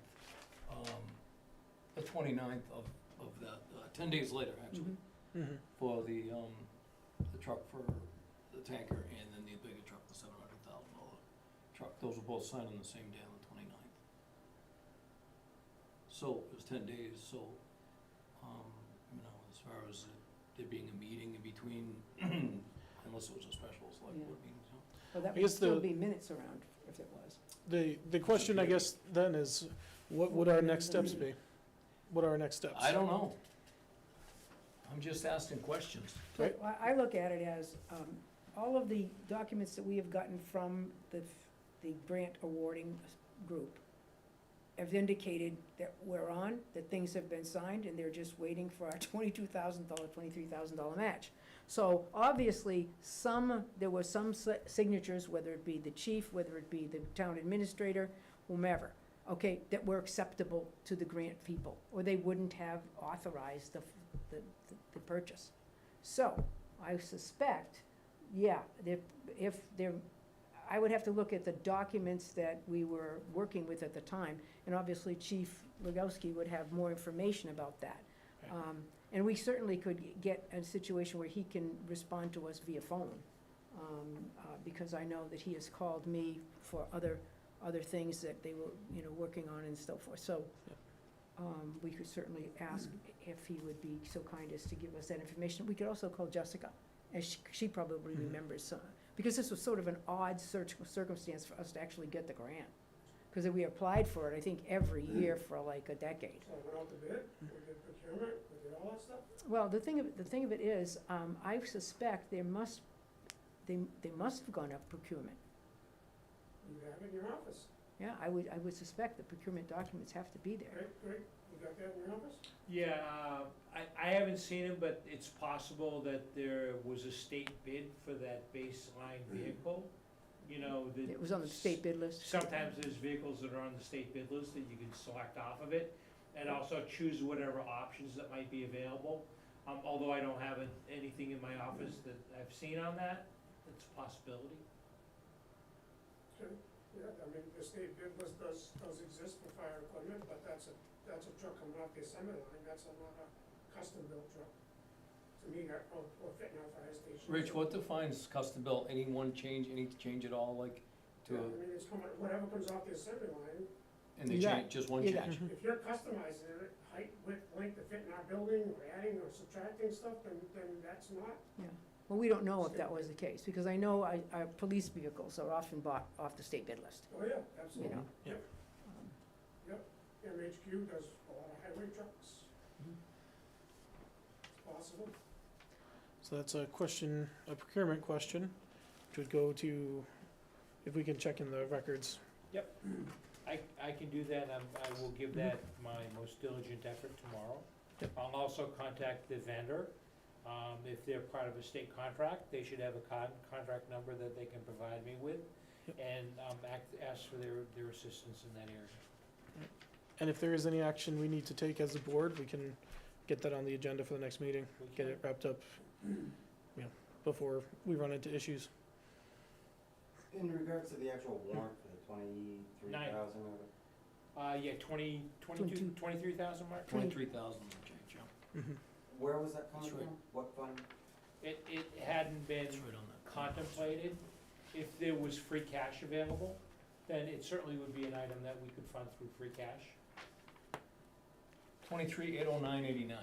of that, 10 days later, actually, Mhm. for the truck for the tanker and then the bigger truck, the $700,000 truck. Those were both signed on the same day, on the 29th. So it was 10 days, so, as far as there being a meeting in between, unless it was a special select Yeah. board meeting, so. Well, that I would guess still the- be minutes around if it was. the question, I guess, then is, what would our next steps be? What are our next steps? I don't know. I'm just asking questions. Right. Well, I look at it as, all of the documents that we have gotten from the grant awarding group have indicated that we're on, that things have been signed, and they're just waiting for our $23,000 match. So obviously, there were some signatures, whether it be the chief, whether it be the town administrator, whomever, okay, that were acceptable to the grant people, or they wouldn't have authorized the purchase. So, I suspect, yeah, I would have to look at the documents that we were working with at the time, and obviously Chief Rogowski would have more information about that. Okay. And we certainly could get a situation where he can respond to us via phone, because I know that he has called me for other things that they were, working on and so forth. So, we could certainly ask if he would be so kind as to give us that information. We could also call Jessica, as she probably Mhm. remembers, because this was sort of an odd circumstance for us to actually get the grant. Because we applied for it, I think, every year for like a decade. So I went out to bid, we did procurement, we did all that stuff. Well, the thing of it is, I suspect they must have gone up procurement. You have it in your office. Yeah, I would suspect the procurement documents have to be there. Great, you got that in your office? Yeah, I haven't seen it, but it's possible that there was a state bid for that baseline vehicle, you know, that. It was on the state bid list. Sometimes there's vehicles that are on the state bid list that you can select off of it, and also choose whatever options that might be available. Although I don't have anything in my office that I've seen on that, it's a possibility. Okay, yeah, I mean, the state bid list does exist for fire equipment, but that's a truck coming off the assembly line, that's not a custom-built truck. To me, or fitting our fire station. Rich, what defines custom built? Any change at all, like, to, Yeah, I mean, it's coming, whatever comes off the assembly line, and they You got- change, just one you change? got- if you're customizing it, height, width, length to fit in our building, or adding or subtracting stuff, then that's not. Well, we don't know if that was the case, because I know our police vehicles are often bought off the state bid list, Oh, yeah, you absolutely. know. Yeah. Um, MHQ does a lot of highway trucks. Mhm. It's possible. So that's a question, a procurement question, which would go to, if we can check in the records. I can do that, I will give that my most diligent effort tomorrow. Yep. I'll also contact the vendor. If they're part of a state contract, they should have a contract number that they can provide me with, Yep. and ask for their assistance in that area. And if there is any action we need to take as a board, we can get that on the agenda for the next meeting, We get can- it wrapped up, before we run into issues. In regards to the actual warrant for the 23,000 or Yeah, 23,000, Mark? 23,000 and change, yeah. Mhm. where was that coming That's right. from? What fund? It hadn't been It's right on that. contemplated. If there was free cash available, then it certainly would be an item that we could fund through free cash. 23,809.89.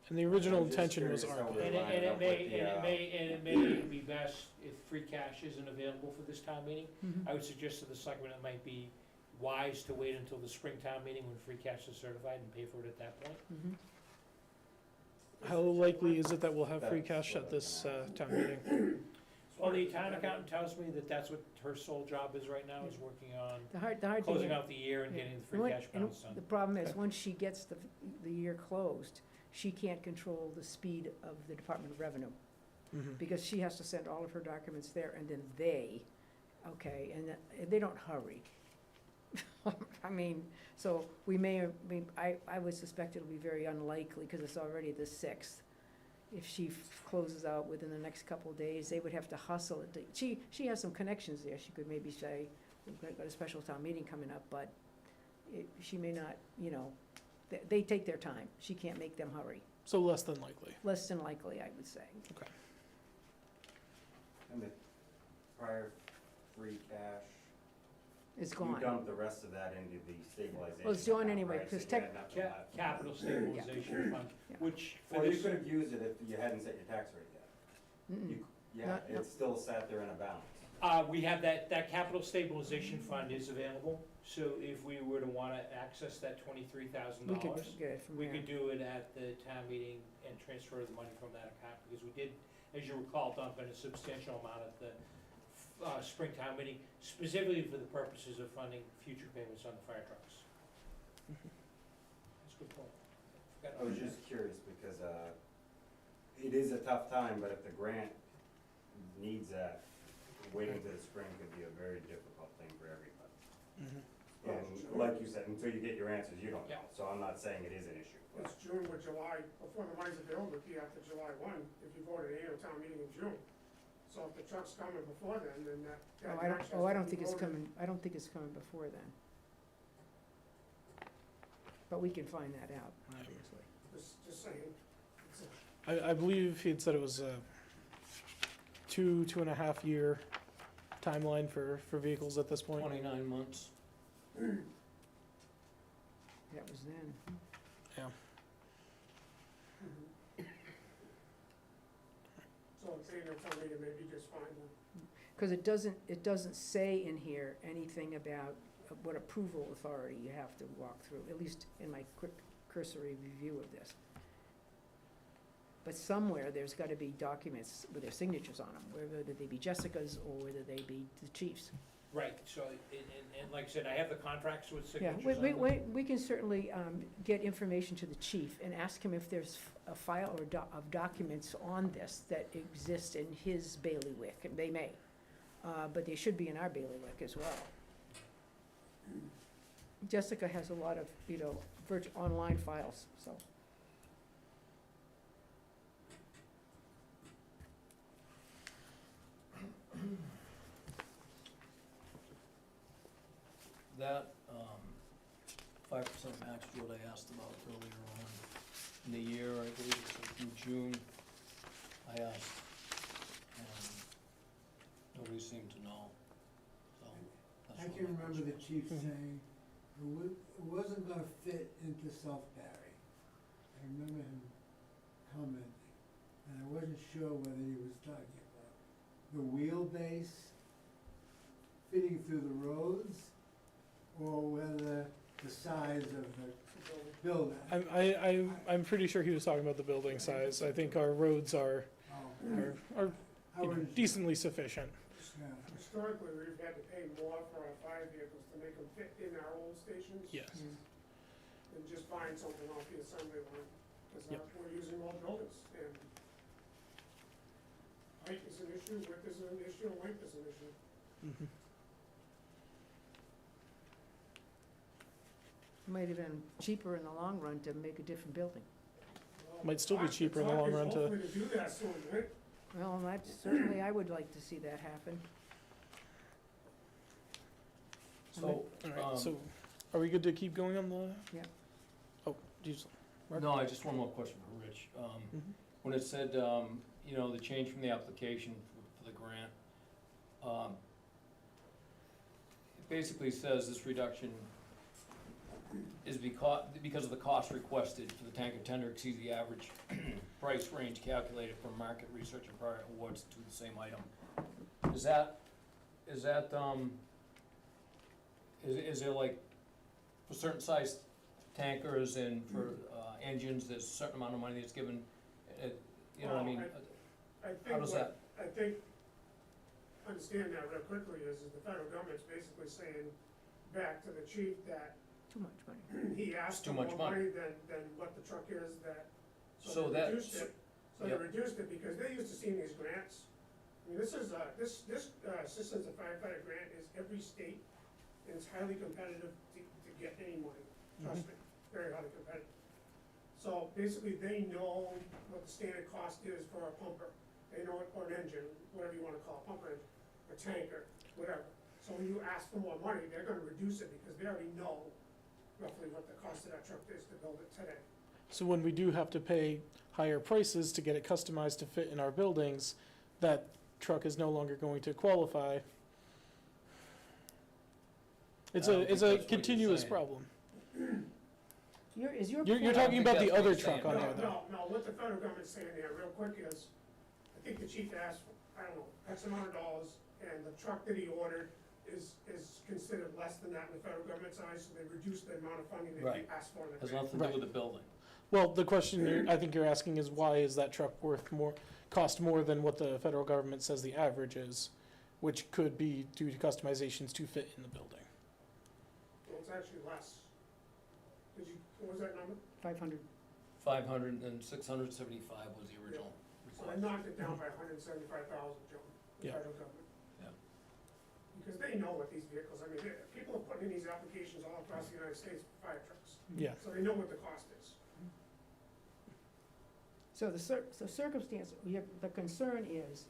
And the original I'm just intention was curious how ARPA. we're And lining it up may, with the, and it may be best if free cash isn't available for this town meeting. Mhm. I would suggest to the selectmen it might be wise to wait until the spring town meeting when free cash is certified and pay for it at that point. Mhm. How likely is it that we'll have free cash at this town meeting? Well, the town accountant tells me that that's what her sole job is right now, is working on The hard thing. closing out the year and Yeah. getting the And free what- cash and balance done. The problem is, once she gets the year closed, she can't control the speed of the Department of Revenue, Mhm. because she has to send all of her documents there, and then they don't hurry. I mean, so we I would suspect it'll be very unlikely, because it's already the 6th. If she closes out within the next couple of days, they would have to hustle it. She has some connections there. She could maybe say, we've got a special town meeting coming up, but she may not, they take their time. She can't make them hurry. So less than likely. Less than likely, I would say. And the prior free cash, It's you gone. dumped the rest of that into the stabilization. Well, it's gone account, anyway, right? 'cause So you had nothing left. Capital stabilization fund, Yeah. which for Well, you this, could have used it if you hadn't set your tax rate yet. Mm-mm. You- Yeah, No, no. it still sat there in a balance. we have that capital stabilization fund is available, so if we were to wanna access that $23,000, We could get it from we there. could do it at the town meeting and transfer the money from that account, because we did, as you recall, dump in a substantial amount at the spring town meeting, specifically for the purposes of funding future payments on the fire trucks. That's a good point. Forgot I was about just curious because, it is a tough time, but if the grant needs that, waiting till the spring could be a very difficult thing for everybody. Mhm. And like you said, until you get your answers, you don't know, Yeah. so I'm not saying it is an issue. but- It's June or July, before the money's available, it'd be after July 1, if you voted annual town meeting in June. So if the truck's coming before then that. I don't think it's coming, I don't think it's coming before then. But we can find that out, obviously. Just saying, it's a I believe he'd said it was a 2.5 year timeline for vehicles at this point. 29 months. That was then. Yeah. So it's annual town meeting, maybe just fine then. Because it doesn't say in here anything about what approval authority you have to walk through, at least in my quick cursory review of this. But somewhere, there's gotta be documents with their signatures on them, whether they be Jessica's or whether they be the chief's. Right, so, and like I said, I have the contracts with Yeah, signatures on them. we can certainly get information to the chief and ask him if there's a file or of documents on this that exist in his bailiwick, and they may. But they should be in our bailiwick as well. Jessica has a lot of, online files, so. That, 5% match is what I asked about earlier on in the year, I believe it's like in June, I asked, and nobody seemed to know, so. that's I what can my remember the question chief was. saying it wasn't gonna fit into South Barry. I remember him commenting, and I wasn't sure whether he was talking about the wheelbase fitting through the roads, or whether the size of the building. I'm pretty sure he was talking about the building size. I think our roads are Oh, I wasn't- decently sufficient. yeah. Historically, we've had to pay more for our fire vehicles to make them fit in our old stations. Yes. Than just buying something off the assembly line, because Yep. we're using old buildings, and height is an issue, width is an issue, and length is an issue. Mhm. Might have been cheaper in the long run to make a different building. Well, Might still be talk- cheaper in the talk long is run to- Hopefully to do that soon, right? Well, and that's, certainly I would like to see that happen. So, All right, so are we good to keep going on the? Yeah. Oh, do you, Mark? No, I just one more question for Rich. Mhm. When it said, the change from the application for the grant, it basically says this reduction is because of the cost requested for the tanker tender exceeds the average price range calculated from market research and prior awards to the same item. Is there like, for certain size tankers and for engines, there's a certain amount of money that's given, you know what I mean? I think How does that, I think, understand that real quickly, is the federal government's basically saying back to the chief that Too much money. he asked Too for much more money than what the truck is, So they that- reduced it. So they yep. reduced it because they're used to seeing these grants. I mean, this is, this Assistance to Firefighter grant is every state, and it's highly competitive to get any money, trust me, very highly competitive. So basically, they know what the standard cost is for a pumper, they know it, or an engine, whatever you wanna call it, pumper engine, a tanker, whatever. So when you ask for more money, they're gonna reduce it because they already know roughly what the cost of that truck is to build it today. So when we do have to pay higher prices to get it customized to fit in our buildings, that truck is no longer going to qualify. It's I don't a think that's what you're continuous saying. problem. Is your. You're plan- talking think about the that's what other you're saying. truck on there though. No, what the federal government's saying there, real quick, is, I think the chief asked, I don't know, X amount of dollars, and the truck that he ordered is considered less than that in the federal government's eyes, so they reduced the amount of funding that he Right. asked for in the has grant. nothing to do Right. with the building? Well, the question I think you're asking is why is that truck cost more than what the federal government says the average is, which could be due to customizations to fit in the building. Well, it's actually less. What was that number? 500. 500 and 675 was the original So they request. knocked it down by $175,000, Joe, the Yeah. federal government. Yeah. Because they know what these vehicles, I mean, people are putting in these applications all across the United States for fire trucks, Yeah. so they know what the cost is. So the circumstance, the concern is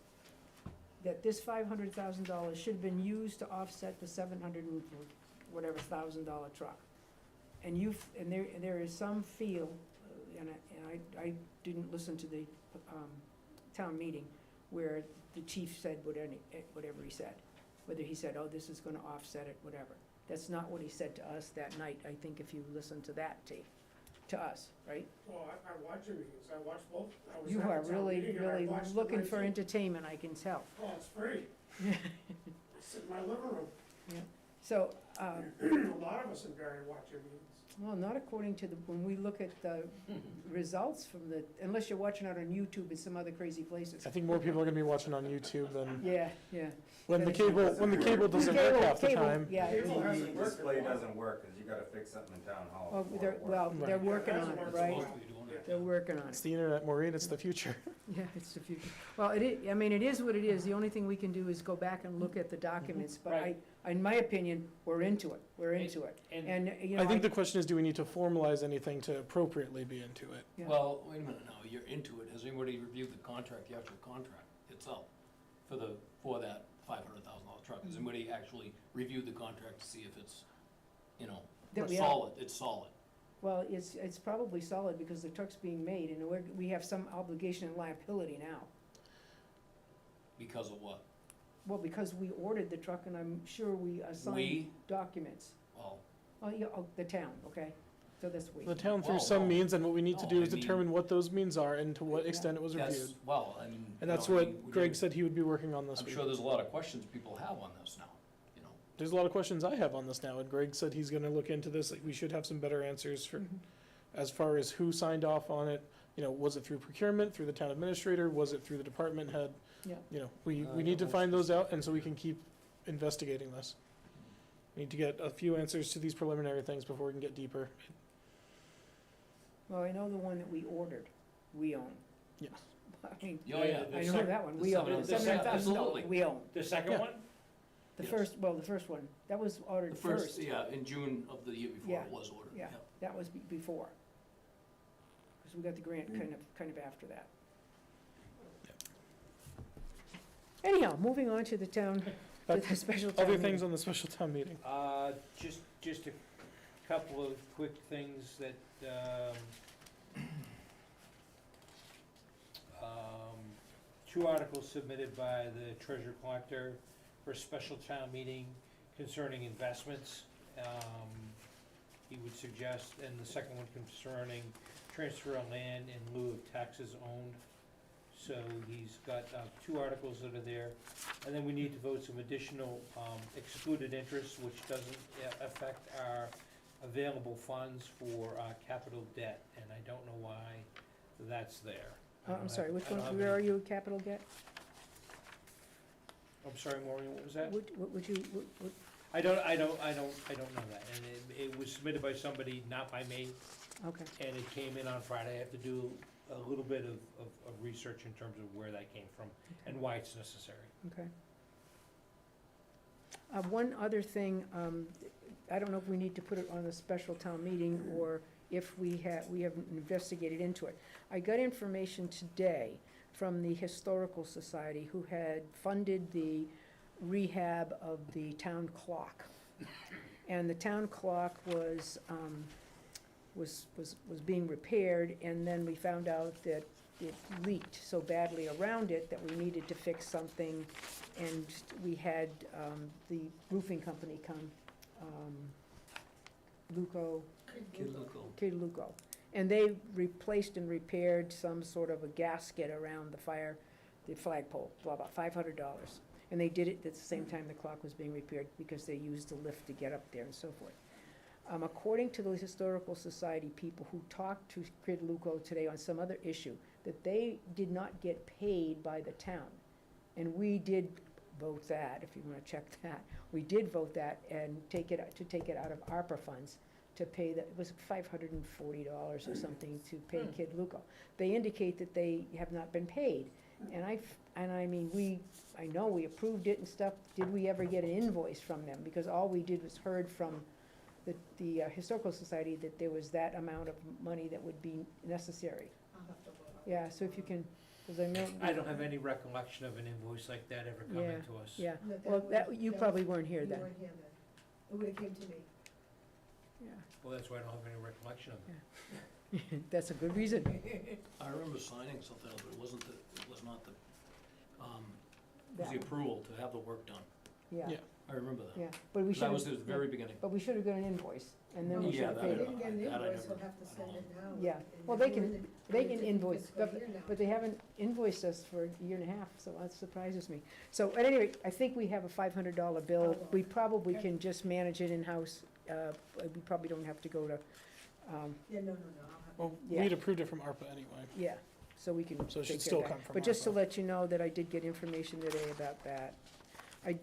that this $500,000 should have been used to offset the $700,000 truck. And there is some feel, and I didn't listen to the town meeting where the chief said whatever he said. Whether he said, oh, this is gonna offset it, whatever. That's not what he said to us that night, I think if you listen to that tape, to us, right? Well, I watch your meetings, I watch both. I was You at the are town really, meeting and I really watched the looking for 19 entertainment, I can tell. Oh, it's free. Sit in my living room. So, A lot of us in Barre watch your meetings. Well, not according to the, when we look at the results from the, unless you're watching out on YouTube and some other crazy places. I think more people are gonna be watching on YouTube than, Yeah, yeah. when the cable doesn't work half the Cable, time. Yeah. Cable has The it worked. display doesn't work, cause you gotta fix something in town hall. Oh, before they're, it works. well, they're Right. working Yeah, on that's it, what right? Supposed to be doing it. They're working on It's it. the internet, Maureen, it's the future. Yeah, it's the future. Well, I mean, it is what it is. The only thing we can do is go back and look at the documents, but Right. in my opinion, we're into it. We're into it. And And, you know, I think the question is, do we need to formalize anything to appropriately be into it? Yeah. Well, wait a minute now, you're into it, has anybody reviewed the contract, the actual contract itself, for that $500,000 truck? Has anybody actually reviewed the contract to see if it's, you know, That we have- solid, it's solid? Well, it's probably solid because the truck's being made and we have some obligation and liability now. Because of what? Well, because we ordered the truck and I'm sure we assigned We, documents. well, Oh, yeah, oh, the town, okay? So that's we. The town through Well, some no. means, and what we need to No, do I is mean- determine what those means are and to what Yeah. extent it was that's, reviewed. well, I mean. And you that's know, I what mean, we Greg did- said he would be working on this I'm week. sure there's a lot of questions people have on this now, you know. There's a lot of questions I have on this now, and Greg said he's gonna look into this, like, we should have some better answers for, Mhm. as far as who signed off on it. You know, was it through procurement, through the town administrator, was it through the department head? Yeah. You know, we I need to don't find those out, and so we can keep investigating this. We need to get a few answers to these preliminary things before we can get deeper. Well, I know the one that we ordered, we own. Yes. I mean, Oh, yeah. The I know sec- that one, the we own. $700,000, absolutely. We own. The second Yeah. one? The Yes. the first one, that was ordered The first. first, yeah, in June of the year before Yeah, it was ordered, yeah. yeah. That was before. Because we got the grant kind of after that. Anyhow, moving on to the town, to the special town Other meeting. things on the special town meeting. Just a couple of quick things that, two articles submitted by the treasurer collector for a special town meeting concerning investments. He would suggest, and the second one concerning transfer of land in lieu of taxes owned. So he's got, two articles that are there. And then we need to vote some additional, excluded interest, which doesn't affect our available funds for, capital debt, and I don't know why that's there. I don't I'm have- sorry, which I don't one, have where any- are you, capital debt? I'm sorry, Maureen, what was that? What would you, what- I don't know that, and it was submitted by somebody, not by me, okay. and it came in on Friday. I have to do a little bit of research in terms of where that came from and why it's necessary. Okay. One other thing, I don't know if we need to put it on a special town meeting or if we have investigated into it. I got information today from the Historical Society who had funded the rehab of the town clock. And the town clock was being repaired, and then we found out that it leaked so badly around it that we needed to fix something, and we had the roofing company come, Kid Luco. And they replaced and repaired some sort of a gasket around the flagpole, blah, blah, $500. And they did it at the same time the clock was being repaired because they used the lift to get up there and so forth. According to the Historical Society people who talked to Kid Luco today on some other issue, that they did not get paid by the town. And we did vote that, if you wanna check that, we did vote that and take it out of ARPA funds to pay it was $540 or something to pay Kid Luco. They indicate that they have not been paid. And I mean, I know we approved it and stuff, did we ever get an invoice from them? Because all we did was heard from the Historical Society that there was that amount of money that would be necessary. I'll have to look. Yeah, so if you can, because I know. I don't have any recollection of an invoice like that ever coming Yeah. to us. Yeah, No, well, was- you was- probably weren't here then. You weren't here then. It would've came to me. Yeah, Well, that's why I don't have any recollection of it. that's a good reason. I remember signing something, but it was not the, it was the That- approval to have the work done. yeah, Yeah. I remember that. yeah, but we Because I should was there have, at the very beginning. but we should have got an invoice, and then we Yeah, should have that paid They it. didn't get an That I invoice, never- we'll have to send it now. Yeah. and Well, we're they can- in the- They we're in can a different invoice, fiscal but, year now. but they haven't invoiced us for a year and a half, so that surprises me. So at any rate, I think we have a $500 bill. Oh, We probably okay. can just manage it in-house. We probably don't have to go to, Yeah, no, I'll have. Well, Yeah. we'd approved it from ARPA anyway. yeah, so we can So it should take care still of that. come from But just to ARPA. let you know that I did get information today about that. I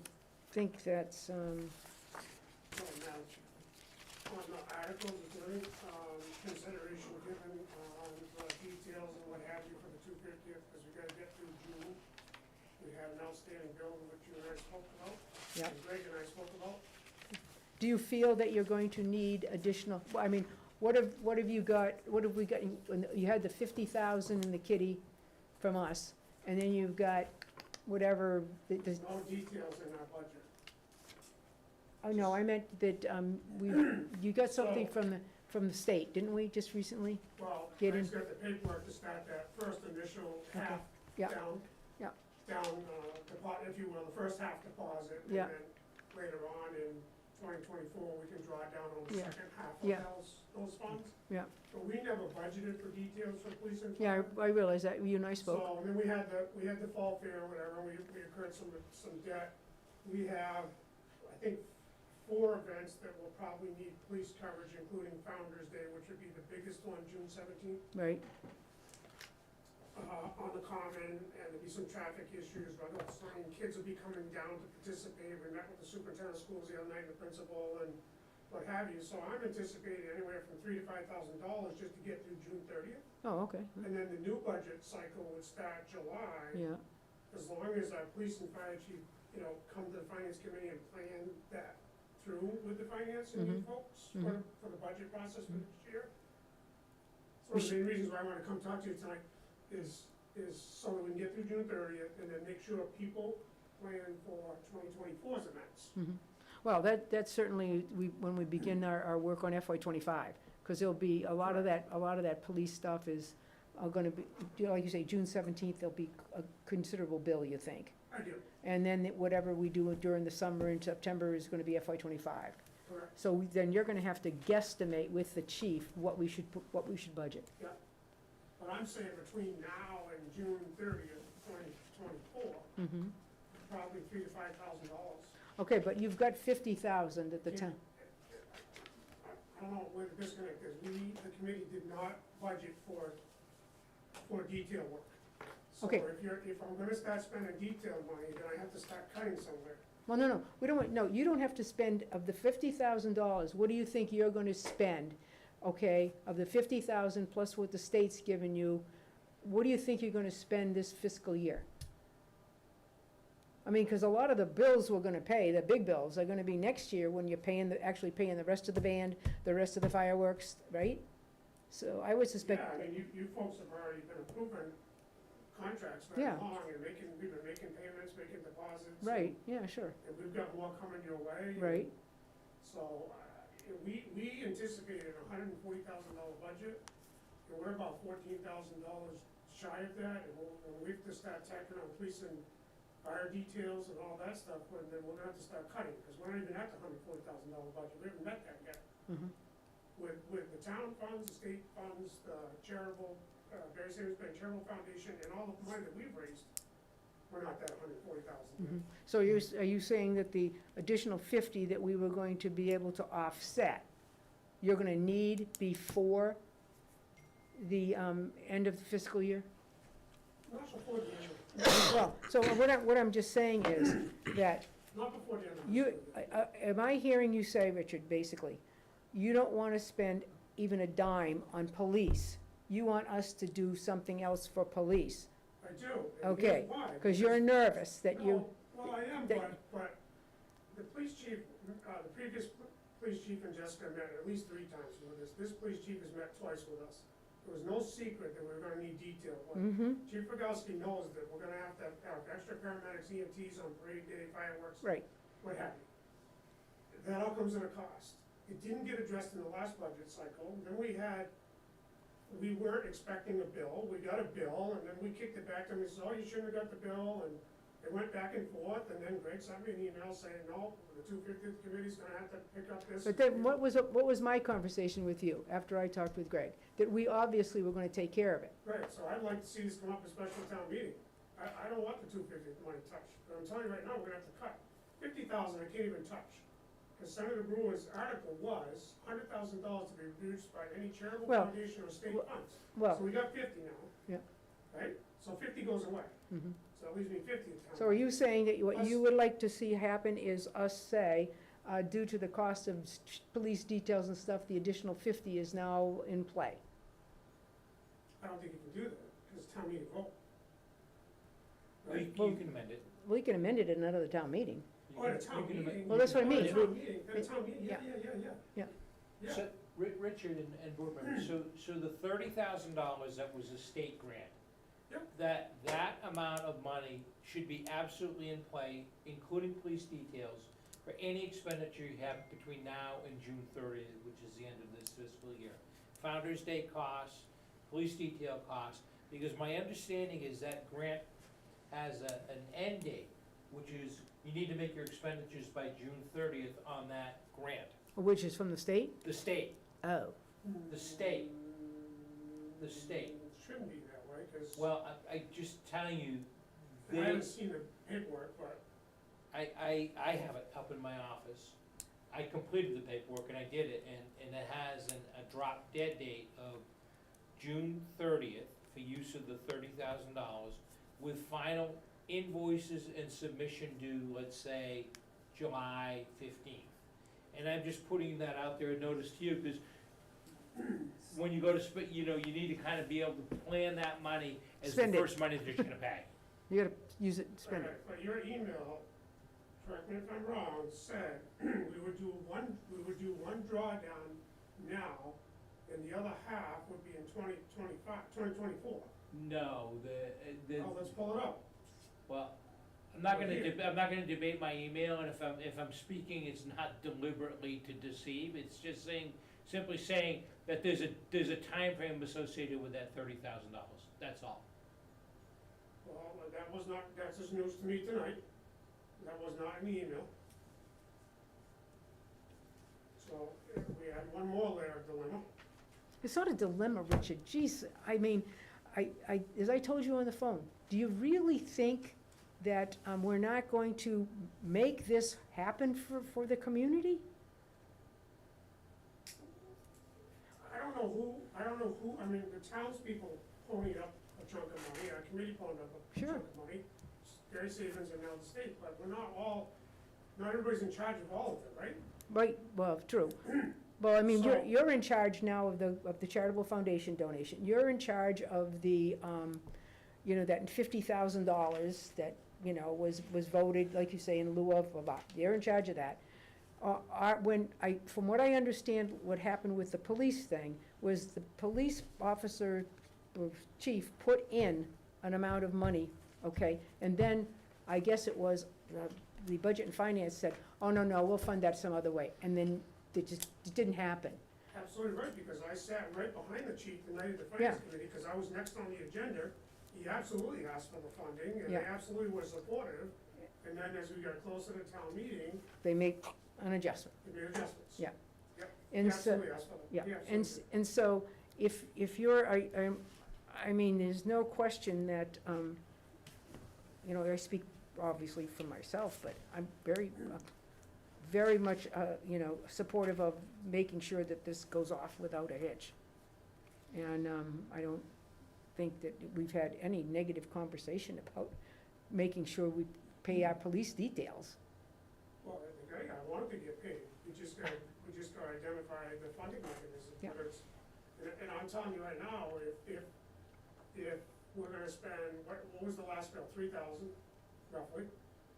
think that's, Madam Chair. On the articles, is there any, consideration given on the details and what have you for the 250th, because we gotta get through June. We have an outstanding bill which you and I spoke about. Yeah. and Greg and I spoke about. do you feel that you're going to need additional, well, I mean, what have you got, what have we got? You had the 50,000 in the kitty from us, and then you've got whatever, the, No details in our budget. oh, no, I meant that, you got something from the state, didn't we, just recently? Well, Get I in. just got the paperwork to start that first initial Okay. half Yeah. down. Yeah. Down, deposit, if you will, the first half deposit. Yeah. And then later on in 2024, we can draw down on the Yeah. second half Yeah. of those funds. Yeah. But we never budgeted for details for police and Yeah, fire. I realize that, you and I spoke. So, and then we had the fall fair or whatever, we incurred some debt. We have, I think, 4 events that will probably need police coverage, including Founder's Day, which would be the biggest one, June 17th. Right, On the common, and there'll be some traffic issues, whether it's, I mean, kids will be coming down to participate. We met with the superintendent of schools the other night, and the principal, and what have you. So I'm anticipating anywhere from $3,000 to $5,000 just to get through June 30th. oh, okay, And then the new budget cycle would start July. yeah, As long as our police and fire chief, come to the finance committee and plan that through with the finance and you folks for the budget process for this year. So one of the main reasons why I wanna come talk to you tonight is so that we can get through June 30th and then make sure people plan for 2024's events. well, that's certainly, when we begin our work on FY '25, because there'll be, a lot of that police stuff is gonna be, like you say, June 17th, there'll be a considerable bill, you think? I do, And then whatever we do during the summer in September is gonna be FY '25. correct. So then you're gonna have to guesstimate with the chief what we should budget. But I'm saying between now and June 30th, 2024, probably $3,000 to $5,000. Okay, but you've got 50,000 at the time. I don't know where the disconnect is. The committee did not budget for detail work. Okay. So if I'm gonna start spending detail money, then I have to start cutting somewhere. Well, no, we don't, no, you don't have to spend, of the $50,000, what do you think you're gonna spend? Okay, of the 50,000 plus what the state's given you, what do you think you're gonna spend this fiscal year? I mean, cause a lot of the bills we're gonna pay, the big bills, are gonna be next year when you're actually paying the rest of the band, the rest of the fireworks, right? So I would suspect. Yeah, I mean, you folks have already been approving contracts very Yeah. long and we've been making payments, making deposits. Right, yeah, sure, And we've got more coming your way. and right, So, we anticipated a $140,000 budget, and we're about $14,000 shy of that, and we have to start tacking on police and fire details and all that stuff, then we're gonna have to start cutting, because we're not even at the $140,000 budget, we haven't met that yet. With the town funds, the state funds, the charitable, Barre Savings Bank Charitable Foundation, and all the money that we've raised, we're not at $140,000 yet. So are you saying that the additional 50 that we were going to be able to offset, you're gonna need before the end of the fiscal year? Not before the end of, Well, so what I'm just saying is that not before the end of the you, fiscal year. am I hearing you say, Richard, basically, you don't wanna spend even a dime on police? You want us to do something else for police? I do. and Okay, here's why. Because you're nervous that you, No, well, I am, that- but the police chief, the previous police chief and Jessica met at least 3 times with us. This police chief has met twice with us. It was no secret that we were gonna need detail work. Chief Rogowski knows that we're gonna have to have extra paramedics, EMTs on parade day, fireworks, right, what have you. That all comes at a cost. It didn't get addressed in the last budget cycle. Then we weren't expecting a bill. We got a bill, and then we kicked it back to them and said, oh, you shouldn't have got the bill, and They went back and forth, and then Greg sent me an email saying, no, the 250th committee's gonna have to pick up this. But then what was my conversation with you after I talked with Greg? That we obviously were gonna take care of it. Right, so I'd like to see this come up at special town meeting. I don't want the 250th money touched, but I'm telling you right now, we're gonna have to cut. 50,000 I can't even touch. Because Senator Brewer's article was $100,000 to be reduced by any charitable Well, foundation or state well- funds. Well, So we got 50 now. Yeah. Right? So 50 goes away. mhm. So that leaves me 50 in town. So are you saying that what you would like to see happen is us say, due to the cost of police details and stuff, the additional 50 is now in play? I don't think you can do that, because it's town meeting vote. Well, you Well- you can amend it. We can amend it at another town meeting. You Oh, at a can- town you can amend- meeting. Well, that's what I Oh, at a mean. town meeting, at a town meeting, yeah, Yeah. yeah. Yeah. So, Richard and board members, so the $30,000 that was a state grant. Yep. That amount of money should be absolutely in play, including police details, for any expenditure you have between now and June 30th, which is the end of this fiscal year. Founder's Day costs, police detail costs, because my understanding is that grant has an end date, which is, you need to make your expenditures by June 30th on that grant. Which is from the state? The state, Oh. the state, the state. It shouldn't be that way, because Well, I just telling you, I haven't seen the paperwork, but I have it up in my office. I completed the paperwork and I did it, and it has a drop dead date of June 30th for use of the $30,000, with final invoices and submission due, let's say, July 15th. And I'm just putting that out there, a notice to you, because when you go to you need to kind of be able to plan that money as the Spend it. first money that you're gonna pay. You gotta use it, spend it. But your email, correct me if I'm wrong, said we would do one drawdown now, and the other half would be in 2024. No, Oh, let's pull it up. well, I'm not gonna, Here. I'm not gonna debate my email, and if I'm speaking, it's not deliberately to deceive, it's just saying, simply saying that there's a time frame associated with that $30,000, that's all. Well, that's just news to me tonight. That was not in the email. So we had one more layer of dilemma. It's not a dilemma, Richard, jeez, I mean, as I told you on the phone, do you really think that, we're not going to make this happen for the community? I don't know who, I mean, the townspeople ponied up a chunk of money, our committee ponied up a Sure. chunk of money. Gary Stevens and now the state, but not everybody's in charge of all of it, right? Right, well, true. Well, I mean, So- you're in charge now of the charitable foundation donation. You're in charge of the, that $50,000 that, was voted, like you say, in lieu of, you're in charge of that. From what I understand, what happened with the police thing was the police officer, or chief, put in an amount of money, okay? And then, I guess it was, the budget and finance said, oh, no, we'll fund that some other way. And then it didn't happen. Absolutely right, because I sat right behind the chief the night of the Yeah. finance committee, because I was next on the agenda. He absolutely asked for the funding, and Yeah. they absolutely were supportive. And then as we got closer to town meeting, They make an adjustment. we made adjustments. Yeah. Yep, he And so, absolutely asked for them. yeah, He and, absolutely did. and so, if you're, I mean, there's no question that, I speak obviously for myself, but I'm very much, supportive of making sure that this goes off without a hitch. And, I don't think that we've had any negative conversation about making sure we pay our police details. Well, I wanted to get paid, we just gotta identify the funding mechanism, Yeah. whether it's, and I'm telling you right now, if we're gonna spend, what was the last bill, 3,000 roughly?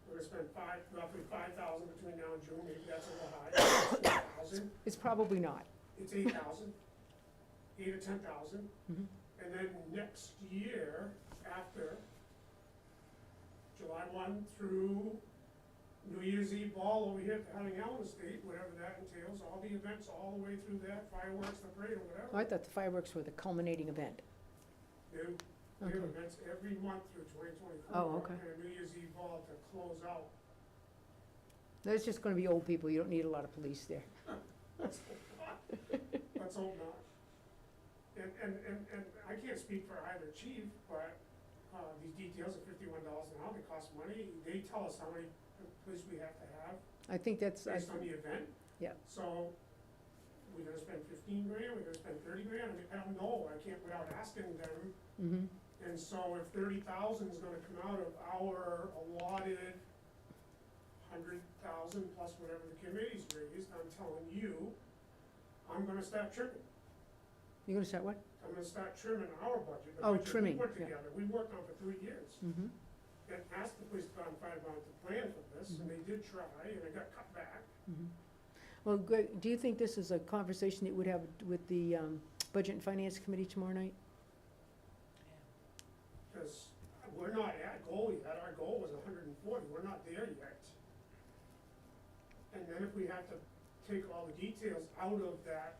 We're gonna spend roughly 5,000 between now and June, maybe that's a little high, 4,000, It's probably not. it's 8,000, 8 or 10,000. Mhm. And then next year, after July 1 through New Year's Eve ball over here at Harding Allen Estate, whatever that entails, all the events all the way through that, fireworks, the parade or whatever. I thought the fireworks were the culminating event. No, We have Okay. events every month through 2024. Oh, okay. And a New Year's Eve ball to close out. There's just gonna be old people, you don't need a lot of police there. Let's hope not. And I can't speak for either chief, but, these details are $51 an hour, they cost money. They tell us how many police we have to have I think that's, based on the event. Yeah. So, we're gonna spend 15 grand, we're gonna spend 30 grand, I mean, I don't know, I can't without asking them. mhm, And so if 30,000 is gonna come out of our allotted 100,000 plus whatever the committee's raised, I'm telling you, I'm gonna start trimming. you're gonna start what? I'm gonna start trimming our budget. the Oh, budget trimming, We put yeah. together, we worked on for 3 years. Mm-hmm, And asked the police department, fire department to plan for this, and they did try, and it got cut back. mm-hmm. Well, Greg, do you think this is a conversation that you would have with the, Budget and Finance Committee tomorrow night? Because we're not at goal yet, our goal was 140, we're not there yet. And then if we have to take all the details out of that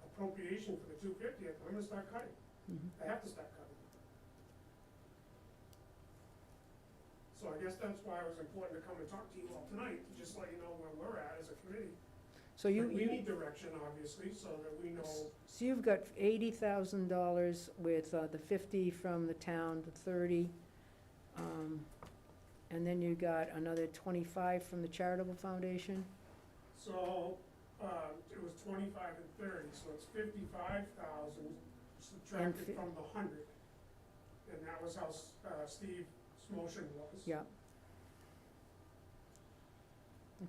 appropriation for the 250, I'm gonna start cutting. Mhm. I have to start cutting. So I guess that's why it was important to come and talk to you all tonight, to just let you know where we're at as a committee. So you, But we need direction, obviously, so that we know. so you've got $80,000 with, the 50 from the town, the 30, and then you got another 25 from the charitable foundation? So, it was 25 and 30, so it's 55,000 subtracted fi- from the 100. And that was how, Steve's motion was. Yeah.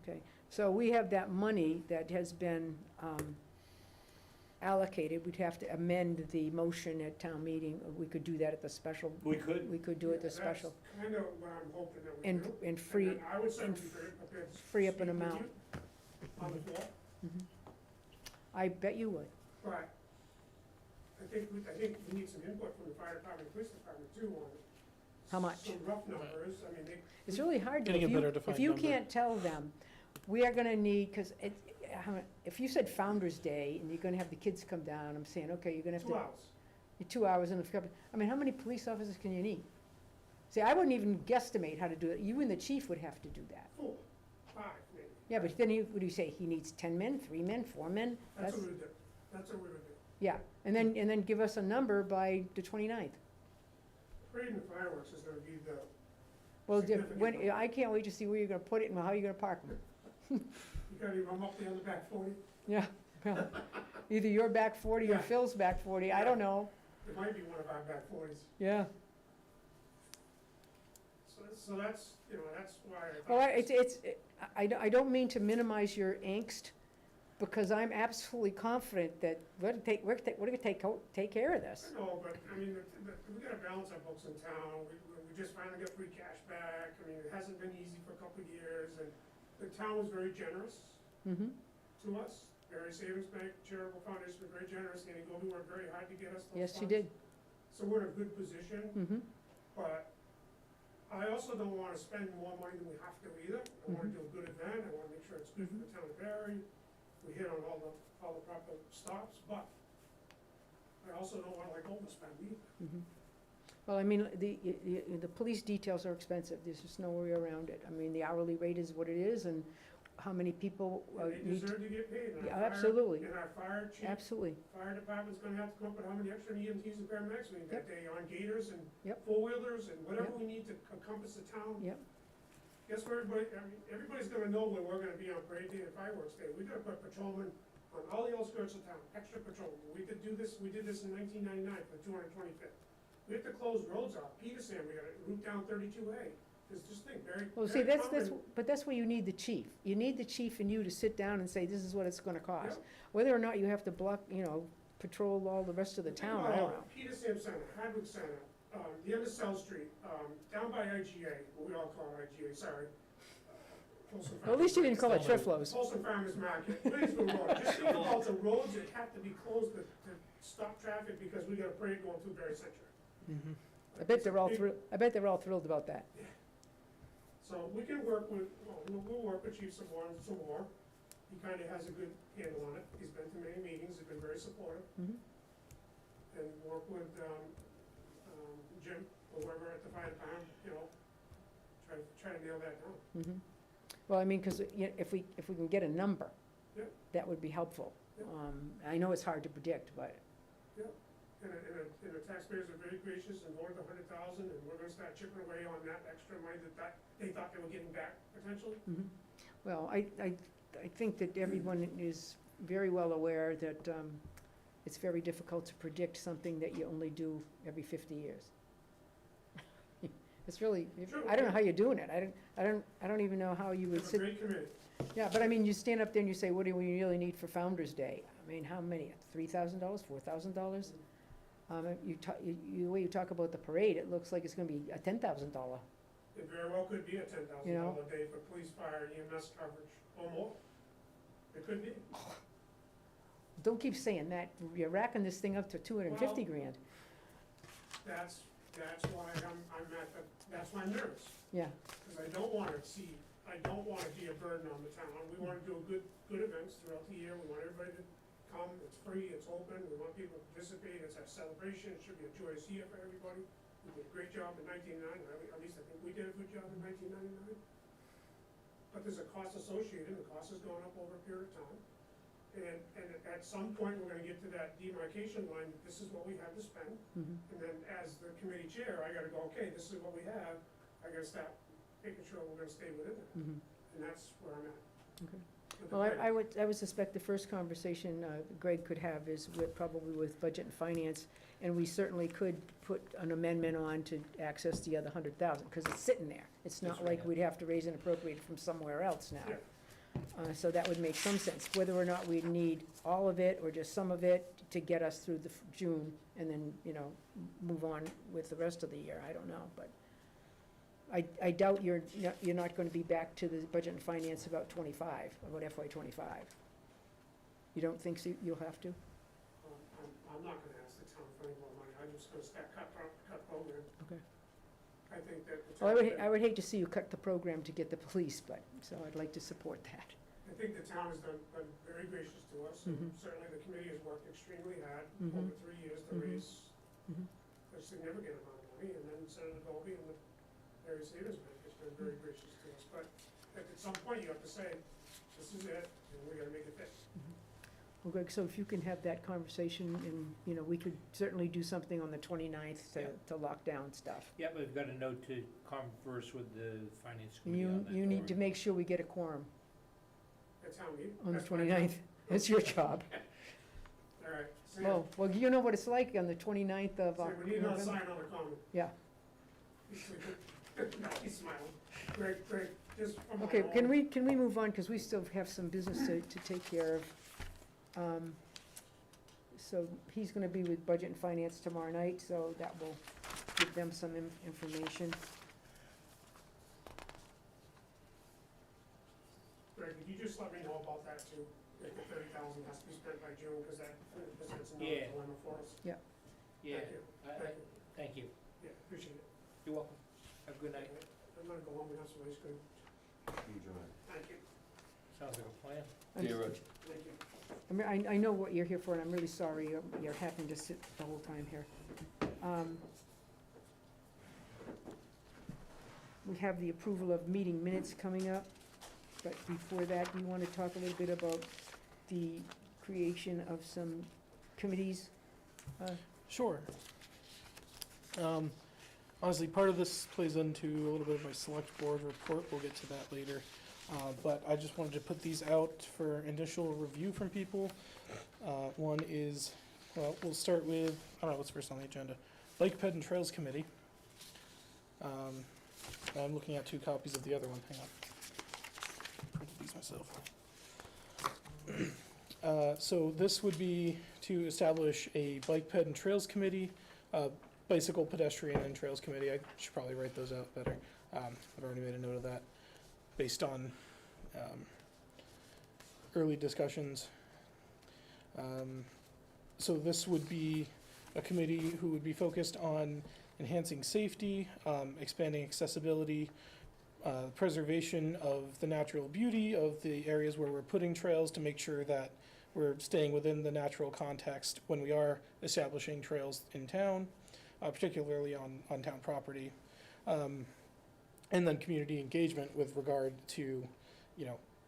Okay, so we have that money that has been, allocated, we'd have to amend the motion at town meeting, we could do that at the special, We could. we could do it at the special, That's kind of what I'm hoping that we and, do. and free, then I would certainly and be very prepared to free up an speak with amount. you on the floor, Mhm. I bet you would. but I think we need some input from the fire department, police department too on How much? some rough numbers, I mean, It's really hard to, Getting a if better you, defined if you number. can't tell them, we are gonna need, cause it, if you said Founder's Day and you're gonna have the kids come down, I'm saying, okay, you're gonna have 2 to. hours. 2 hours and a couple, I mean, how many police officers can you need? See, I wouldn't even guesstimate how to do it, you and the chief would have to do that. 4, 5 maybe. Yeah, but then what do you say, he needs 10 men, 3 men, 4 men? That's what we would do, that's what we would do. Yeah, and then give us a number by the 29th. Parade and fireworks is gonna be the, Well, Significant when, number. I can't wait to see where you're gonna put it and how you're gonna park them. you gotta even run up there on the back 40, Yeah, well, either your back 40 or Yeah. Phil's back 40, I don't know, it might be one of our back 40s. yeah. So that's, you know, that's why I thought. Well, I don't mean to minimize your angst, because I'm absolutely confident that we're gonna take care of this. I know, but, I mean, we gotta balance our books in town, we just finally got free cash back, I mean, it hasn't been easy for a couple of years, and the town was very generous Mm-hmm, to us. Barre Savings Bank Charitable Foundation was very generous, and they worked very hard to get us those funds. yes, you did, So we're in a good position, mm-hmm, but I also don't wanna spend more money than we have to either. I wanna Mhm. do a good event, I wanna make sure it's good for the town of Barre, we hit on all the proper stops, but I also don't wanna like overspend either. mm-hmm. Well, I mean, the police details are expensive, there's just no way around it. I mean, the hourly rate is what it is, and how many people And they need to, deserve to get paid, and Yeah, our fire, absolutely. and our fire chief, absolutely, fire department's gonna have to come up with how many extra EMTs and paramedics we need that Yep. day on gators and Yep. four-wheelers and whatever Yep. we need to encompass the town. Yep. Guess where everybody's gonna know when we're gonna be on parade day and fireworks day, we gotta put patrolmen on all the outskirts of town, extra patrolmen. We did this in 1999 for the 225th. We have to close roads off, Peterson, we gotta route down 32A, there's this thing, very, well, see, very that's, common. but that's where you need the chief. You need the chief and you to sit down and say, this is what it's gonna cost. Yep. Whether or not you have to block, patrol all the rest of the town, I don't know. Peterson Center, Hardwick Center, the end of South Street, down by IGA, what we all call IGA, sorry. Folsom Well, at least you didn't call it Still Triflo's. Folsom Farmers Market, Williamsville Road, just think about the roads that have to be closed to stop traffic because we got a parade going through Barre Center. Mhm. I bet they're all thrilled about that. So we can work with, we'll work with Chief some more. He kinda has a good handle on it, he's been to many meetings, he's been very supportive. Mhm. And work with, Jim, or whoever at the fire department, you know, try to nail that down. Mhm. Well, I mean, because if we can get a number, Yeah. that would be helpful. Yeah. I know it's hard to predict, but, And the taxpayers are very gracious and voted $100,000, and we're gonna start chipping away on that extra money that they thought they were getting back potentially. well, I think that everyone is very well aware that it's very difficult to predict something that you only do every 50 years. It's really, True. I don't know how you're doing it. I don't even know how you We would have a sit. great committee. Yeah, but I mean, you stand up there and you say, what do we really need for Founder's Day? I mean, how many, $3,000, $4,000? The way you talk about the parade, it looks like it's gonna be a $10,000. It very well could be a $10,000 You know? day for police, fire, EMS coverage, or more. It could be. Don't keep saying that. You're racking this thing up to 250 grand. That's why that's why I'm nervous, Yeah, because I don't wanna be a burden on the town. We wanna do good events throughout the year, we want everybody to come, it's free, it's open, we want people to participate, it's a celebration, it should be a joyous year for everybody. We did a great job in 1999, at least I think we did a good job in 1999. But there's a cost associated, the cost has gone up over a period of time. And at some point, we're gonna get to that demarcation line, this is what we have to spend. mhm. And then as the committee chair, I gotta go, okay, this is what we have, I gotta start making sure we're gonna stay within it, Mhm. and that's where I'm at. Okay. With the Well, plan. I would suspect the first conversation Greg could have is probably with Budget and Finance, and we certainly could put an amendment on to access the other 100,000, because it's sitting there. It's not That's right. like we'd have to raise and appropriate from somewhere else now. Yeah. So that would make some sense, whether or not we need all of it or just some of it to get us through the June, and then, move on with the rest of the year, I don't know, but I doubt you're not gonna be back to the Budget and Finance about 25, about FY 25. You don't think so, you'll have to? I'm not gonna ask the town for any more money, I'm just gonna start cut program. Okay. I think that the Well, town. I would hate to see you cut the program to get the police, but, so I'd like to support that. I think the town has been very gracious to us, and Mhm. certainly the committee has worked extremely hard Mhm. over 3 years to Mhm. raise Mhm. a significant amount of money, and then Senator Dolby and the various savings bank has been very gracious to us. But at some point, you have to say, this is it, and we gotta make it fit. Well, Greg, so if you can have that conversation, and, we could certainly do something on the 29th Yeah. to lock down stuff. Yeah, but we've got a note to converse with the finance And committee on that. you need to make sure we get a quorum At town meeting. on the That's my 29th. It's your job. job. All right, so, yeah, Well, you know what it's like on the 29th of so we need another November. sign on the common. Yeah. He's sleeping. No, he's smiling. Greg, just from my Okay, own- can we move on, because we still have some business to take care of. So he's gonna be with Budget and Finance tomorrow night, so that will give them some information. Greg, could you just let me know about that too? If the 30,000 has to be spent by June, because that presents another Yeah. dilemma for us. Yeah, Thank you, thank you. yeah, appreciate it. You're welcome. Have a good night. I'm gonna go home and have some ice cream. Enjoy. Thank you, Sounds like a plan. I'm- thank you. I know what you're here for, and I'm really sorry you're having to sit the whole time here. We have the approval of meeting minutes coming up, but before that, do you want to talk a little bit about the creation of some committees? Sure. Honestly, part of this plays into a little bit of my select board report, we'll get to that later. But I just wanted to put these out for initial review from people. One is, well, we'll start with, I don't know what's first on the agenda, Bike Ped and Trails Committee. I'm looking at 2 copies of the other one, hang on. Printed these myself. So this would be to establish a Bike Ped and Trails Committee, Bicycle, Pedestrian, and Trails Committee. I should probably write those out better. I've already made a note of that based on early discussions. So this would be a committee who would be focused on enhancing safety, expanding accessibility, preservation of the natural beauty of the areas where we're putting trails to make sure that we're staying within the natural context when we are establishing trails in town. particularly on town property. And then community engagement with regard to,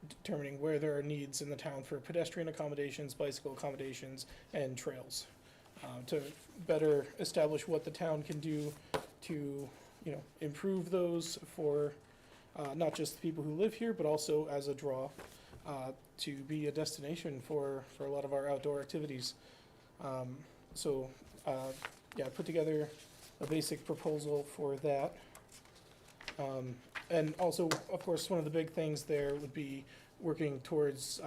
determining where there are needs in the town for pedestrian accommodations, bicycle accommodations, and trails. To better establish what the town can do to, improve those for not just the people who live here, but also as a draw to be a destination for a lot of our outdoor activities. I put together a basic proposal for that. And also, of course, one of the big things there would be working towards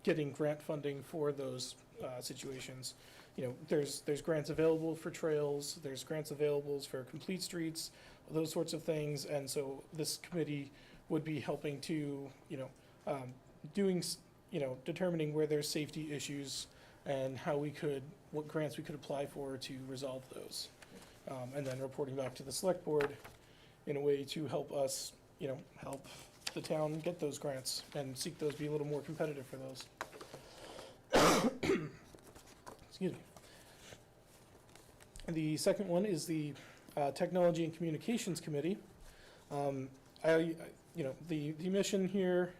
getting grant funding for those situations. There's grants available for trails, there's grants available for complete streets, those sorts of things, and so this committee would be helping to, determining where there's safety issues and what grants we could apply for to resolve those. And then reporting back to the select board in a way to help us, help the town get those grants and seek those, be a little more competitive for those. Excuse me. The second one is the Technology and Communications Committee. The mission here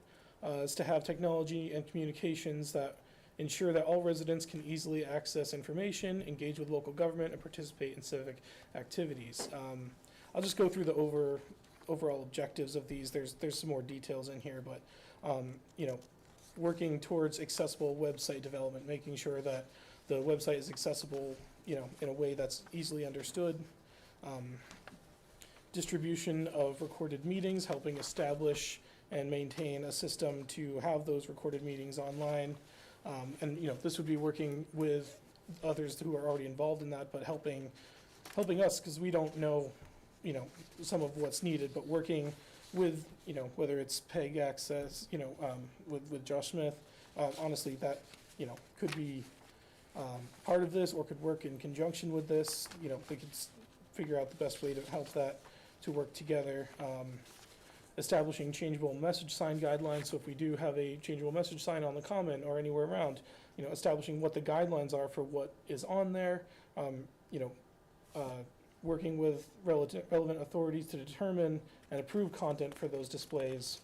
is to have technology and communications that ensure that all residents can easily access information, engage with local government, and participate in civic activities. I'll just go through the overall objectives of these. There's some more details in here, but working towards accessible website development, making sure that the website is accessible, in a way that's easily understood. Distribution of recorded meetings, helping establish and maintain a system to have those recorded meetings online. And this would be working with others who are already involved in that, but helping us, because we don't know, some of what's needed, but working with, whether it's PEG access, with Josh Smith, honestly, that, could be part of this or could work in conjunction with this. They could figure out the best way to help that to work together. Establishing changeable message sign guidelines, so if we do have a changeable message sign on the common or anywhere around, establishing what the guidelines are for what is on there, working with relevant authorities to determine and approve content for those displays.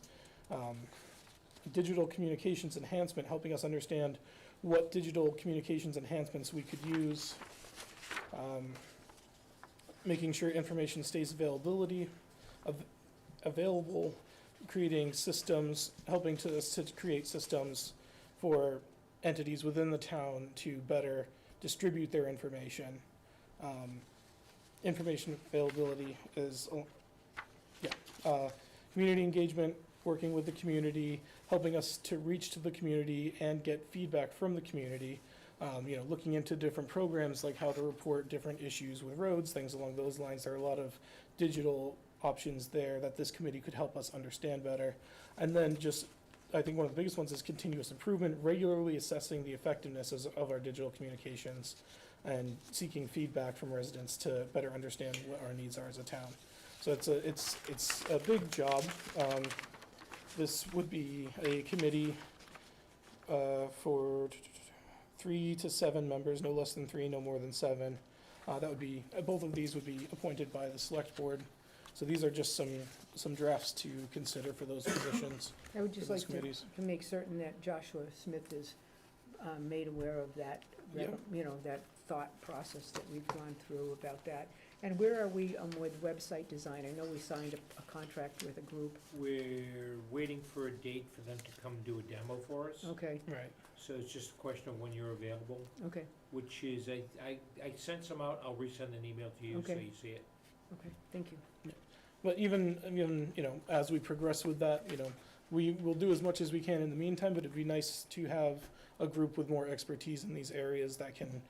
Digital communications enhancement, helping us understand what digital communications enhancements we could use. Making sure information stays available, creating systems, helping us to create systems for entities within the town to better distribute their information. Information availability is, community engagement, working with the community, helping us to reach to the community and get feedback from the community. Looking into different programs like how to report different issues with roads, things along those lines. There are a lot of digital options there that this committee could help us understand better. And then I think one of the biggest ones is continuous improvement, regularly assessing the effectiveness of our digital communications and seeking feedback from residents to better understand what our needs are as a town. So it's a big job. This would be a committee for 3 to 7 members, no less than 3, no more than 7. That would be, both of these would be appointed by the select board. So these are just some drafts to consider for those positions. I would just for like those to committees. make certain that Joshua Smith is made aware of that, Yep. that thought process that we've gone through about that. And where are we with website design? I know we signed a contract with a group. We're waiting for a date for them to come do a demo for us. Okay, Right. So it's just a question of when you're available, okay, which is, I sent some out, I'll resend an email to you so Okay. you see it. okay, thank you. But even, as we progress with that, we will do as much as we can in the meantime, but it'd be nice to have a group with more expertise in these areas that can,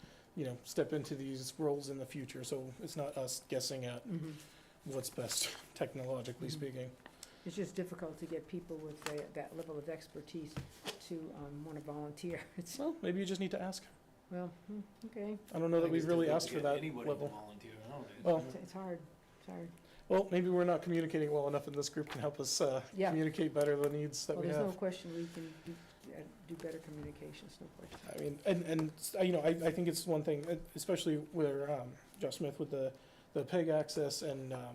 step into these roles in the future, so it's not us guessing at what's best technologically Mhm. speaking. It's just difficult to get people with that level of expertise to want to volunteer. It's, Well, maybe you just need to ask. well, okay, I don't know that we've really asked for that Anybody level. to volunteer nowadays. Well, it's hard, Well, maybe we're not communicating well enough, and this group can help us Yeah. communicate better the needs that Well, we there's no have. question we can do better communications, no question. I mean, you know, I think it's one thing, especially where, Josh Smith with the PEG access and, Well,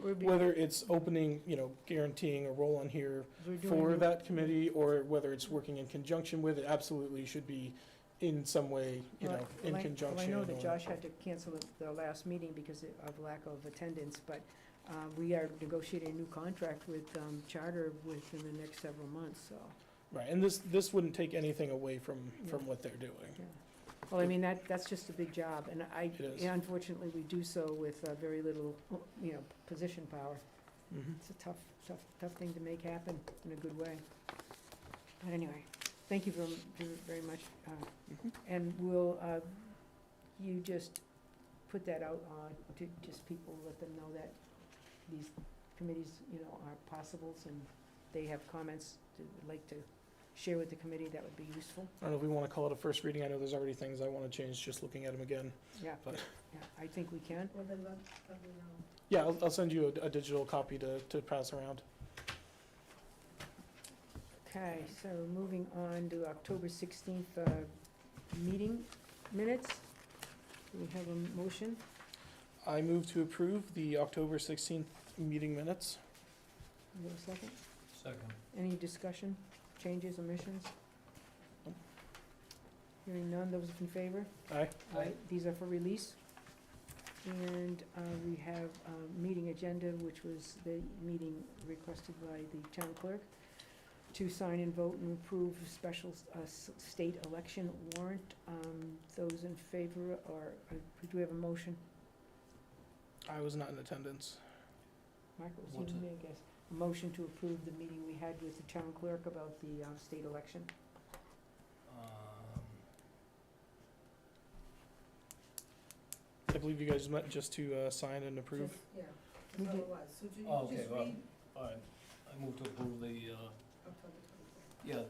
we're whether it's opening, you know, guaranteeing a role on here doing for new- that committee, or whether it's working in conjunction with it, absolutely should be in some way, you Well, know, well, in I- conjunction. Well, I know that or- Josh had to cancel the last meeting because of lack of attendance, but we are negotiating a new contract with Charter within the next several months, so. Right, and this wouldn't take anything away from Yeah. what they're doing. Yeah. Well, I mean, that's just a big job, and It is. unfortunately, we do so with very little, you know, position power. Mhm. It's a tough thing to make happen in a good way. But anyway, thank you very much. Mhm. And will you just put that out to just people, let them know that these committees, you know, are possibles, and they have comments to like to share with the committee, that would be useful? I don't know if we want to call it a first reading. I know there's already things I want to change just looking at them again. Yeah, But- yeah, I think we can. Well, then let me know. Yeah, I'll send you a digital copy to pass around. Okay, so moving on to October 16th meeting minutes. Do we have a motion? I move to approve the October 16th meeting minutes. Do we have a second? Second. Any discussion, changes, omissions? Hearing none, those in favor? Aye. Aye. These are for release. And we have a meeting agenda, which was the meeting requested by the town clerk to sign and vote and approve special state election warrant. Those in favor are, do we have a motion? I was not in attendance. Michael, it What's was you, I guess. A motion to approve the meeting we had with the town clerk about the state election. I believe you guys met just to sign and approve. Just- Yeah, We that's all did- it was. So do you Oh, okay, just well, read all right, I move to approve the, October 24th? yeah,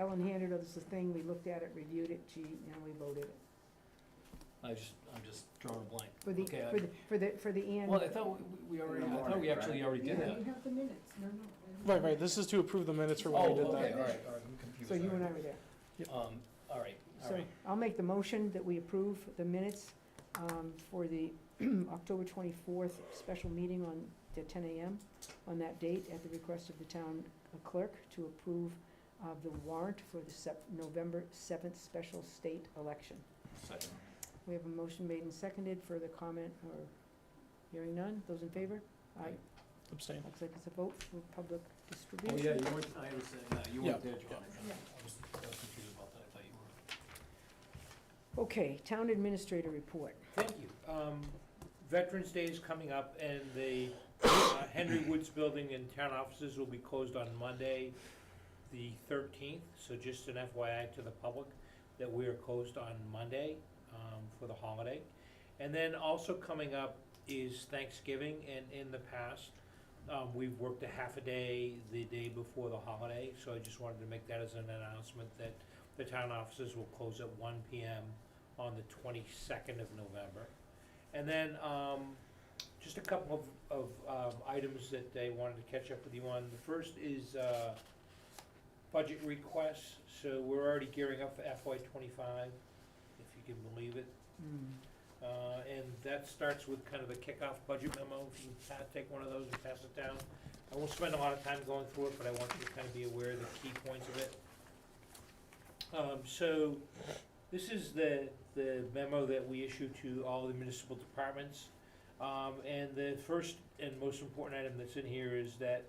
Ellen handed us the thing, we looked at it, reviewed it, and we voted it. I'm just drawing a blank. For the, Okay, for the and. Well, I thought we already, I thought we actually already did Yeah, that. you have the minutes. No, no. I don't- Right, this is to approve the minutes for when Oh, we did okay, that. all right, I'm confused. So you all and I right. were there. All right, all So right. I'll make the motion that we approve the minutes for the October 24th special meeting at 10 a.m. on that date at the request of the town clerk to approve the warrant for the November 7th special state election. Second. We have a motion made and seconded. Further comment or hearing none? Those in favor? Aye. Abstain. Looks like it's a vote for public Oh, distribution. yeah, you weren't, I understand, you Yeah. weren't there, John. Yeah. I was confused about that, I thought you were. Okay, town administrator report. Thank you. Veterans Day is coming up, and the Henry Woods Building and town offices will be closed on Monday, the 13th. So just an FYI to the public that we are closed on Monday for the holiday. And then also coming up is Thanksgiving, and in the past, we've worked a half a day the day before the holiday. So I just wanted to make that as an announcement that the town offices will close at 1 p.m. on the 22nd of November. And then, just a couple of items that I wanted to catch up with you on. The first is, budget requests. So we're already gearing up for FY '25, if you can believe it. And that starts with kind of a kickoff budget memo. If you can take one of those and pass it down. I won't spend a lot of time going through it, but I want you to kind of be aware of the key points of it. So this is the memo that we issue to all the municipal departments. And the first and most important item that's in here is that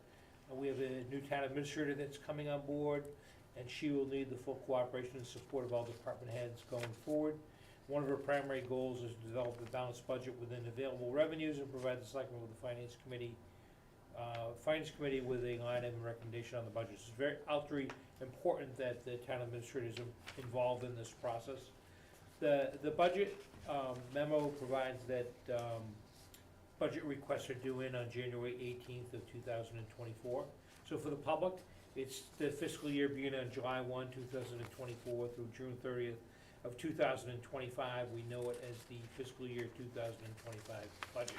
we have a new town administrator that's coming on board, and she will need the full cooperation and support of all department heads going forward. One of her primary goals is to develop a balanced budget within available revenues and provide the selectmen with the finance committee with a line item recommendation on the budget. It's very ultra important that the town administrator is involved in this process. The budget memo provides that budget requests are due in on January 18th of 2024. So for the public, it's the fiscal year beginning on July 1, 2024 through June 30th of 2025. We know it as the fiscal year 2025 budget.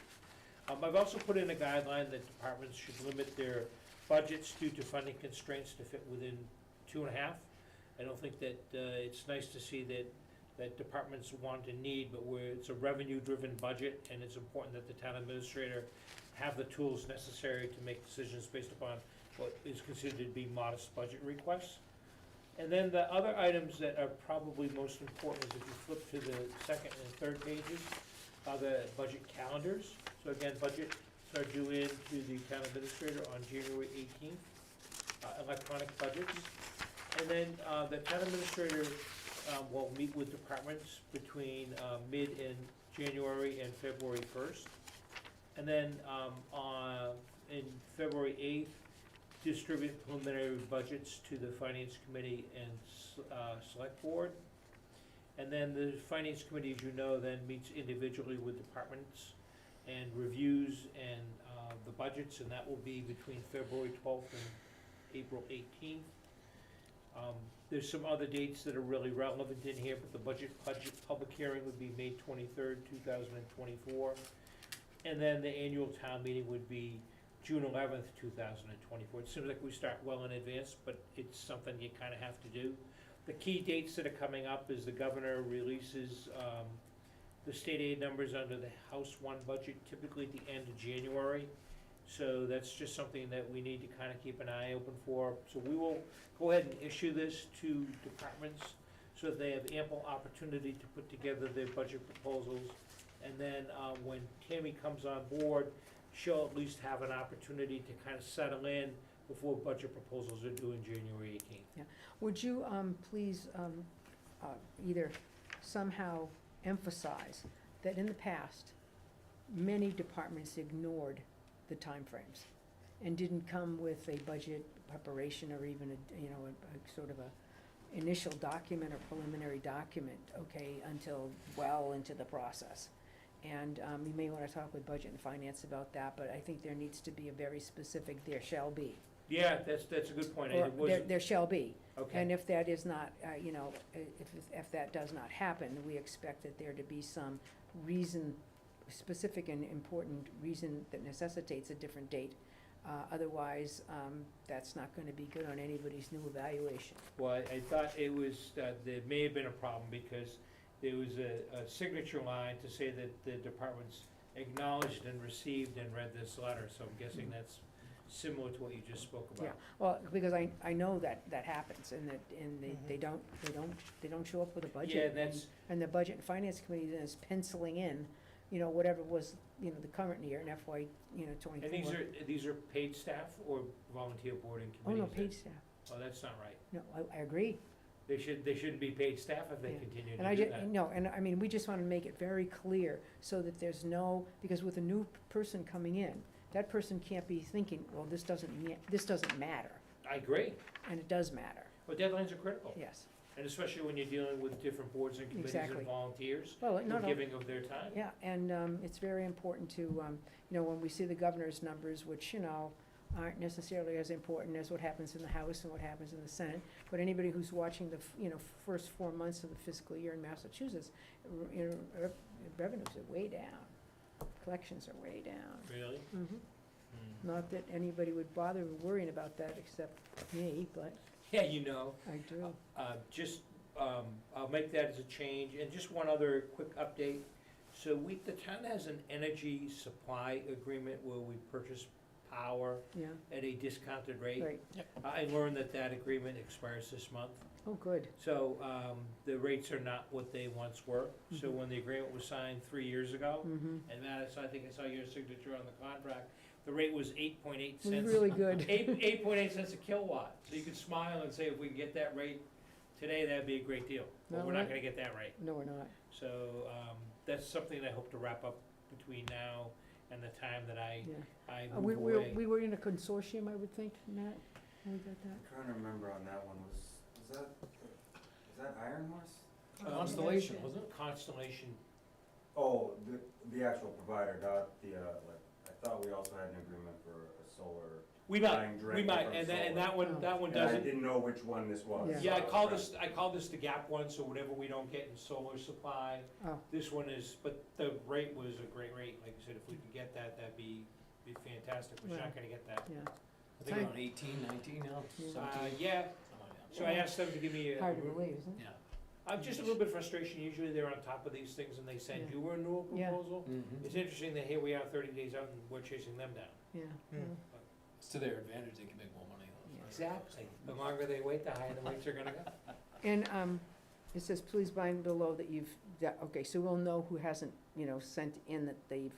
I've also put in a guideline that departments should limit their budgets due to funding constraints to fit within 2.5. I don't think that, it's nice to see that departments want and need, but it's a revenue-driven budget, and it's important that the town administrator have the tools necessary to make decisions based upon what is considered to be modest budget requests. And then the other items that are probably most important is if you flip to the second and third pages, are the budget calendars. So again, budgets are due in to the town administrator on January 18th, electronic budgets. And then the town administrator will meet with departments between mid and January and February 1st. And then in February 8th, distribute preliminary budgets to the Finance Committee and Select Board. And then the Finance Committee, as you know, then meets individually with departments and reviews and the budgets, and that will be between February 12th and April 18th. There's some other dates that are really relevant in here, but the budget public hearing would be May 23rd, 2024. And then the annual town meeting would be June 11th, 2024. It seems like we start well in advance, but it's something you kind of have to do. The key dates that are coming up is the governor releases the state aid numbers under the House 1 budget, typically at the end of January. So that's just something that we need to kind of keep an eye open for. So we will go ahead and issue this to departments so that they have ample opportunity to put together their budget proposals. And then when Tammy comes on board, she'll at least have an opportunity to kind of settle in before budget proposals are due in January 18th. Would you please either somehow emphasize that in the past, many departments ignored the timeframes and didn't come with a budget preparation or even a sort of a initial document or preliminary document, okay, until well into the process. And you may want to talk with Budget and Finance about that, but I think there needs to be a very specific "there shall be." Yeah, that's a good point. Or It wasn't- there shall be. Okay. And if that is not, if that does not happen, we expect that there to be some reason, specific and important reason that necessitates a different date. Otherwise, that's not going to be good on anybody's new evaluation. Well, I thought it was, there may have been a problem because there was a signature line to say that the departments acknowledged and received and read this letter, so I'm guessing that's similar to what you just spoke about. Yeah, well, because I know that happens, and they don't show up with a budget. Yeah, that's, And the Budget and Finance Committee then is penciling in, whatever was, the current year in FY, 24. and these are paid staff or volunteer boarding Oh, committees? no, paid staff. Oh, that's not right. No, I agree. They shouldn't be paid staff if they Yeah. continue And I to do just, that. no, and I mean, we just want to make it very clear so that there's no, because with a new person coming in, that person can't be thinking, well, this doesn't matter, I agree. and it does matter, But deadlines are critical, yes. and especially when you're dealing with different boards and committees Exactly. and volunteers, Well, who no, are no, giving of their time. yeah, and it's very important to, when we see the governor's numbers, which, aren't necessarily as important as what happens in the House and what happens in the Senate, but anybody who's watching the, first 4 months of the fiscal year in Massachusetts, revenues are way down, collections are way down. Really? Mhm. Mm. Not that anybody would bother worrying about that except me, but Yeah, I do. I'll make that as a change, and just one other quick update. So the town has an energy supply agreement where we purchase power Yeah, at a discounted rate. right. I learned that agreement expires this month. Oh, good. So, the rates are not what they once were. So Mhm. when the agreement was signed 3 years ago, Mm-hmm. and Matt, I think I saw your signature on the contract, the rate was 8.8 It was cents. really good. 8.8 cents a kilowatt. So you could smile and say, if we can get that rate today, that'd be a great deal. But No, we're not right. gonna get that rate. No, we're not. So, that's something I hope to wrap up between now and the time that I Yeah. move away. We were in a consortium, I would think, Matt, when we got that. I'm trying to remember on that one, was that Iron Horse? Constellation, wasn't it? Constellation, Oh, the actual provider, not the, I thought we also had an agreement for a solar, we buying might, directly from and solar. that one And I doesn't. didn't know which one this was. Yeah. Yeah, I so call was this the gap one, so whatever we don't get in solar supply, Oh, this one is, but the rate was a great rate, like I said, if we could get that, that'd be fantastic, we're Well, not gonna get that. yeah. I think around 18, 19 now, Yeah. 17. Yeah, something like that. So I asked them to give me a. Hard to believe, isn't it? Yeah. Just a little bit of frustration, usually they're on top of these things and they send Yeah. you a renewal Yeah. proposal. It's interesting that here we are 30 days out and we're chasing them down. Yeah, Hmm. well, It's to their advantage, they can make more money. Yeah. Exactly. The longer they wait, the higher the rates are gonna go. and, it says, please bind below that you've, okay, so we'll know who hasn't, sent in that they've,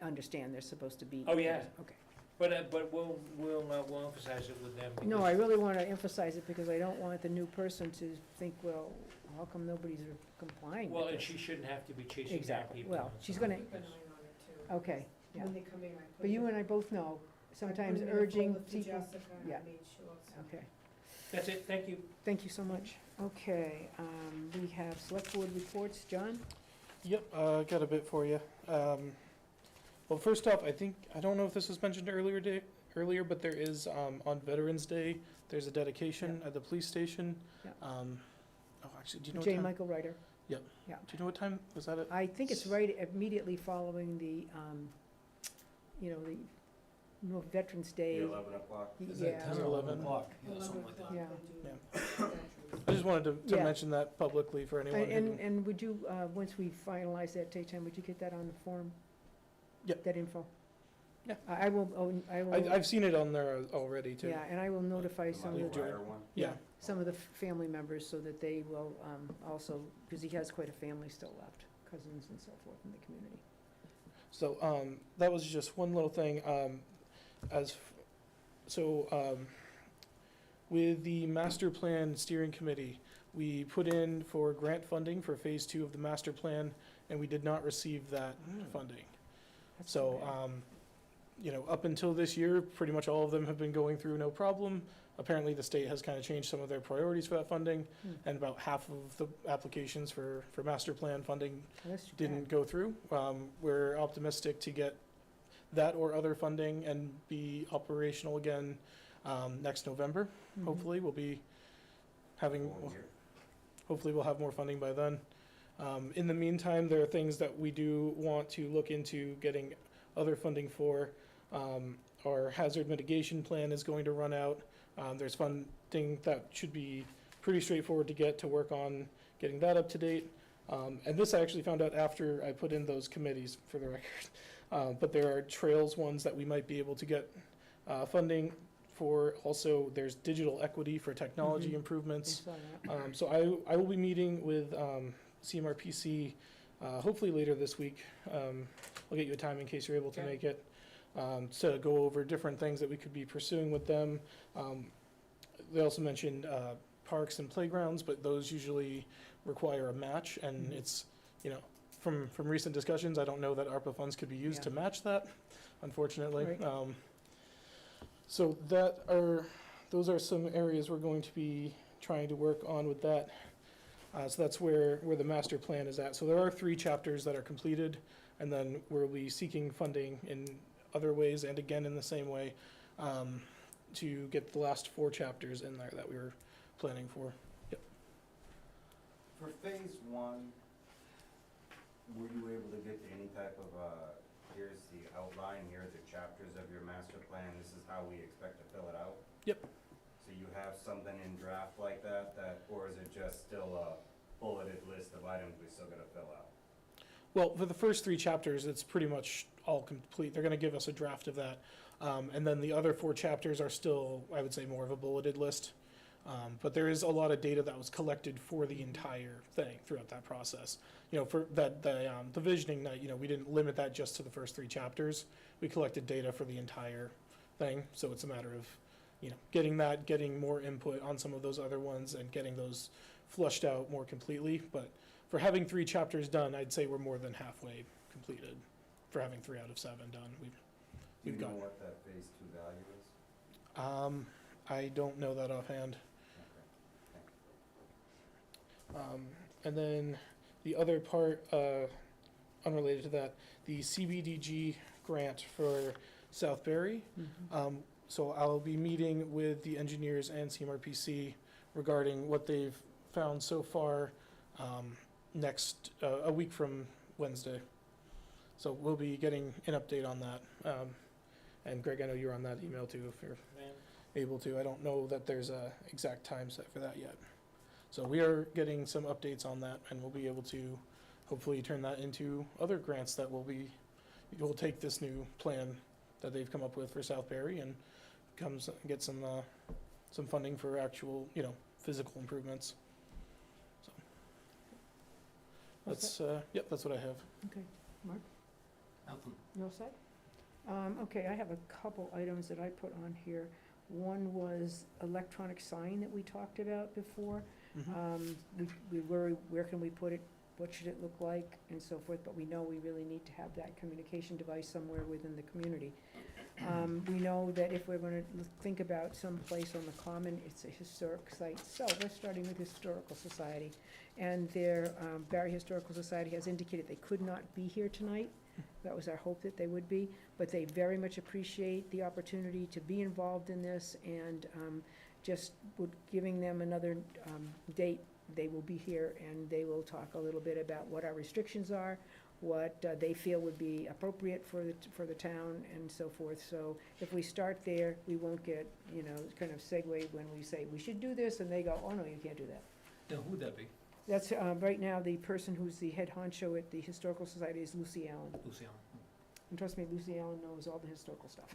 understand they're supposed to be. Oh, yeah. Okay. But we'll emphasize it with them. No, because- I really want to emphasize it because I don't want the new person to think, well, how come nobody's complying Well, with and this? she shouldn't have to be chasing down Exactly. people. Well, and she's stuff gonna- like Keep an this. eye on it too. Okay, yeah. When they come in, I put. But you it- and I both know, I sometimes put it in a urging folder for people. Jessica, and yeah. I made sure, so. Okay, That's it, thank you. thank you so much. Okay, we have select board reports. John? Yep, got a bit for you. Well, first off, I don't know if this was mentioned earlier, but there is, on Veterans Day, there's a dedication at the police station. Yeah. Actually, do you know what J. time? Michael Ryder. Do you know what time? Was that it? I think it's right immediately following the, the North Veterans Day. 11 o'clock. Is Yeah. it 10 or 11 11? o'clock? Yeah, something like that. Yeah. I just wanted to Yeah. mention that publicly for anyone who. And would you, once we finalize that date time, would you get that on the form? Yep. That info? Yeah. I will, I've seen it on there already too. yeah, and I will notify The some of Michael the, Ryder one. Yeah. some of the family members so that they will, also, because he has quite a family still left, cousins and so forth in the community. So, that was just one little thing, with the master plan steering committee, we put in for grant funding for phase 2 of the master plan, and we did not receive that funding. That's So, okay. up until this year, pretty much all of them have been going through no problem. Apparently, the state has kind of changed some of their priorities for that funding, and about half of the applications for master plan funding That's too didn't bad. go through. We're optimistic to get that or other funding and be operational again next November. Mhm. Hopefully, we'll be having, Full year. hopefully we'll have more funding by then. In the meantime, there are things that we do want to look into getting other funding for. Our hazard mitigation plan is going to run out. There's funding that should be pretty straightforward to get to work on getting that up to date. And this I actually found out after I put in those committees, for the record. But there are trails ones that we might be able to get funding for. Also, there's digital equity for technology Mhm. I improvements. saw that. So I will be meeting with CMRPC hopefully later this week. I'll get you a time in case you're able to Okay. make it, to go over different things that we could be pursuing with them. They also mentioned parks and playgrounds, but those usually require a match, and Mhm. it's, from recent discussions, I don't know that ARPA funds could be used Yeah. to match that, unfortunately. Right. So those are some areas we're going to be trying to work on with that. So that's where the master plan is at. So there are 3 chapters that are completed, and then we'll be seeking funding in other ways and again in the same way, to get the last 4 chapters in there that we were planning for. For phase 1, were you able to get any type of, here's the outline, here are the chapters of your master plan, this is how we expect to fill it out? Yep. So you have something in draft like that, or is it just still a bulleted list of items we still gotta fill out? Well, for the first 3 chapters, it's pretty much all complete. They're gonna give us a draft of that. And then the other 4 chapters are still, I would say, more of a bulleted list. But there is a lot of data that was collected for the entire thing throughout that process. For that, the visioning night, we didn't limit that just to the first 3 chapters. We collected data for the entire thing, so it's a matter of, getting more input on some of those other ones and getting those flushed out more completely. But for having 3 chapters done, I'd say we're more than halfway completed for having 3 out of 7 done. Do We've you know got, what that phase 2 value is? I don't know that offhand. Okay. And then the other part, unrelated to that, the CBDG grant for South Barry. Mhm. So I'll be meeting with the engineers and CMRPC regarding what they've found so far, a week from Wednesday. So we'll be getting an update on that. And Greg, I know you're on that email too, if you're Man, able to. I don't know that there's a exact time set for that yet. So we are getting some updates on that, and we'll be able to hopefully turn that into other grants that will take this new plan that they've come up with for South Barre and get some funding for actual, physical improvements. So that's, that's what I have. Okay, Mark, Nothing. you all set? Okay, I have a couple items that I put on here. One was electronic sign that we talked about before. We worry, where can we put it, what should it look like, and so forth, but we know we really need to have that communication device somewhere within the community. We know that if we're gonna think about some place on the common, it's a historic site, so we're starting with Historical Society. And their, Barre Historical Society has indicated they could not be here tonight. That was our hope that they would be, but they very much appreciate the opportunity to be involved in this, and just giving them another date, they will be here, and they will talk a little bit about what our restrictions are, what they feel would be appropriate for the town, and so forth. So if we start there, we won't get, kind of segue when we say, we should do this, and they go, oh, no, you can't do that. Now, who'd that be? That's, right now, the person who's the head honcho at the Historical Society is Lucy Allen. Lucy Allen. And trust me, Lucy Allen knows all the historical stuff.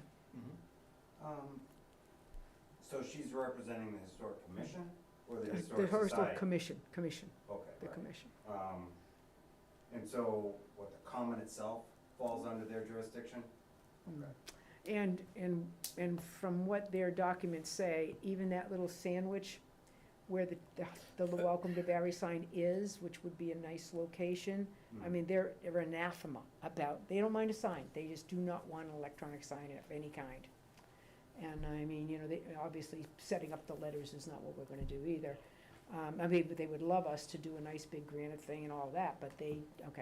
So she's representing the Historic Commission or the The Historic Historical Society? Commission, Okay, the right. commission. And so, what, the common itself falls under their jurisdiction? Okay. And from what their documents say, even that little sandwich where the welcome to Barre sign is, which would be a nice location, I mean, they're anathema about, they don't mind a sign, they just do not want an electronic sign of any kind. And I mean, they, obviously, setting up the letters is not what we're gonna do either. I mean, but they would love us to do a nice big granite thing and all that, but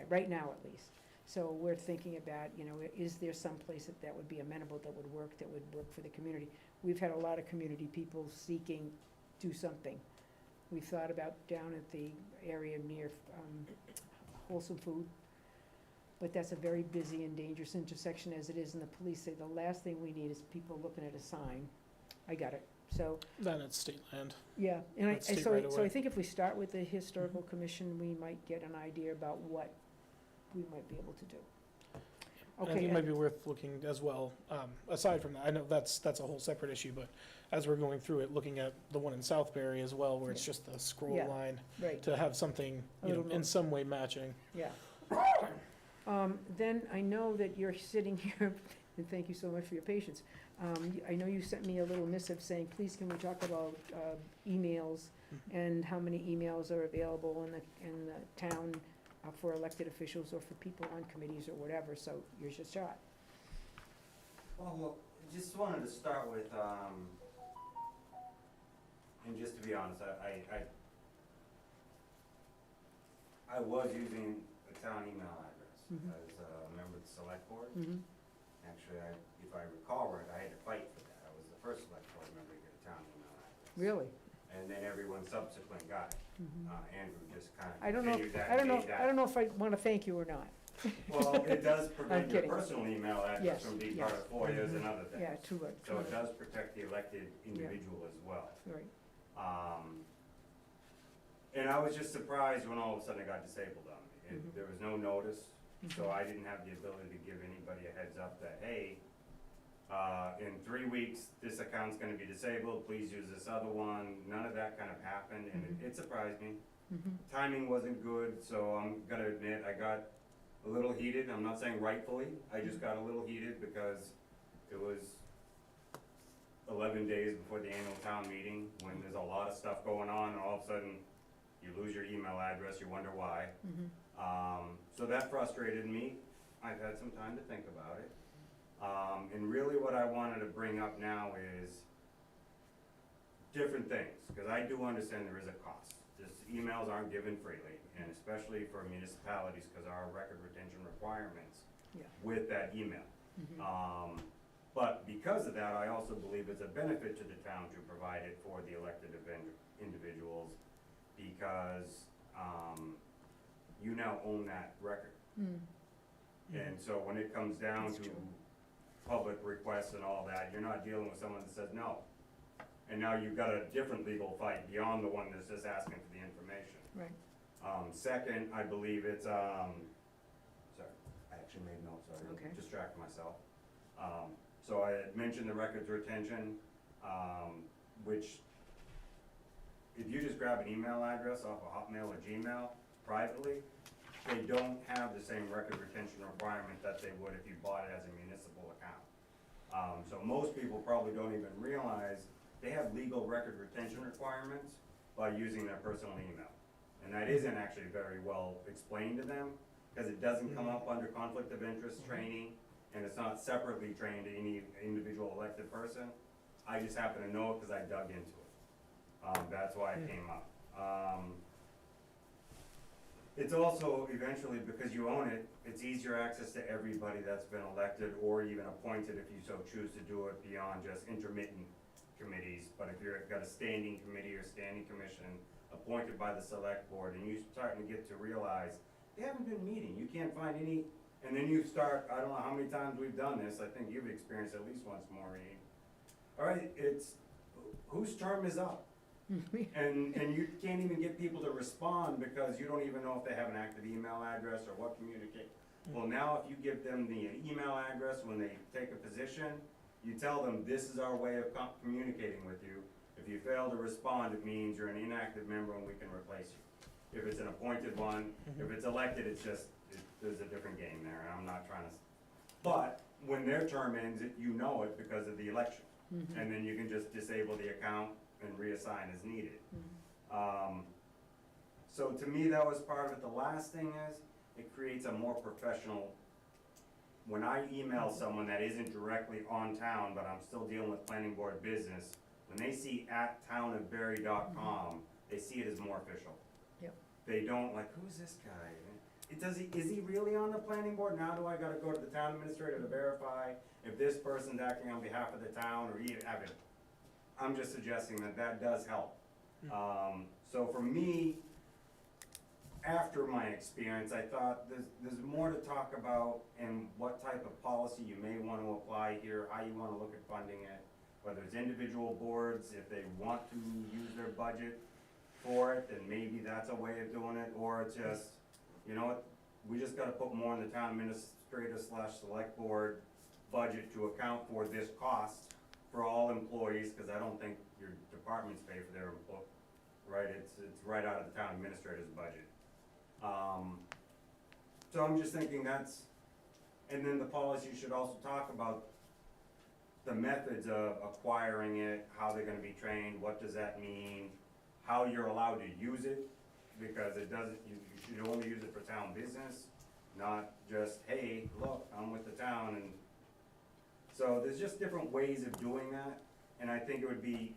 right now at least. So we're thinking about, is there some place that would be amenable, that would work for the community? We've had a lot of community people seeking do something. We thought about down at the area near Wholesome Food, but that's a very busy and dangerous intersection as it is, and the police say the last thing we need is people looking at a sign. I got it, so. Then it's state land. Yeah, and That's state so right I away. think if we start with the Historical Commission, we might get an idea about what we might be able to do. And I think it might be worth looking as well, aside from that, I know that's a whole separate issue, but as we're going through it, looking at the one in South Barre as well, where it's just the scroll Yeah. line, Right, to have something, A little more. in some way matching. yeah. Then I know that you're sitting here, and thank you so much for your patience. I know you sent me a little missive saying, please can we talk about emails and how many emails are available in the town for elected officials or for people on committees or whatever, so here's your shot. Well, just wanted to start with, and just to be honest, I was using a town email address as a member of the select board. Actually, if I recall right, I had to fight for that. I was the first select board member to get a town email address. Really? And then everyone subsequent got it. Andrew just kind of I don't know, continued that I and don't know, made that. I don't know if I wanna thank you or not. Well, it does prevent your kidding. personal email address Yes, from being part yes. of FOIAs and other things. Yeah, true, So it does protect the elected individual as well. right. And I was just surprised when all of a sudden it got disabled on me. There was no notice, so I didn't have the ability to give anybody a heads up that, hey, in 3 weeks, this account's gonna be disabled, please use this other one. None of that kind of happened, and it surprised me. Timing wasn't good, so I'm gonna admit, I got a little heated. I'm not saying rightfully, I just got a little heated because it was 11 days before the annual town meeting, when there's a lot of stuff going on, and all of a sudden, you lose your email address, you wonder why. So that frustrated me. I've had some time to think about it. And really what I wanted to bring up now is different things, because I do understand there is a cost. Just emails aren't given freely, and especially for municipalities, because our record retention requirements with that email. But because of that, I also believe it's a benefit to the town to provide it for the elected individuals, because you now own that record. And so when it comes down That's to true. public requests and all that, you're not dealing with someone that says, no, and now you've got a different legal fight beyond the one that's just asking for the information. Right. Second, I believe it's, sorry, I actually made notes, sorry, Okay. distracted myself. So I had mentioned the records retention, which, if you just grab an email address off of Hotmail or Gmail privately, they don't have the same record retention requirement that they would if you bought it as a municipal account. So most people probably don't even realize they have legal record retention requirements by using their personal email. And that isn't actually very well explained to them, because it doesn't come up under conflict of interest training, and it's not separately trained to any individual elected person. I just happen to know it because I dug into it. That's why it came up. It's also eventually, because you own it, it's easier access to everybody that's been elected or even appointed if you so choose to do it beyond just intermittent committees. But if you've got a standing committee or standing commission appointed by the select board, and you're starting to get to realize they haven't been meeting, you can't find any, and then you start, I don't know how many times we've done this, I think you've experienced at least once, Maureen. All right, it's, whose term is up? And you can't even get people to respond because you don't even know if they have an active email address or what communicate. Well, now if you give them the email address when they take a position, you tell them, this is our way of communicating with you. If you fail to respond, it means you're an inactive member and we can replace you. If it's an appointed one, if it's elected, it's just, there's a different game there, and I'm not trying to, but when their term ends, you know it because of the election. And then you can just disable the account and reassign as needed. So to me, that was part of it. The last thing is, it creates a more professional, when I email someone that isn't directly on town, but I'm still dealing with planning board business, when they see @townofberry.com, they see it as more official. Yep. They don't like, who's this guy? Is he really on the planning board? Now do I gotta go to the town administrator to verify if this person's acting on behalf of the town or even have it? I'm just suggesting that that does help. So for me, after my experience, I thought there's more to talk about and what type of policy you may want to apply here, how you want to look at funding it, whether it's individual boards, if they want to use their budget for it, then maybe that's a way of doing it, or it's just, you know what, we just gotta put more in the town administrator / select board budget to account for this cost for all employees, cause I don't think your departments pay for their right, it's right out of the town administrator's budget. So I'm just thinking that's, and then the policy should also talk about the methods of acquiring it, how they're gonna be trained, what does that mean, how you're allowed to use it, because it doesn't, you should only use it for town business, not just, hey, look, I'm with the town, and so there's just different ways of doing that, and I think it would be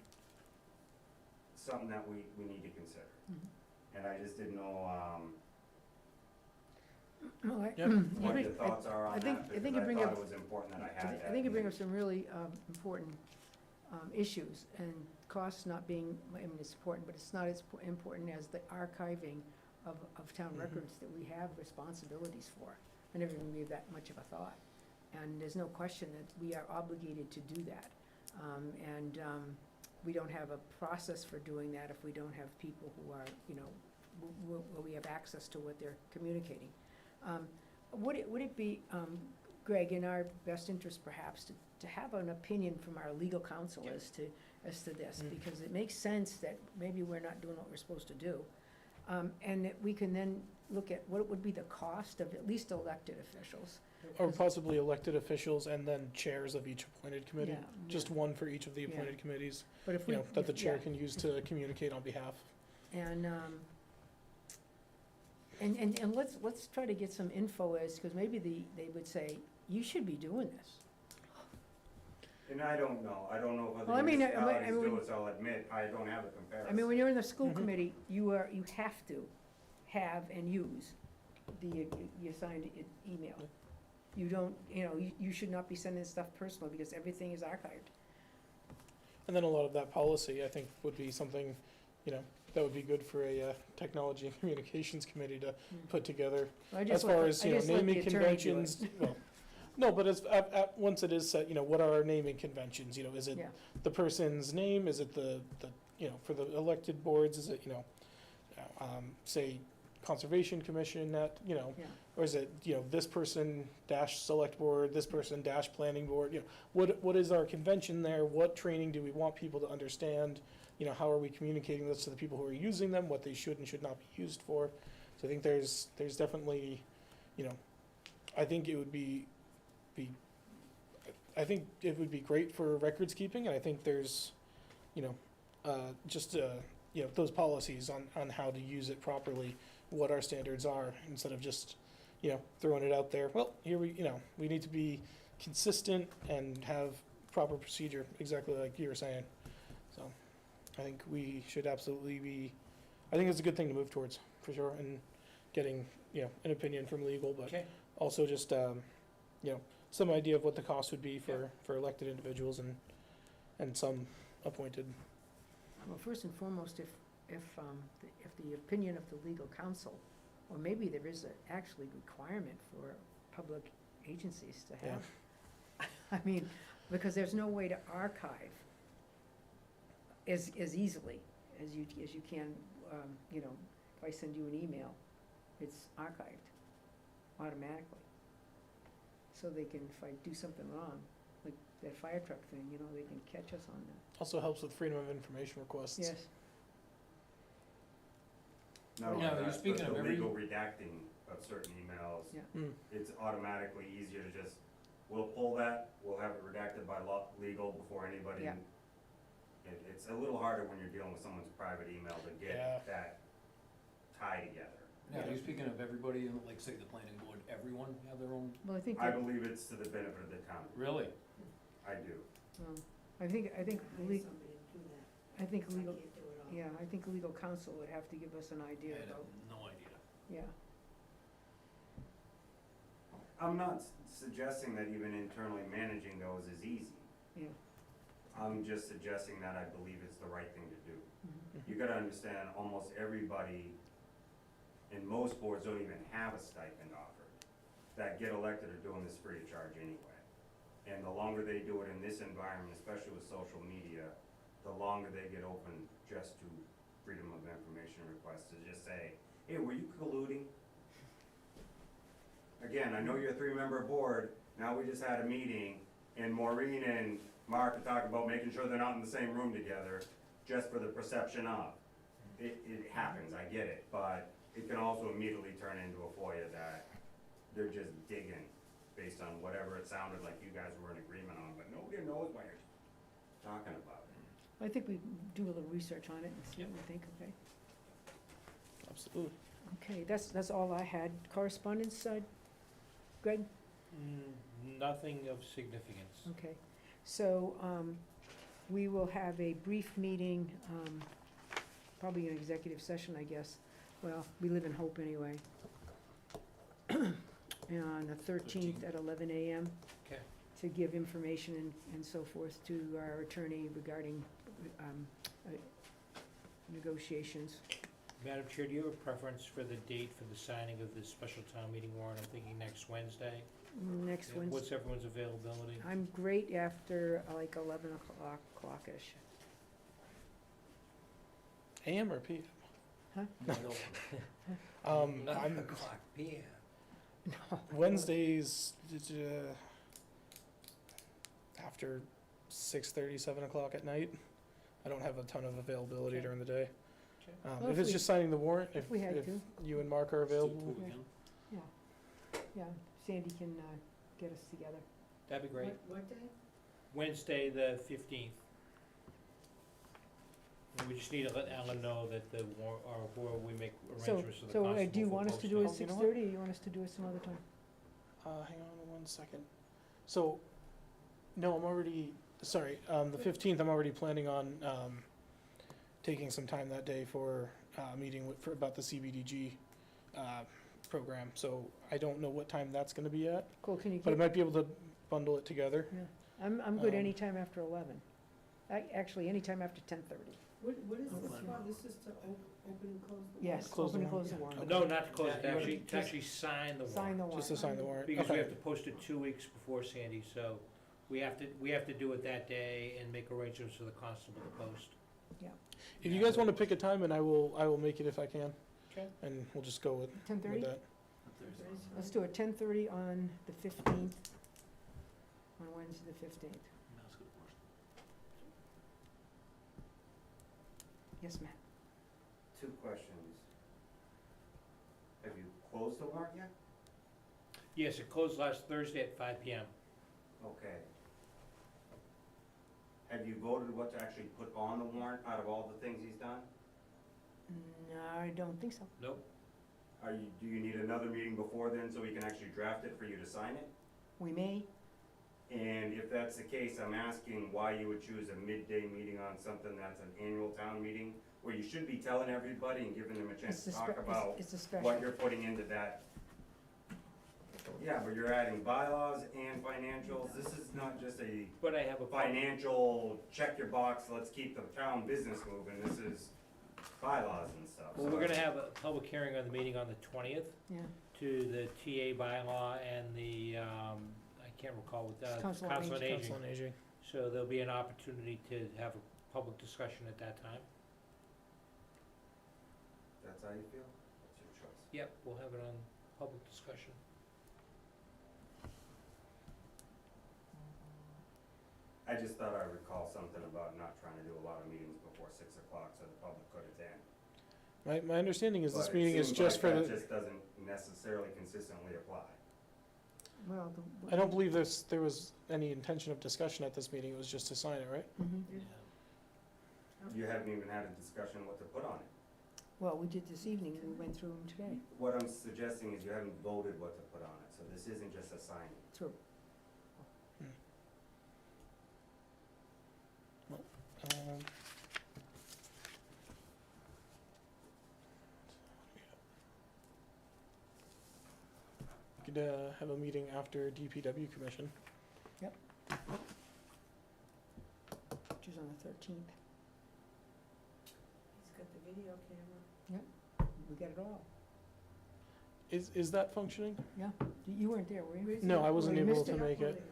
something that we need to consider. And I just didn't know, Well, what your thoughts are on I think- that, I think because you bring I thought up- it was important that I had that. I think you bring up some really important issues, and costs not being, I mean, it's important, but it's not as important as the archiving of town records that we have responsibilities for. I never even gave that much of a thought. And there's no question that we are obligated to do that. And we don't have a process for doing that if we don't have people who are, you know, where we have access to what they're communicating. Would it be, Greg, in our best interest perhaps, to have an opinion from our legal counsel as to this? Because it makes sense that maybe we're not doing what we're supposed to do. And that we can then look at what would be the cost of at least elected officials. Or possibly elected officials and then chairs of each appointed committee, Yeah, just yeah. one for each of the Yeah. appointed committees, But if you we, know, that the chair yeah. can use to communicate on behalf. And let's try to get some info because maybe they would say, you should be doing this. And I don't know if Well, other I mean, municipalities when- do it, so I'll admit, I don't have a comparison. I mean, when you're in the school committee, you have to have and use the assigned email. You don't, you know, you should not be sending stuff personal because everything is archived. And then a lot of that policy, I think, would be something, you know, that would be good for a technology and communications committee to put together. I just As far let- as, I you know, just let the naming attorney do it. conventions, well, No, but once it is set, what are our naming conventions, is it Yeah. the person's name, is it the, for the elected boards, is it, say, Conservation Commission, Yeah. or is it, this person dash select board, this person dash planning board, what is our convention there, what training do we want people to understand, how are we communicating this to the people who are using them, what they should and should not be used for, so I think there's definitely, I think it would be great for records keeping, and I think there's, those policies on how to use it properly, what our standards are, instead of just, throwing it out there. Well, here we need to be consistent and have proper procedure, exactly like you were saying. So, I think we should absolutely I think it's a good thing to move towards, for sure, and getting, an opinion from legal, but Okay, also just, some idea of what the cost would be for elected individuals and some appointed. Well, first and foremost, if the opinion of the legal counsel, or maybe there is a actually requirement for public agencies to have. I mean, because there's no way to archive as easily as you can, if I send you an email, it's archived automatically. So they can, if I do something wrong, like that fire truck thing, they can catch us on that. Also helps with freedom of information requests. Yes. Not only Yeah, that, you're speaking but of the every- legal redacting of certain emails, Yeah. it's automatically easier to just, we'll pull that, we'll have it redacted by legal before anybody. Yeah. It's a little harder when you're dealing with someone's private email to Yeah. get that tie together. Yeah, are you speaking of everybody, in, like, say, the planning board, everyone have their own? Well, I think I that, believe it's to the benefit of the town. Really? I do. I think Hire somebody to do that. I think I legal, can't do it all. yeah, I think legal counsel would have to give us an I idea had about, no idea. yeah. I'm not suggesting that even internally managing those is easy. Yeah. I'm just suggesting that I believe it's the right thing to do. Mhm. You gotta understand, almost everybody and most boards don't even have a stipend offered. That get elected are doing this free of charge anyway. And the longer they do it in this environment, especially with social media, the longer they get open just to freedom of information requests, to just say, hey, were you colluding? Again, I know you're a 3-member board, now we just had a meeting, and Maureen and Mark are talking about making sure they're not in the same room together, just for the perception of. It happens, I get it, but it can also immediately turn into a FOIA that they're just digging based on whatever it sounded like you guys were in agreement on, but nobody knows what you're talking about. I think we do a little research on it and see what we think, okay? Absolutely. Okay, that's all I had. Correspondence side, Greg? nothing of significance. Okay, so, we will have a brief meeting, probably an executive session, I guess. Well, we live in hope anyway. On the 13th at 11 a.m. Okay. to give information and so forth to our attorney regarding, negotiations. Madam Chair, do you have a preference for the date for the signing of the special town meeting warrant? I'm thinking next Wednesday. Next Yeah, Wednesday. What's everyone's availability? I'm great after like 11 o'clock-ish. AM or PM? No. I'm 11 o'clock PM. No. Wednesdays after 6:30, 7 o'clock at night. I don't have a ton of availability Okay. during the day. Okay. Well, If if it's we- just signing the warrant, if we had to. you and Mark are Let's do available. two again. Yeah, Sandy can, get us together. That'd be great. What day? Wednesday, the 15th. And we just need to let Alan know that the or whoever we make So, arrangements with the constable do you for want us to do it at posting. six Oh, you know what? thirty, or you want us to do it some other time? Hang on 1 second. So, no, I'm already, sorry, the 15th, I'm already planning on, taking some time that day for, a meeting for about the CBDG, program. So I don't know what time that's gonna be at, Cool, can you but I get, might be able to bundle it together. I'm good um, anytime after 11. Actually, anytime after 10:30. What is I'm this fine. for? This is to open and close the warrant? Yes, Close the open and warrant. close the warrant. No, not to close it, Yeah, you to actually sign the warrant. Sign the warrant. Just to sign the warrant. Because we Okay. have to post it 2 weeks before Sandy, so we have to do it that day and make arrangements for the constable to post. If you guys want to pick a time, and I will make it if I can. Okay. And we'll just go with 10:30? that. Let's do it 10:30 on the 15th, on Wednesday the 15th. Yes, Matt? 2 questions. Have you closed the warrant yet? Yes, it closed last Thursday at 5 PM. Okay. Have you voted what to actually put on the warrant out of all the things he's done? No, I don't think so. Nope. Do you need another meeting before then so we can actually draft it for you to sign it? We may, And if that's the case, I'm asking why you would choose a midday meeting on something that's an annual town meeting, where you should be telling everybody and giving them a chance it's to a talk about it's a special. what you're putting into that. Yeah, but you're adding bylaws and financials, this is not just a But I have a. financial, check your box, let's keep the town business moving, this is bylaws and stuff. Well, we're gonna have a public hearing on the meeting on the 20th Yeah, to the TA bylaw and the, I can't recall what the, Council on Council on Council Aging. on Aging. So there'll be an opportunity to have a public discussion at that time. That's how you feel? That's your choice. Yep, we'll have it on public discussion. I just thought I recall something about not trying to do a lot of meetings before 6 o'clock so the public could attend. My understanding is this But it meeting is seems just like for that the, just doesn't necessarily consistently apply. well, I don't believe there was any intention of discussion at this meeting, it was just to sign it, right? Mhm. You haven't even had a discussion what to put on it. Well, we did this evening, we went through them today. What I'm suggesting is you haven't voted what to put on it, so this isn't just a signing. True. Um, We could have a meeting after DPW commission. Which is on the 13th. He's got the video camera. We got it all. Is that functioning? Yeah, you weren't there, were you? No, I wasn't Well, you able missed to it. make it.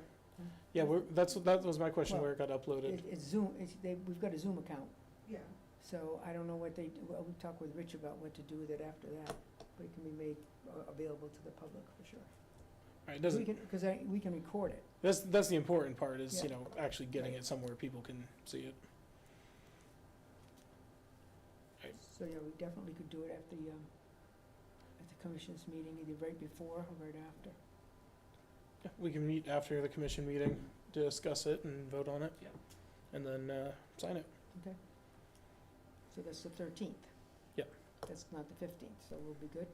Yeah, that was my question, Well, where it got uploaded. It's Zoom, we've got a Zoom account, Yeah. so I don't know what well, we talked with Rich about what to do with it after that, but it can be made available to the public for sure. Right, it doesn't, Because we can record it. that's the important part, is, Yeah. actually getting Right. it somewhere people can see it. So, yeah, we definitely could do it at the commission's meeting, either right before or right after. Yeah, we can meet after the commission meeting, discuss it and vote on it. Yep. And then, sign it. So that's the 13th. Yep. That's not the 15th, so we'll be good.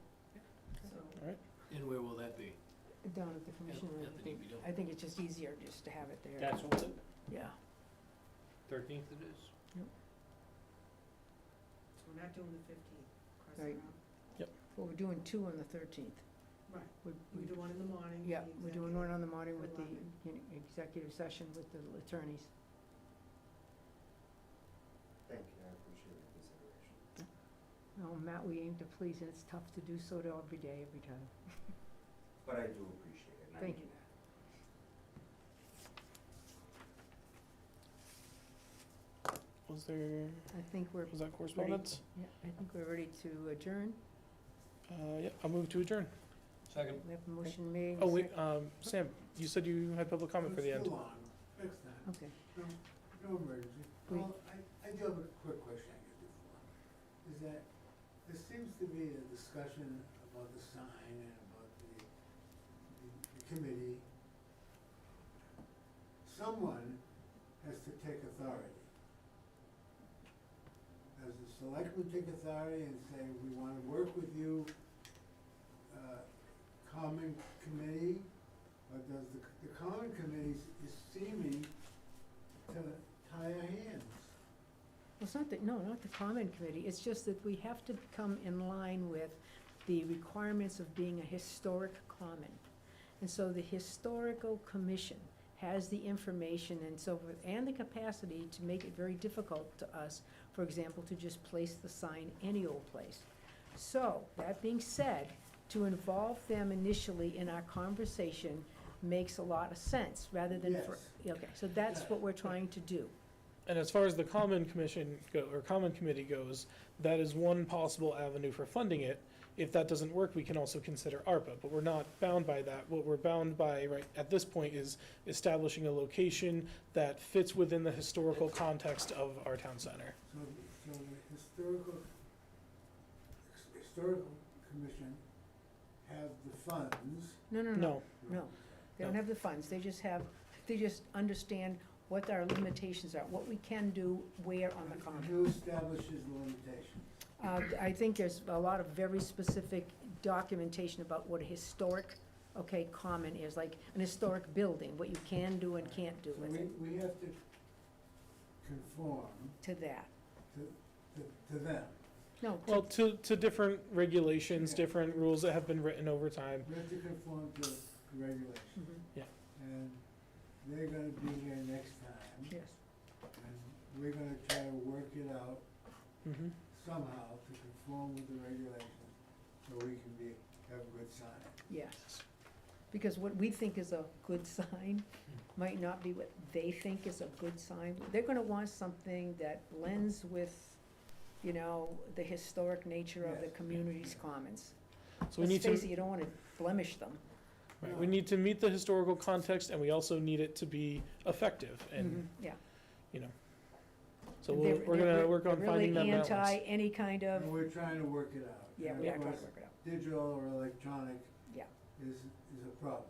So, And where will that be? Down at the commission room. At the DPW. I think it's just easier just to have it there. That's what, Yeah. 13th it is? so we're not doing the 15th, cross it Right. out. Well, we're doing 2 on the 13th. Right, We- we do one in the morning. Yeah, the we're doing one executive. on the morning with the 11. executive session with the attorneys. Thank you, I appreciate your consideration. Oh, Matt, we aim to please, and it's tough to do so every day, every time. But I do appreciate it, and I Thank mean you. that. Was there, I think we're, was that correspondence? yeah, I think we're ready to adjourn. Yeah, I'll move to adjourn. Second. We have a motion made. Oh, wait, Sam, you said you had public comment for the end. It's still on, next time. Okay. No emergency. We- Well, I do have a quick question I get before, is that there seems to be a discussion about the sign and about the committee. Someone has to take authority. Does the selectman take authority and say, we wanna work with you, common committee? Or does the common committee is seeming to tie our hands? Well, it's not that, no, not the common committee, it's just that we have to come in line with the requirements of being a historic common. And so the historical commission has the information and so forth, and the capacity to make it very difficult to us for example, to just place the sign any old place. So, that being said, to involve them initially in our conversation makes a lot of sense, rather than for, okay, so that's what we're trying to do. And as far as the common committee goes, that is one possible avenue for funding it. If that doesn't work, we can also consider ARPA, but we're not bound by that. What we're bound by right at this point is establishing a location that fits within the historical context of our town center. So the historical commission have the funds. No, they don't have the funds, they just understand what our limitations are, what we can do, where on the common. Who establishes the limitations? I think there's a lot of very specific documentation about what a historic, common is, like an historic building, what you can do and can't do So with it, we have to conform to that. to them. No, Well, to different regulations, Yeah. different rules that have been written over time. We have to conform to the regulations. mhm, And they're gonna be here next time. yes, And we're gonna try to work it out Mhm. somehow to conform with the regulations, so we can have a good sign. yes. Because what we think is a good sign might not be what they think is a good sign. They're gonna want something that blends with, the historic nature of the Yes. community's commons. So we Let's need face it, to, you don't wanna blemish them. right, we need to meet the historical context, and we also need it to be effective, and, Mhm, yeah. so They're- we're gonna they're work on finding that Really balance. anti any kind of, And we're trying to work it out. yeah, And we are of trying to course, work it out. digital or electronic Yeah. is a problem.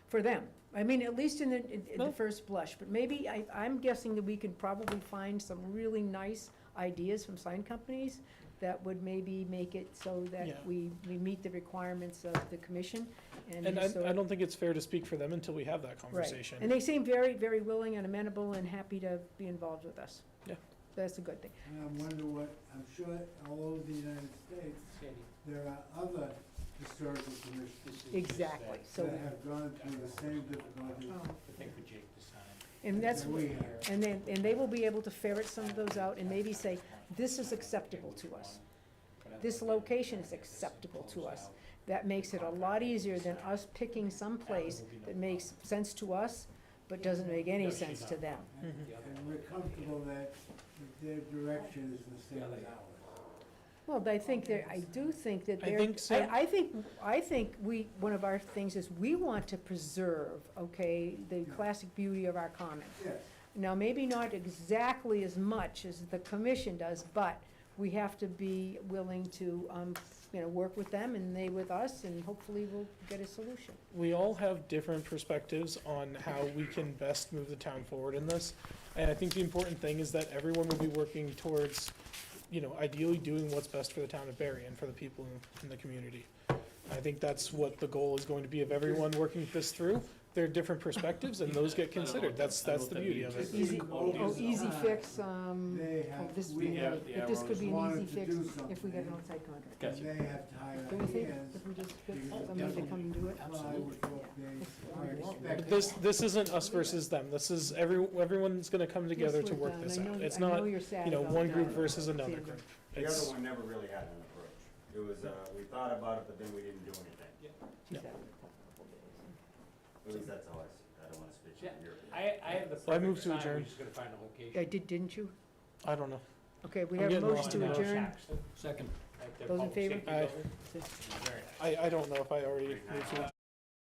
For them. I mean, at least in the No. first blush, but maybe, I'm guessing that we could probably find some really nice ideas from sign companies that would maybe make it so Yeah. that we meet the requirements of the commission and. And I historic- don't think it's fair to speak for them until we have that Right. conversation. And they seem very, very willing and amenable and happy to be involved with us. Yeah. That's a good thing. And I wonder I'm sure all over the United States, Sandy, there are other historical commissions this is just Exactly, that- so, that have gone through the same difficulties The thing for Jake to sign. and that's, that we have. and they will be able to ferret some of those out and maybe say, this is acceptable to us. This location is acceptable to us. That makes it a lot easier than us picking some place that makes sense to us, but doesn't make any sense to them. And we're comfortable that their direction is the same as ours. Well, I do think that I they're, think so. I think one of our things is we want to preserve, the classic beauty of our common. Yes, Now, maybe not exactly as much as the commission does, but we have to be willing to, work with them and they with us, and hopefully we'll get a solution. We all have different perspectives on how we can best move the town forward in this. And I think the important thing is that everyone will be working towards, ideally doing what's best for the town of Barre and for the people in the community. I think that's what the goal is going to be of everyone working this through. There are different perspectives and those get considered. That's the beauty of it. Easy, easy fix, they have, this, we have, if this could be an easy wanted to fix, do if we get an something, outside contract. and they have to hire Don't you think, hands. if we just get because somebody to come and do it? I would hope they respect This isn't us versus them. This is everyone's gonna come together to Yes, work we're this done. out. It's I know not, you're sad about one that, group versus another Sandra. group. The It's, other one never really had an approach. It was, we thought about it, but then we didn't do anything. She Yeah. said. At least that's how I see it. I don't wanna speak Yeah. on your opinion. I have the So I move perfect to sign, adjourn. we're just gonna find a location. Didn't you? I don't know. Okay, we I'm have a getting motion lost to now. adjourn. Second. At the Those in public favor? safety Aye. building. Very nice. I don't know if I already moved to